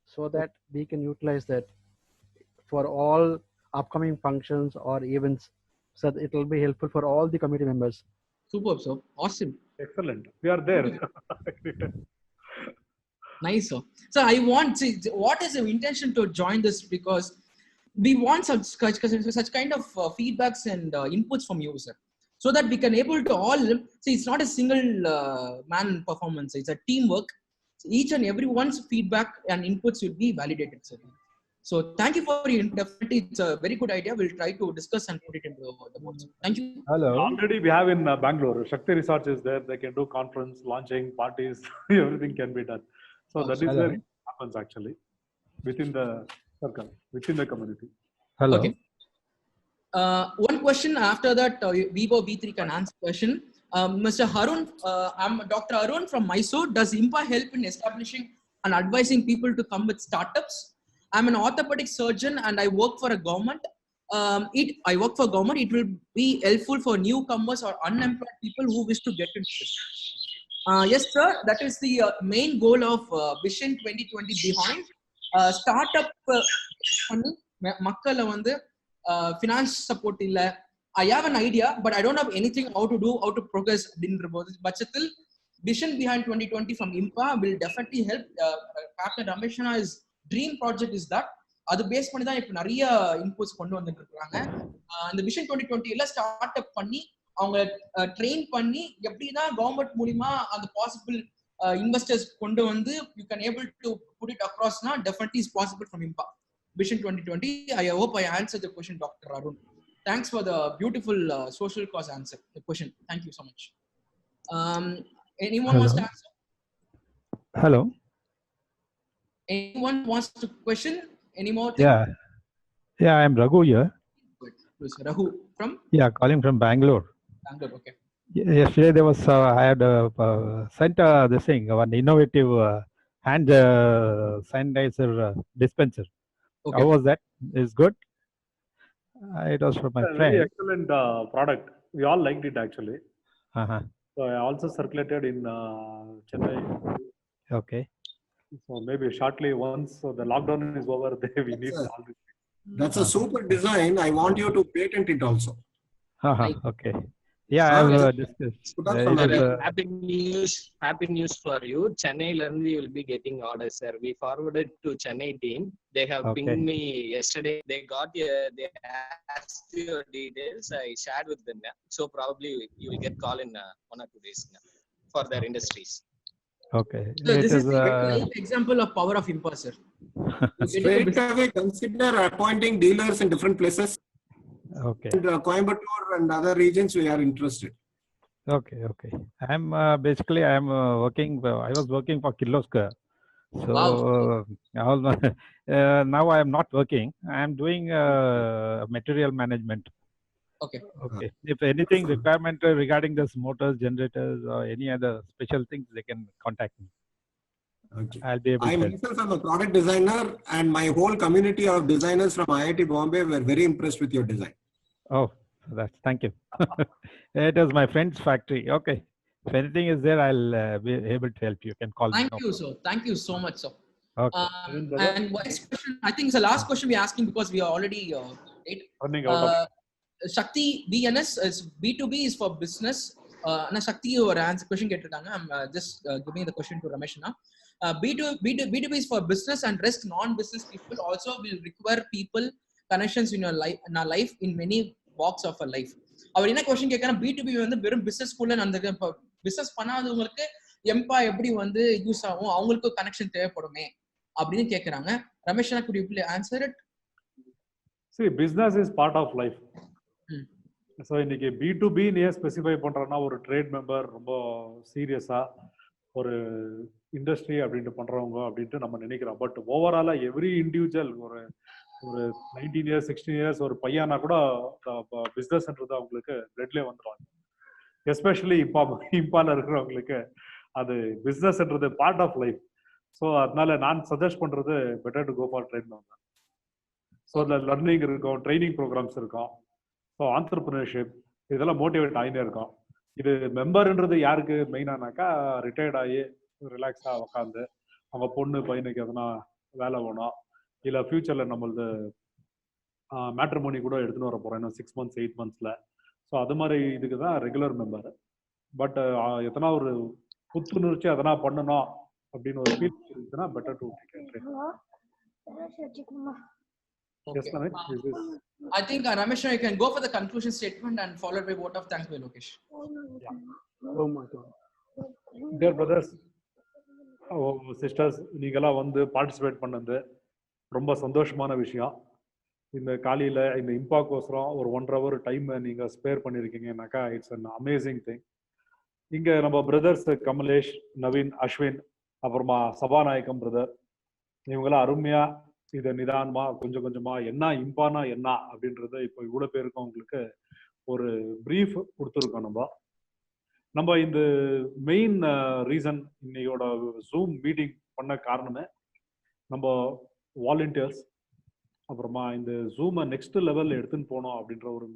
so that we can utilize that for all upcoming functions or events, so that it will be helpful for all the committee members. Superb, sir. Awesome. Excellent. We are there. Nice, sir. So I want to, what is the intention to join this, because we want such kind of feedbacks and inputs from you, sir, so that we can able to all see it's not a single man performance, it's a teamwork. So each and everyone's feedback and inputs will be validated, sir. So thank you for your definitely, it's a very good idea. We'll try to discuss and put it into the board. Thank you. Hello. Already we have in Bangalore, Shakti Resorts is there. They can do conference, launching, parties, everything can be done. So that is where it happens actually, within the circle, within the community. Hello. Okay. One question after that, Vivo V3 can answer question. Mr. Harun, I'm Dr. Arun from Mysore. Does IMPA help in establishing and advising people to come with startups? I'm an orthopedic surgeon and I work for a government. I work for government. It will be helpful for newcomers or unemployed people who wish to get into this. Yes, sir. That is the main goal of Vision 2020 behind startup. Makkala vandu finance support illa. I have an idea, but I don't have anything how to do, how to progress. Bachathil Vision behind 2020 from IMPA will definitely help. Captain Rameshana's dream project is that. அது base பண்ணி தான் இப்போ நிறைய inputs கொண்டு வந்துட்டு இருக்காங்க. இந்த vision 2020 start up பண்ணி அவங்க ட்ரெயின் பண்ணி எப்படிதான் கவர்மெண்ட் மூலியமா அந்த பாசிபிள் இன்வெஸ்டர்ஸ் கொண்டு வந்து you can able to put it அக்ராஸ்னா டெஃபினெட்லி இஸ் பாசிபிள் ஃப்ரம் இம்பா vision 2020. I hope I answer the question doctor Arun. Thanks for the beautiful social cause answer the question. Thank you so much. Anyone wants to answer? Hello. Anyone wants to question? Any more? Yeah, I'm Raghu here. Good. Raghu from? Yeah, calling from Bangalore. Bangalore, okay. Yesterday there was I had sent this thing, one innovative hand sanitizer dispenser. Okay. How was that? Is good. It was from my friend. Very excellent product. We all liked it actually. So I also circulated in Chennai. Okay. So maybe shortly, once the lockdown is over, we need all this. That's a super design. I want you to patent it also. Okay. Yeah, I will discuss. Happy news for you. Chennai you will be getting orders, sir. We forwarded to Chennai team. They have pinged me yesterday. They asked your details. I shared with them. So probably you will get call in 1 or 2 days for their industries. Okay. So this is the example of power of IMPA, sir. Straight away consider appointing dealers in different places. Okay. And Coimbatore and other regions we are interested. Okay. I'm basically working. I was working for Kirloskar So Wow. now I am not working. I am doing material management. Okay. Okay. If anything requirement regarding this motors, generators, or any other special things, they can contact me. Okay. I'll be able I to help. myself am a product designer, and my whole community of designers from IIT Bombay were very impressed with your design. Oh, thank you. It is my friend's factory. Okay. If anything is there, I'll be able to help you. You can call me. Thank No you, problem. sir. Thank you so much, sir. Okay. And next question, I think it's the last question we're asking because we are already late. Running out of. Shakti BNS is B2B is for business. Shakti or answer question கேட்டிருக்காங்க. I'm just giving the question to Ramesh now. B2B is for business and rest non-business people also will require people connections in your life, in our life in many walks of our life. அவர் என்ன question கேட்கறாங்க, B2B வந்து வெறும் business குள்ள அந்த business பண்ணாதவங்களுக்கு எம்பா எப்படி வந்து use ஆகும், அவங்களுக்கு கனெக்ஷன் தேவைப்படுமே அப்படின்னு கேட்கறாங்க. Ramesh, could you please answer it? See, business is part of life. So இன்னைக்கு B2B ஏன் ஸ்பெசிஃபை பண்றோம்னா, ஒரு ட்ரேட் மெம்பர் ரொம்ப சீரியஸா ஒரு இண்டஸ்ட்ரி அப்படின்ட்டு பண்றவங்க அப்படின்ட்டு நம்ம நினைக்கிறோம். பட் ஓவராலா எவ்ரி இண்டிவிஜுவல் ஒரு 19 இயர்ஸ் 16 இயர்ஸ் ஒரு பையனா கூட பிஸ்னஸ்ன்றது அவங்களுக்கு பிளட்லேயே வந்துடும். எஸ்பெஷலி இம்பால இருக்கிறவங்களுக்கு அது பிஸ்னஸ்ன்றது பார்ட் ஆஃப் லைஃப். ஸோ அதனால நான் சஜஸ்ட் பண்றது better to go for trade member. So அதில் லர்னிங் இருக்கும், ட்ரைனிங் ப்ரோக்ராம்ஸ் இருக்கும், ஸோ ஆண்டர்பிரினர்ஷிப் இதெல்லாம் மோட்டிவேட் ஆகினே இருக்கும். இது மெம்பர்ன்றது யாருக்கு மெயினானாக்கா, ரிட்டையர்ட் ஆகி ரிலாக்ஸாக உட்காந்து அவங்க பொண்ணு பையனுக்கு எதனா வேலை வேணும், இல்லை ஃபியூச்சரில் நம்மளது மேட்ரிமோனி கூட எடுத்துன்னு வர போகிறோம் இன்னும் 6 months 8 monthsல. ஸோ அது மாதிரி இதுக்கு தான் ரெகுலர் மெம்பர். பட் எத்தனா ஒரு புத்துணர்ச்சி அதனா பண்ணணும் அப்படின்னு ஒரு ஃபீல் இருந்துச்சுன்னா better to Okay. I think Ramesh, you can go for the conclusion statement and followed by vote of thanks by Lokesh. Oh my God. Dear brothers, sisters, நீங்களாம் வந்து participate பண்ணது ரொம்ப சந்தோஷமான விஷயம். இந்த காலையில் இந்த இம்பாக்கோசரம் ஒரு 1 hour டைம் நீங்கள் ஸ்பேர் பண்ணியிருக்கீங்கன்னாக்கா இட்ஸ் அன் அமேசிங் திங். இங்கே நம்ம பிரதர்ஸ் கமலேஷ், நவீன், அஸ்வின், அப்புறமா சபாநாயகம் பிரதர், இவங்களாம் அருமையாக இதை நிதானமா கொஞ்சம் கொஞ்சமா என்ன இம்பானா என்ன அப்படின்றத இப்போ இவ்வளோ பேருக்கும் உங்களுக்கு ஒரு பிரீஃப் கொடுத்துருக்கோம். நம்ம இந்த மெயின் ரீசன் இன்னையோட ஜூம் மீட்டிங் பண்ண காரணமே நம்ம வாலண்டியர்ஸ், அப்புறமா இந்த ஜூமை நெக்ஸ்ட் லெவலில் எடுத்துன்னு போனோம் அப்படின்ற ஒரு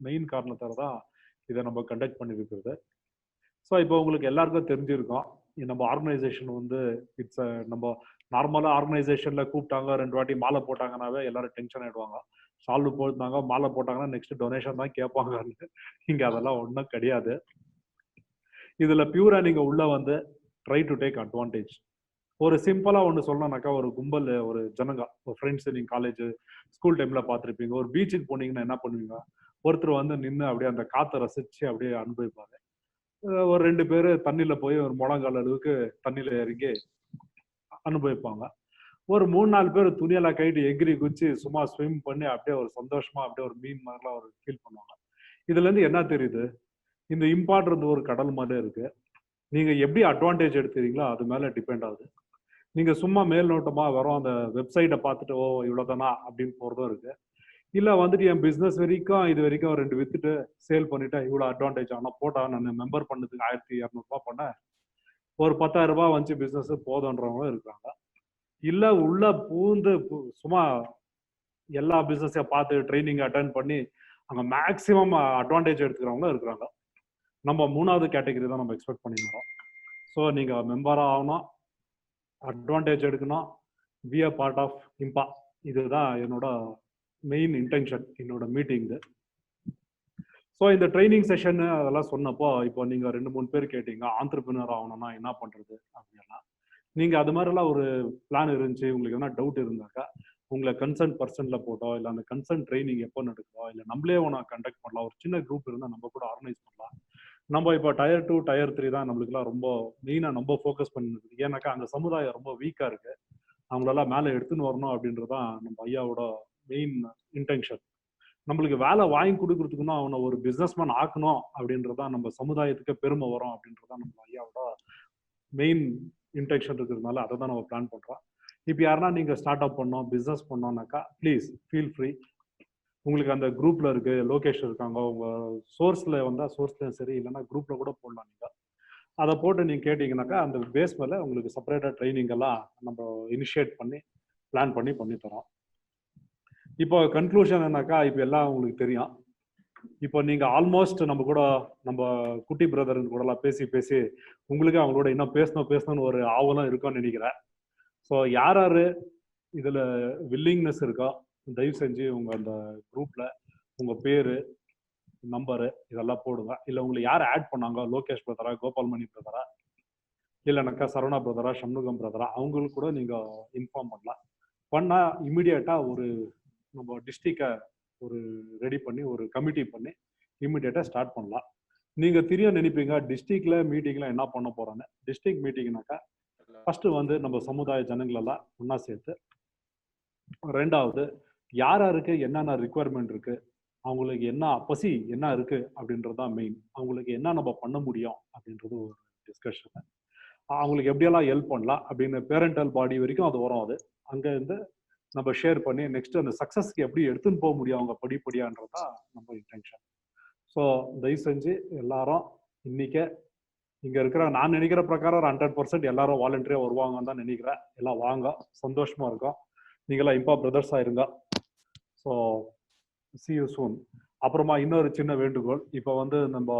மெயின் காரணத்தால் தான் இதை நம்ம கண்டக்ட் பண்ணியிருக்கிறது. ஸோ இப்போ உங்களுக்கு எல்லாருக்கும் தெரிஞ்சிருக்கோம், நம்ம ஆர்கனைசேஷன் வந்து இட்ஸ் நம்ம நார்மலாக ஆர்கனைசேஷனில் கூப்பிட்டாங்க 2 வாட்டி மாலை போட்டாங்கன்னாவே எல்லாரும் டென்ஷன் ஆகிடுவாங்க. சால்வு போட்டாங்க மாலை போட்டாங்கன்னா நெக்ஸ்ட் டொனேஷன் தான் கேட்பாங்கன்னு. இங்கே அதெல்லாம் ஒன்றும் கிடையாது. இதில் பியூராக நீங்கள் உள்ளே வந்து ட்ரை டு டேக் அட்வான்டேஜ். ஒரு சிம்பிளாக ஒன்று சொல்லணும்னாக்கா, ஒரு கும்பல் ஒரு ஜனங்க ஒரு ஃப்ரெண்ட்ஸு நீங்கள் காலேஜ் ஸ்கூல் டைமில் பார்த்துருப்பீங்க. ஒரு பீச்சுக்கு போனீங்கன்னா என்ன பண்ணுவீங்க, ஒருத்தர் வந்து நின்று அப்படியே அந்த காற்றை ரசித்து அப்படியே அனுபவிப்பாங்க. ஒரு 2 பேர் தண்ணியில் போய் ஒரு முழங்கால் அளவுக்கு தண்ணியில் இறங்கி அனுபவிப்பாங்க. ஒரு 3-4 பேர் துணியெல்லாம் கைட்டு எகிரி குச்சி சும்மா ஸ்விம் பண்ணி அப்படியே ஒரு சந்தோஷமா அப்படியே ஒரு மீன் மாதிரிலாம் ஒரு ஃபீல் பண்ணுவாங்க. இதுல இருந்து என்ன தெரியுது, இந்த இம்பார்ட்ன்றது ஒரு கடல் மாதிரி இருக்கு. நீங்க எப்படி அட்வான்டேஜ் எடுத்துறீங்களோ அது மேல டிபெண்ட் ஆகுது. நீங்க சும்மா மேல் நோட்டமா வரும் அந்த வெப்சைட்டை பார்த்துட்டு ஓ இவ்வளவுதானா அப்படின்னு போறதும் இருக்கு. இல்ல வந்துட்டு என் பிசினஸ் வரைக்கும் இது வரைக்கும் 2 வித்துட்டு சேல் பண்ணிட்டு இவ்வளவு அட்வான்டேஜ் ஆனா போட்டா நான் மெம்பர் பண்ணதுக்கு 1200 ரூபாய் பண்ண ஒரு 10,000 ரூபாய் வந்து பிசினஸ் போதுன்றவங்களும் இருக்காங்க. இல்ல உள்ள பூந்து சும்மா எல்லா பிசினஸையும் பார்த்து ட்ரைனிங் அட்டன் பண்ணி அங்க மேக்சிமம் அட்வான்டேஜ் எடுத்துக்கிறவங்களும் இருக்கிறாங்க. நம்ம 3வது கேட்டகரி தான் நம்ம எக்ஸ்பெக்ட் பண்ணிக்கிறோம். ஸோ நீங்க மெம்பராக ஆகணும், அட்வான்டேஜ் எடுக்கணும், பி அ பார்ட் ஆஃப் இம்பா. இதுதான் என்னோட மெயின் இன்டென்ஷன் என்னோட மீட்டிங். ஸோ இந்த ட்ரைனிங் செஷன் அதெல்லாம் சொன்னப்போ இப்போ நீங்க 2-3 பேர் கேட்டீங்க ஆண்டர்பிரினர் ஆகணும்னா என்ன பண்றது அப்படின்னா, நீங்க அது மாதிரிலாம் ஒரு பிளான் இருந்துச்சு, உங்களுக்கு எதனா டவுட் இருந்தாக்கா உங்களை கன்சர்ன் பர்சன்ல போட்டோ இல்லை அந்த கன்சர்ன் ட்ரைனிங் எப்போ நடக்குதோ இல்லை நம்மளே ஒன்றா கண்டக்ட் பண்ணலாம். ஒரு சின்ன குரூப் இருந்தால் நம்ம கூட ஆர்கனைஸ் பண்ணலாம். நம்ம இப்போ Tier 2 Tier 3 தான் நம்மளுக்குலாம் ரொம்ப மெயினாக நம்ம ஃபோக்கஸ் பண்ணிருக்கு. ஏன்னாக்கா அந்த சமுதாயம் ரொம்ப வீக்காக இருக்கு, அவங்களெல்லாம் மேலே எடுத்துன்னு வரணும் அப்படின்றதான் நம்ம ஐயாவோட மெயின் இன்டென்ஷன். நம்மளுக்கு வேலை வாங்கி கொடுக்கறதுக்குன்னா அவனை ஒரு பிஸ்னஸ்மேன் ஆக்கணும் அப்படின்றதான் நம்ம சமுதாயத்துக்கு பெருமை வரும் அப்படின்றதான் நம்ம ஐயாவோட மெயின் இன்டென்ஷன் இருக்கிறதுனால அதை தான் நம்ம பிளான் பண்ணுறோம். இப்போ யாருன்னா நீங்கள் ஸ்டார்ட் அப் பண்ணோம், பிஸ்னஸ் பண்ணோம்னாக்கா ப்ளீஸ் ஃபீல் ஃப்ரீ. உங்களுக்கு அந்த குரூப்பில் இருக்கு, லோகேஷ் இருக்காங்க, உங்கள் சோர்ஸில் வந்தால் சோர்ஸ்லையும் சரி, இல்லைன்னா குரூப்பில் கூட போடலாம். நீங்கள் அதை போட்டு நீங்கள் கேட்டிங்கனாக்கா அந்த பேஸ் மேலே உங்களுக்கு செப்பரேட்டாக ட்ரைனிங் எல்லாம் நம்ம இனிஷியேட் பண்ணி பிளான் பண்ணி தரோம். இப்போ கன்க்ளூஷன் என்னக்கா, இப்போ எல்லாம் உங்களுக்கு தெரியும். இப்போ நீங்கள் ஆல்மோஸ்ட் நம்ம குட்டி பிரதர் கூடலாம் பேசி உங்களுக்கு அவங்களோட இன்னும் பேசணும்னு ஒரு ஆவலம் இருக்கும்னு நினைக்கிறேன். ஸோ யார் இதில் வில்லிங்னஸ் இருக்கோ தயவு செஞ்சு உங்கள் அந்த குரூப்பில் உங்கள் பேர், நம்பரு இதெல்லாம் போடுங்க. இல்லை உங்களுக்கு யார் ஆட் பண்ணாங்க, லோகேஷ் பிரதரா, கோபால்மணி பிரதரா, இல்லைனாக்கா சரவணா பிரதரா, சண்முகம் பிரதரா, அவங்களுக்கு கூட நீங்கள் இன்ஃபார்ம் பண்ணால் இம்மிடியேட்டாக ஒரு நம்ம டிஸ்ட்ரிக்டை ஒரு ரெடி பண்ணி ஒரு கமிட்டி பண்ணி இம்மிடியேட்டாக ஸ்டார்ட் பண்ணலாம். நீங்கள் தெரிய நினைப்பீங்க டிஸ்ட்ரிக்டில் மீட்டிங்கில் என்ன பண்ண போகிறோன்னு. டிஸ்ட்ரிக்ட் மீட்டிங்னாக்கா ஃபஸ்ட்டு வந்து நம்ம சமுதாய ஜனங்களெல்லாம் ஒன்றா சேர்த்து, ரெண்டாவது யாருக்கு என்னென்ன ரிக்குவயர்மெண்ட் இருக்குது, அவங்களுக்கு என்ன பசி என்ன இருக்குது அப்படின்றது தான் மெயின். அவங்களுக்கு என்ன நம்ம பண்ண முடியும் அப்படின்றது ஒரு டிஸ்கஷன். அவங்களுக்கு எப்படியெல்லாம் ஹெல்ப் பண்ணலாம் அப்படின்னு பேரண்டல் பாடி வரைக்கும் அது வரும். அது அங்கேருந்து நம்ம ஷேர் பண்ணி நெக்ஸ்ட் அந்த சக்ஸஸ்க்கு எப்படி எடுத்துன்னு போக முடியும் அவங்க படிப்படியான்றதான் நம்ம இன்டென்ஷன். ஸோ தயவு செஞ்சு எல்லாரும் இன்னைக்கே இங்கே இருக்கிற நான் நினைக்கிற பிரகாரம் ஒரு 100% எல்லாரும் வாலண்டரியாக வருவாங்கன்னு தான் நினைக்கிறேன். எல்லாம் வாங்க, சந்தோஷமா இருக்கும். நீங்களாம் இம்பா பிரதர்ஸாக இருங்க. So see you soon. அப்புறமா இன்னொரு சின்ன வேண்டுகோள், இப்போ வந்து நம்ம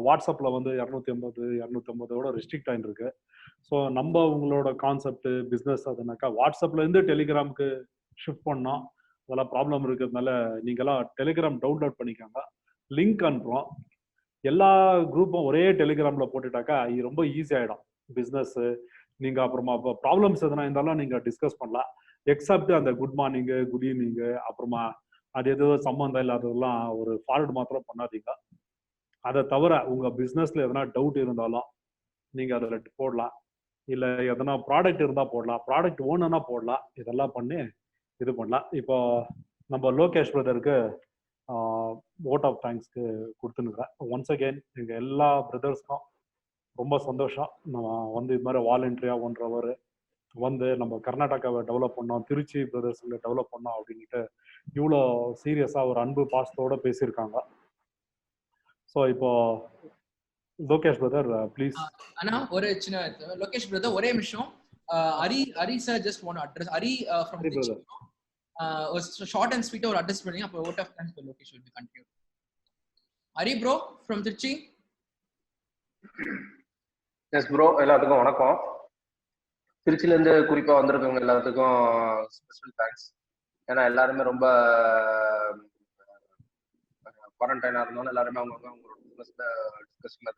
வாட்ஸ்அப்பில் வந்து 250 ரெஸ்ட்ரிக்ட் ஆகிட்டு இருக்கு. ஸோ நம்ம உங்களோட கான்செப்ட் பிஸ்னஸ் அதுனாக்கா வாட்ஸ்அப்லேருந்து டெலிகிராமுக்கு ஷிஃப்ட் பண்ணோம். அதெல்லாம் ப்ராப்ளம் இருக்கிறதுனால நீங்களாம் டெலிகிராம் டவுன்லோட் பண்ணிக்கோங்க. லிங்க் அனுப்புகிறோம். எல்லா குரூப்பும் ஒரே டெலிகிராமில் போட்டுட்டாக்கா இது ரொம்ப ஈஸி ஆகிடும் பிஸ்னஸ்ஸு. நீங்கள் அப்புறமா இப்போ ப்ராப்ளம்ஸ் எதுனா இருந்தாலும் நீங்கள் டிஸ்கஸ் பண்ணலாம். எக்ஸப்ட் அந்த குட் மார்னிங்கு, குட் ஈவினிங்கு, அப்புறமா அது எதோ சம்மந்தம் இல்லாததெல்லாம் ஒரு ஃபார்வர்ட் மாத்திரம் பண்ணாதீங்க. அதை தவிர உங்கள் பிஸ்னஸில் எதனா டவுட் இருந்தாலும் நீங்கள் அதில் போடலாம். இல்லை எதனா ப்ராடக்ட் இருந்தால் போடலாம், ப்ராடக்ட் ஓனர்னா போடலாம். இதெல்லாம் பண்ணி இது பண்ணலாம். இப்போ நம்ம லோகேஷ் பிரதருக்கு vote of தேங்க்ஸ்க்கு கொடுத்துனுக்குறேன். ஒன்ஸ் அகெயின் எங்கள் எல்லா பிரதர்ஸ்க்கும் ரொம்ப சந்தோஷம். நான் வந்து இது மாதிரி வாலண்டரியாக 1 hour வந்து நம்ம கர்நாடகாவை டெவலப் பண்ணோம், திருச்சி பிரதர்ஸில் டெவலப் பண்ணோம் அப்படின்ட்டு இவ்வளோ சீரியஸாக ஒரு அன்பு பாசத்தோடு பேசியிருக்காங்க. ஸோ இப்போ லோகேஷ் பிரதர் ப்ளீஸ். அண்ணா ஒரு சின்ன லோகேஷ் பிரதர் ஒரே நிமிஷம். Hari sir just one address. Hari from Trichy short and ஸ்வீட்டா ஒரு அட்ரஸ் பண்ணி அப்போ vote of thanks for Lokesh will be continued. Hari bro from Trichy. Yes bro, எல்லாத்துக்கும் வணக்கம். திருச்சில இருந்து குறிப்பா வந்திருக்கவங்க எல்லாத்துக்கும் ஸ்பெஷல் தேங்க்ஸ். ஏன்னா எல்லாருமே ரொம்ப குவாரண்டைனா இருந்தாலும் எல்லாருமே அவங்களோட பிசினஸ்ல டிஸ்கஷன்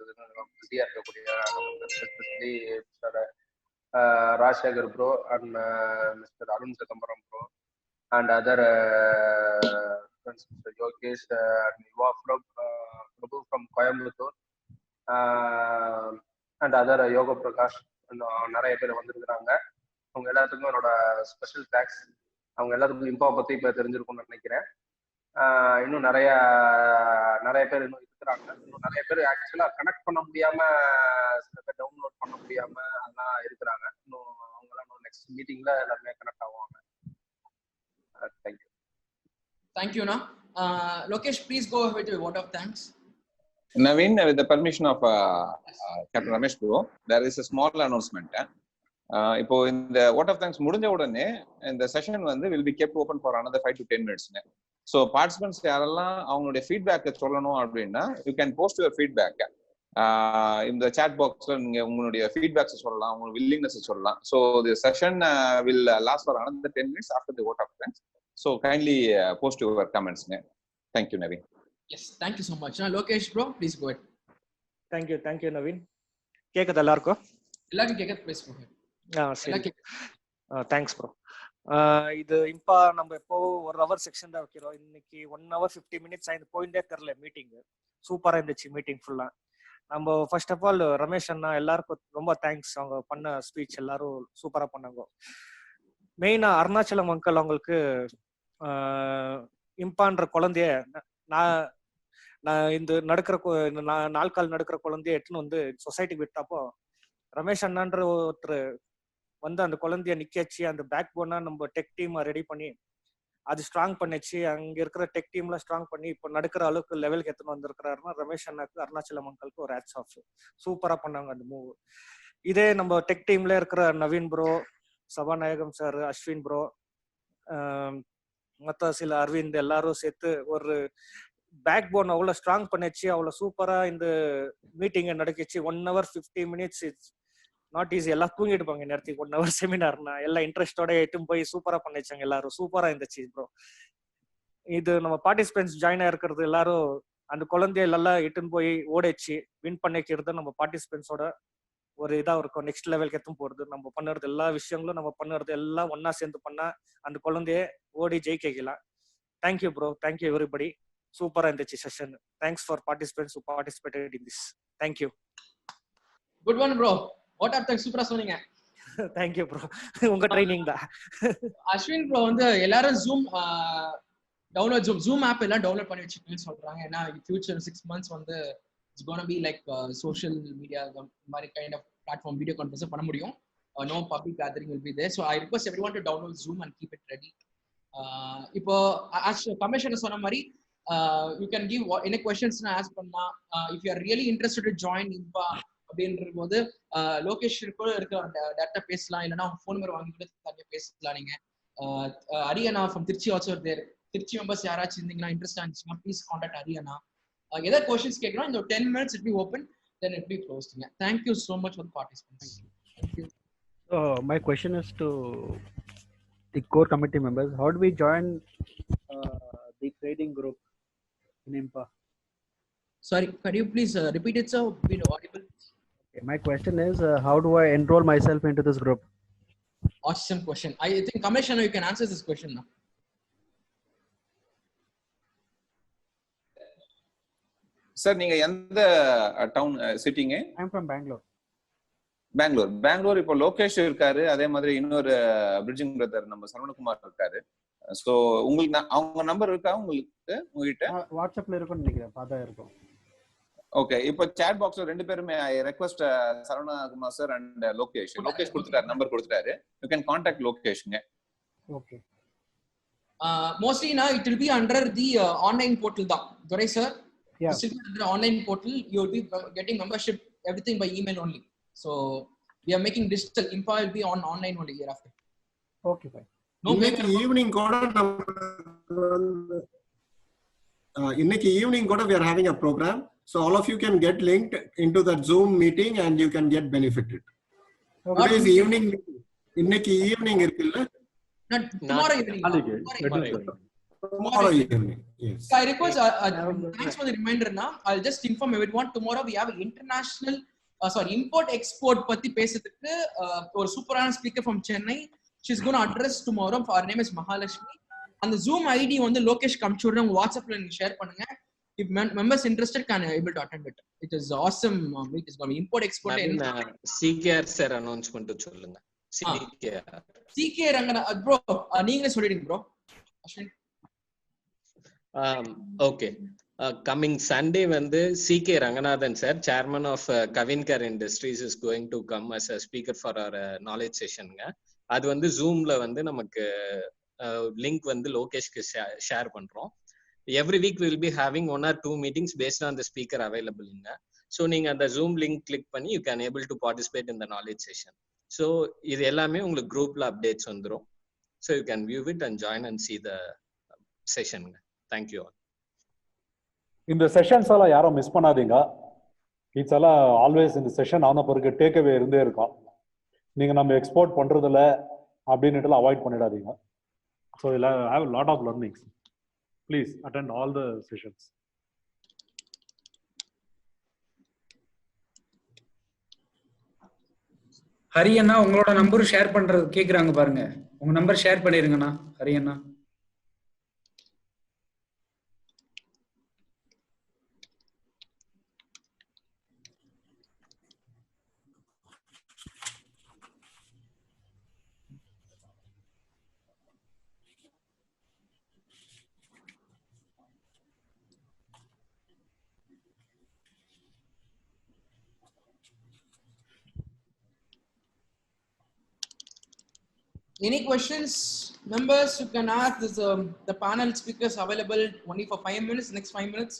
பிஸியா இருக்கக்கூடிய especially mister Rajasekar bro and mister Arun Chidambaram bro and other friends mister Yogesh and Yuva Prabhu from Coimbatore and other Yoga Prakash நிறைய பேர் வந்திருக்கிறாங்க. அவங்க எல்லாத்துக்கும் என்னோட ஸ்பெஷல் தேங்க்ஸ். அவங்க எல்லாத்துக்கும் இம்பாவை பத்தி இப்போ தெரிஞ்சிருக்கும்னு நினைக்கிறேன். இன்னும் நிறைய பேர் இன்னும் இருக்கிறாங்க. இன்னும் நிறைய பேர் ஆக்சுவலா கனெக்ட் பண்ண முடியாம, சில பேர் டவுன்லோட் பண்ண முடியாம அதெல்லாம் இருக்கிறாங்க. இன்னும் அவங்களாம் நெக்ஸ்ட் மீட்டிங்ல எல்லாருமே கனெக்ட் ஆவாங்க. தேங்க்யூ. தேங்க்யூண்ணா. Lokesh please go ahead with vote of thanks. Naveen, with the permission of Captain Ramesh Bro, there is a small announcement. இப்போ இந்த vote of thanks முடிஞ்ச உடனே இந்த செஷன் வந்து will be kept open for another 5 to 10 minutes. So participants யாரெல்லாம் அவங்களுடைய ஃபீட்பேக்கை சொல்லணும் அப்படின்னா you can post your feedback இந்த சாட் பாக்ஸ்ல நீங்க உங்களுடைய ஃபீட்பேக்ஸை சொல்லலாம், உங்களோட வில்லிங்னஸ் சொல்லலாம். So the session will last for another 10 minutes after the vote of thanks. So kindly post your comments. Thank you, Naveen. Yes, thank you so much. Now Lokesh bro, please go ahead. Thank you Naveen. கேக்குதா எல்லாருக்கும்? எல்லாரும் கேக்குது, please go ahead. சரி. Thanks bro. இது இப்போ நம்ம எப்போ 1 hour section தான் வைக்கிறோம். இன்னைக்கு 1 hour 50 minutes ஆயிருந்து போயிட்டே தெரியல. மீட்டிங் சூப்பரா இருந்துச்சு. மீட்டிங் ஃபுல்லா நம்ம ஃபர்ஸ்ட் ஆஃப் ஆல் ரமேஷ் அண்ணா எல்லாருக்கும் ரொம்ப தேங்க்ஸ். அவங்க பண்ண ஸ்பீச் எல்லாரும் சூப்பரா பண்ணாங்க. மெயினா அருணாச்சலம் அங்கிள் அவங்களுக்கு இம்பான்ற குழந்தைய நான் இந்த நடக்கிற நாள்கால் நடக்கிற குழந்தைய எட்டுன்னு வந்து சொசைட்டிக்கு விட்டப்போ ரமேஷ் அண்ணான்ற ஒருத்தர் வந்து அந்த குழந்தைய நிக்கச்சு அந்த பேக் போனா நம்ம டெக் டீம் ரெடி பண்ணி அது ஸ்ட்ராங் பண்ணிச்சு. அங்க இருக்கிற டெக் டீம்ல ஸ்ட்ராங் பண்ணி இப்போ நடக்கிற அளவுக்கு லெவலுக்கு எத்தனை வந்திருக்கிறாருன்னா ரமேஷ் அண்ணாக்கு அருணாச்சலம் அங்கிளுக்கு ஒரு ஹேட்ஸ் ஆஃப். சூப்பரா பண்ணாங்க அந்த மூவ். இதே நம்ம டெக் டீம்ல இருக்கிற நவீன் ப்ரோ, சபாநாயகம் சார், அஸ்வின் ப்ரோ, மற்ற சில அரவிந்த் எல்லாரும் சேர்த்து ஒரு பேக் போன் அவ்வளோ ஸ்ட்ராங் பண்ணிச்சு. அவ்வளோ சூப்பரா இந்த மீட்டிங்கை நடக்கிச்சு. 1 hour 50 minutes. It's not easy. எல்லாம் தூங்கிட்டு இருப்பாங்க நேரத்துக்கு 1 hour செமினார்னா எல்லாம் இன்ட்ரெஸ்டோட எட்டும் போய் சூப்பரா பண்ணிச்சாங்க. எல்லாரும் சூப்பரா இருந்துச்சு ப்ரோ. இது நம்ம பார்ட்டிசிபென்ட்ஸ் ஜாயின் ஆயிருக்கிறது எல்லாரும் அந்த குழந்தைய எல்லாம் இட்டுன்னு போய் ஓடிச்சு வின் பண்ணிக்கிறது நம்ம பார்ட்டிசிபென்ட்ஸோட ஒரு இதா இருக்கும். நெக்ஸ்ட் லெவலுக்கு எத்தும் போறது நம்ம பண்ணுறது எல்லா விஷயங்களும் நம்ம பண்ணுறது எல்லாம் ஒன்னா சேர்ந்து பண்ணா அந்த குழந்தைய ஓடி ஜெயிக்கலாம். Thank you bro, thank you everybody. சூப்பரா இருந்துச்சு session. Thanks for participants who participated in this. Thank you. Good one bro. What are thanks, சூப்பரா சொன்னீங்க. Thank you bro. உங்க ட்ரைனிங் தான். அஸ்வின் ப்ரோ வந்து எல்லாரும் ஜூம் ஜூம் ஆப் எல்லாம் டவுன்லோட் பண்ணி வச்சுக்கணும்னு சொல்றாங்க. ஏன்னா ஃபியூச்சர் 6 months வந்து it's gonna be like social media மாதிரி kind of platform video conference பண்ண முடியும். No public gathering will be there. So I request everyone to download Zoom and keep it ready. இப்போ commissioner சொன்ன மாதிரி you can give என்ன questions ask பண்ணா. If you are really interested to join இம்பா அப்படின்ற போது லோகேஷ் கூட இருக்கிற டேரக்டா பேசலாம். இல்லைன்னா அவங்க ஃபோன் நம்பர் வாங்கி கூட தனியாக பேசலாம். நீங்க அரியனா from Trichy also there. Trichy members யாராச்சும் இருந்தீங்கன்னா இன்ட்ரெஸ்ட் இருந்துச்சுன்னா ப்ளீஸ் கான்டாக்ட் அரியனா. ஏதாவது கொஸ்டின்ஸ் கேட்கணும். இந்த 10 minutes it be open, then it be closed. Thank you so much for the participants. Thank you. So my question is to the core committee members. How do we join the trading group in IMPA? Sorry, could you please repeat it, sir? Be audible. Okay, my question is, how do I enroll myself into this group? Awesome question. I think Commissioner, you can answer this question now. Sir நீங்க எந்த town சிட்டிங்க? I am from Bangalore. Bangalore. இப்போ லோகேஷ் இருக்காரு, அதே மாதிரி இன்னொரு bridging brother நம்ம சரவணகுமார் இருக்காரு. சோ உங்களுக்கு அவங்க நம்பர் இருக்கா உங்களுக்கு உங்ககிட்ட? வாட்ஸ்அப்ல இருக்கும்னு நினைக்கிறேன், பார்த்தா இருக்கும். ஓகே, இப்போ சாட் பாக்ஸ்ல ரெண்டு பேருமே I request Saravanakumar sir and Lokesh கொடுத்துட்டாரு, நம்பர் கொடுத்துட்டாரு. யூ கேன் கான்டாக்ட் லோகேஷ்ங்க. Okay. Mostly now it will be under the online portal da. Durai sir. Yeah. This is under online portal. You will be getting membership everything by email only. So we are making digital. IMPA will be on online only hereafter. Okay, fine. No இன்னைக்கு evening கூட we are having a program, so all of you can get linked into that Zoom meeting and you can get benefited. What is evening? இன்னைக்கு evening இருக்குல்ல? Not tomorrow evening. Tomorrow evening. Yes. I request thanks for the reminder. Now I'll just inform everyone, tomorrow we have international import export பத்தி பேசிட்டு ஒரு சூப்பரான speaker from Chennai. She's going to address tomorrow. Her name is Mahalakshmi. And the Zoom ID on the Lokesh Kamchurang WhatsApp link share பண்ணுங்க. If members interested can able to attend it. It is awesome. It is going to import export. CKR sir announcement சொல்லுங்க. CKR ரங்கனா bro நீங்களே சொல்லிடுங்க bro. Ashwin. Okay. Coming Sunday வந்து CK Ranganathan sir, chairman of Kavinkar Industries, is going to come as a speaker for our knowledge session. அது வந்து Zoomல வந்து நமக்கு link வந்து லோகேஷ்க்கு share பண்றோம். Every week we will be having 1 or 2 meetings based on the speaker available. So நீங்க அந்த Zoom link click பண்ணி you can able to participate in the knowledge session. So இது எல்லாமே உங்களுக்கு குரூப்ல அப்டேட்ஸ் வந்துரும். So you can view it and join and see the session. Thank you all. இந்த sessions எல்லாம் யாரும் மிஸ் பண்ணாதீங்க. இட்ஸ் எல்லாம் ஆல்வேஸ் இந்த செஷன் ஆன பிறகு டேக் அவே இருந்தே இருக்கும். நீங்க நம்ம எக்ஸ்போர்ட் பண்றதுல அப்படின்னுட்டு அவாய்ட் பண்ணிடாதீங்க. ஸோ இதில் have lot of learnings. Please attend all the sessions. ஹரியண்ணா உங்களோட நம்பர் ஷேர் பண்றது கேக்குறாங்க பாருங்க. உங்க நம்பர் ஷேர் பண்ணிருங்கண்ணா ஹரியண்ணா. Any questions, members? You can ask. This the panel speakers available only for 5 minutes. Next 5 minutes.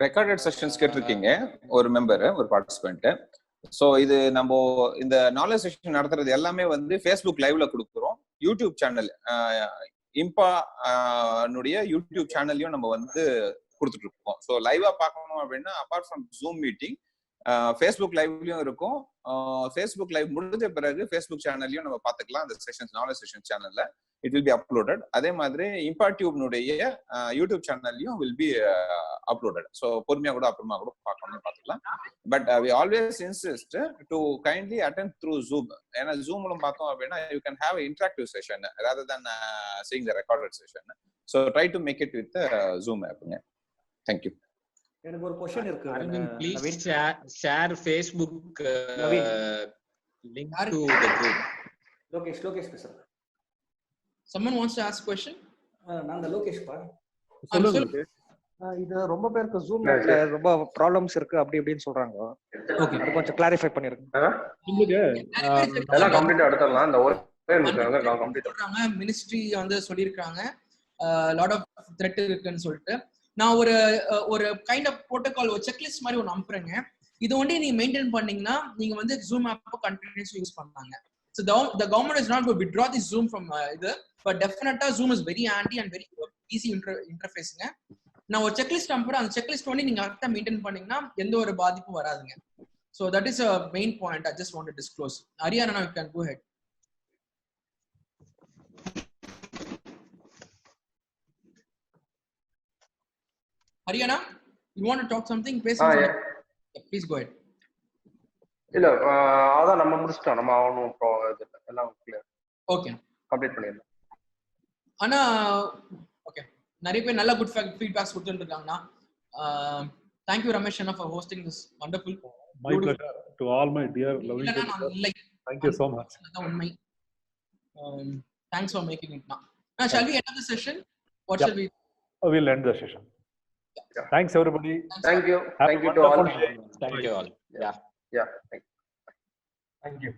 Recorded sessions கேட்டிருக்கீங்க ஒரு மெம்பர், ஒரு பார்ட்டிசிபென்ட். ஸோ இது நம்ம இந்த நாலேஜ் செஷன் நடத்துறது எல்லாமே வந்து ஃபேஸ்புக் லைவ்ல கொடுக்குறோம். யூடியூப் சேனல் இம்பா யூடியூப் சேனல்லையும் நம்ம வந்து கொடுத்துட்டு இருக்கோம். ஸோ லைவா பார்க்கணும் அப்படின்னா apart from Zoom meeting Facebook லைவ்லயும் இருக்கும். ஃபேஸ்புக் லைவ் முடிஞ்ச பிறகு ஃபேஸ்புக் சேனல்லையும் நம்ம பார்த்துக்கலாம். அந்த செஷன்ஸ் நாலேஜ் செஷன் சேனல்ல இட் வில் பி அப்லோடட். அதே மாதிரி இம்பா டியூப்னுடைய யூடியூப் சேனல்லையும் வில் பி அப்லோடட். ஸோ பொறுமையா கூட அப்புறமா கூட பார்க்கணும்னு பார்த்துக்கலாம். But we always insist to kindly attend through Zoom. ஏன்னா ஜூம் மூலம் பார்த்தோம் அப்படின்னா you can have interactive session rather than seeing the recorded session. So try to make it with Zoom ஆப்புங்க. தேங்க்யூ. எனக்கு ஒரு क्वेश्चन இருக்கு. Arvind, please share Facebook link to the group. Lokesh பேசுறேன். Someone wants to ask a question? நான் லோகேஷ் பா. சொல்லுங்க. இது ரொம்ப பேருக்கு ஜூம்ல ரொம்ப ப்ராப்ளம்ஸ் இருக்கு அப்படி இப்படின்னு சொல்றாங்க. ஓகே, அது கொஞ்சம் கிளாரிஃபை பண்ணிருங்க. உங்களுக்கு எல்லாம் கம்ப்ளீட் எடுத்துடலாம். இந்த ஒரு நான் கம்ப்ளீட் சொல்றாங்க. மினிஸ்ட்ரி வந்து சொல்லிருக்காங்க லாட் ஆஃப் த்ரெட் இருக்குன்னு சொல்லிட்டு. நான் ஒரு கைண்ட் ஆஃப் புரோட்டோகால், ஒரு செக்லிஸ்ட் மாதிரி ஒன்று அனுப்புறேங்க. இது ஒன்றே நீங்க மெயின்டைன் பண்ணீங்கன்னா நீங்க வந்து ஜூம் ஆப் கண்டினியூஸா யூஸ் பண்ணாங்க. So the government is not going to withdraw this Zoom from either, but definitely Zoom is very handy and very easy interface. நான் ஒரு செக்லிஸ்ட் அனுப்புறேன். அந்த செக்லிஸ்ட் ஒன்றே நீங்க கரெக்டா மெயின்டைன் பண்ணீங்கன்னா எந்த ஒரு பாதிப்பும் வராதுங்க. So that is a main point I just want to disclose. Ariana, now you can go ahead. Ariana, you want to talk something? Please go ahead. இல்ல அதான் நம்ம முடிச்சிட்டோம். நம்ம ஆகணும் எல்லாம் கிளியர். ஓகே, கம்ப்ளீட் பண்ணிடலாம். ஆனா ஓகே, நிறைய பேர் நல்ல குட் ஃபீட்பேக்ஸ் கொடுத்துட்டு இருக்காங்கண்ணா. Thank you Ramesh Anna for hosting this wonderful. My pleasure to all my dear loving friends. Thank you so much. Thanks for making it now. Shall we end the session? What shall we? We'll end the session. Thanks everybody. Thank you. Thank you to all. Thank you all. Yeah. Yeah. Thank you.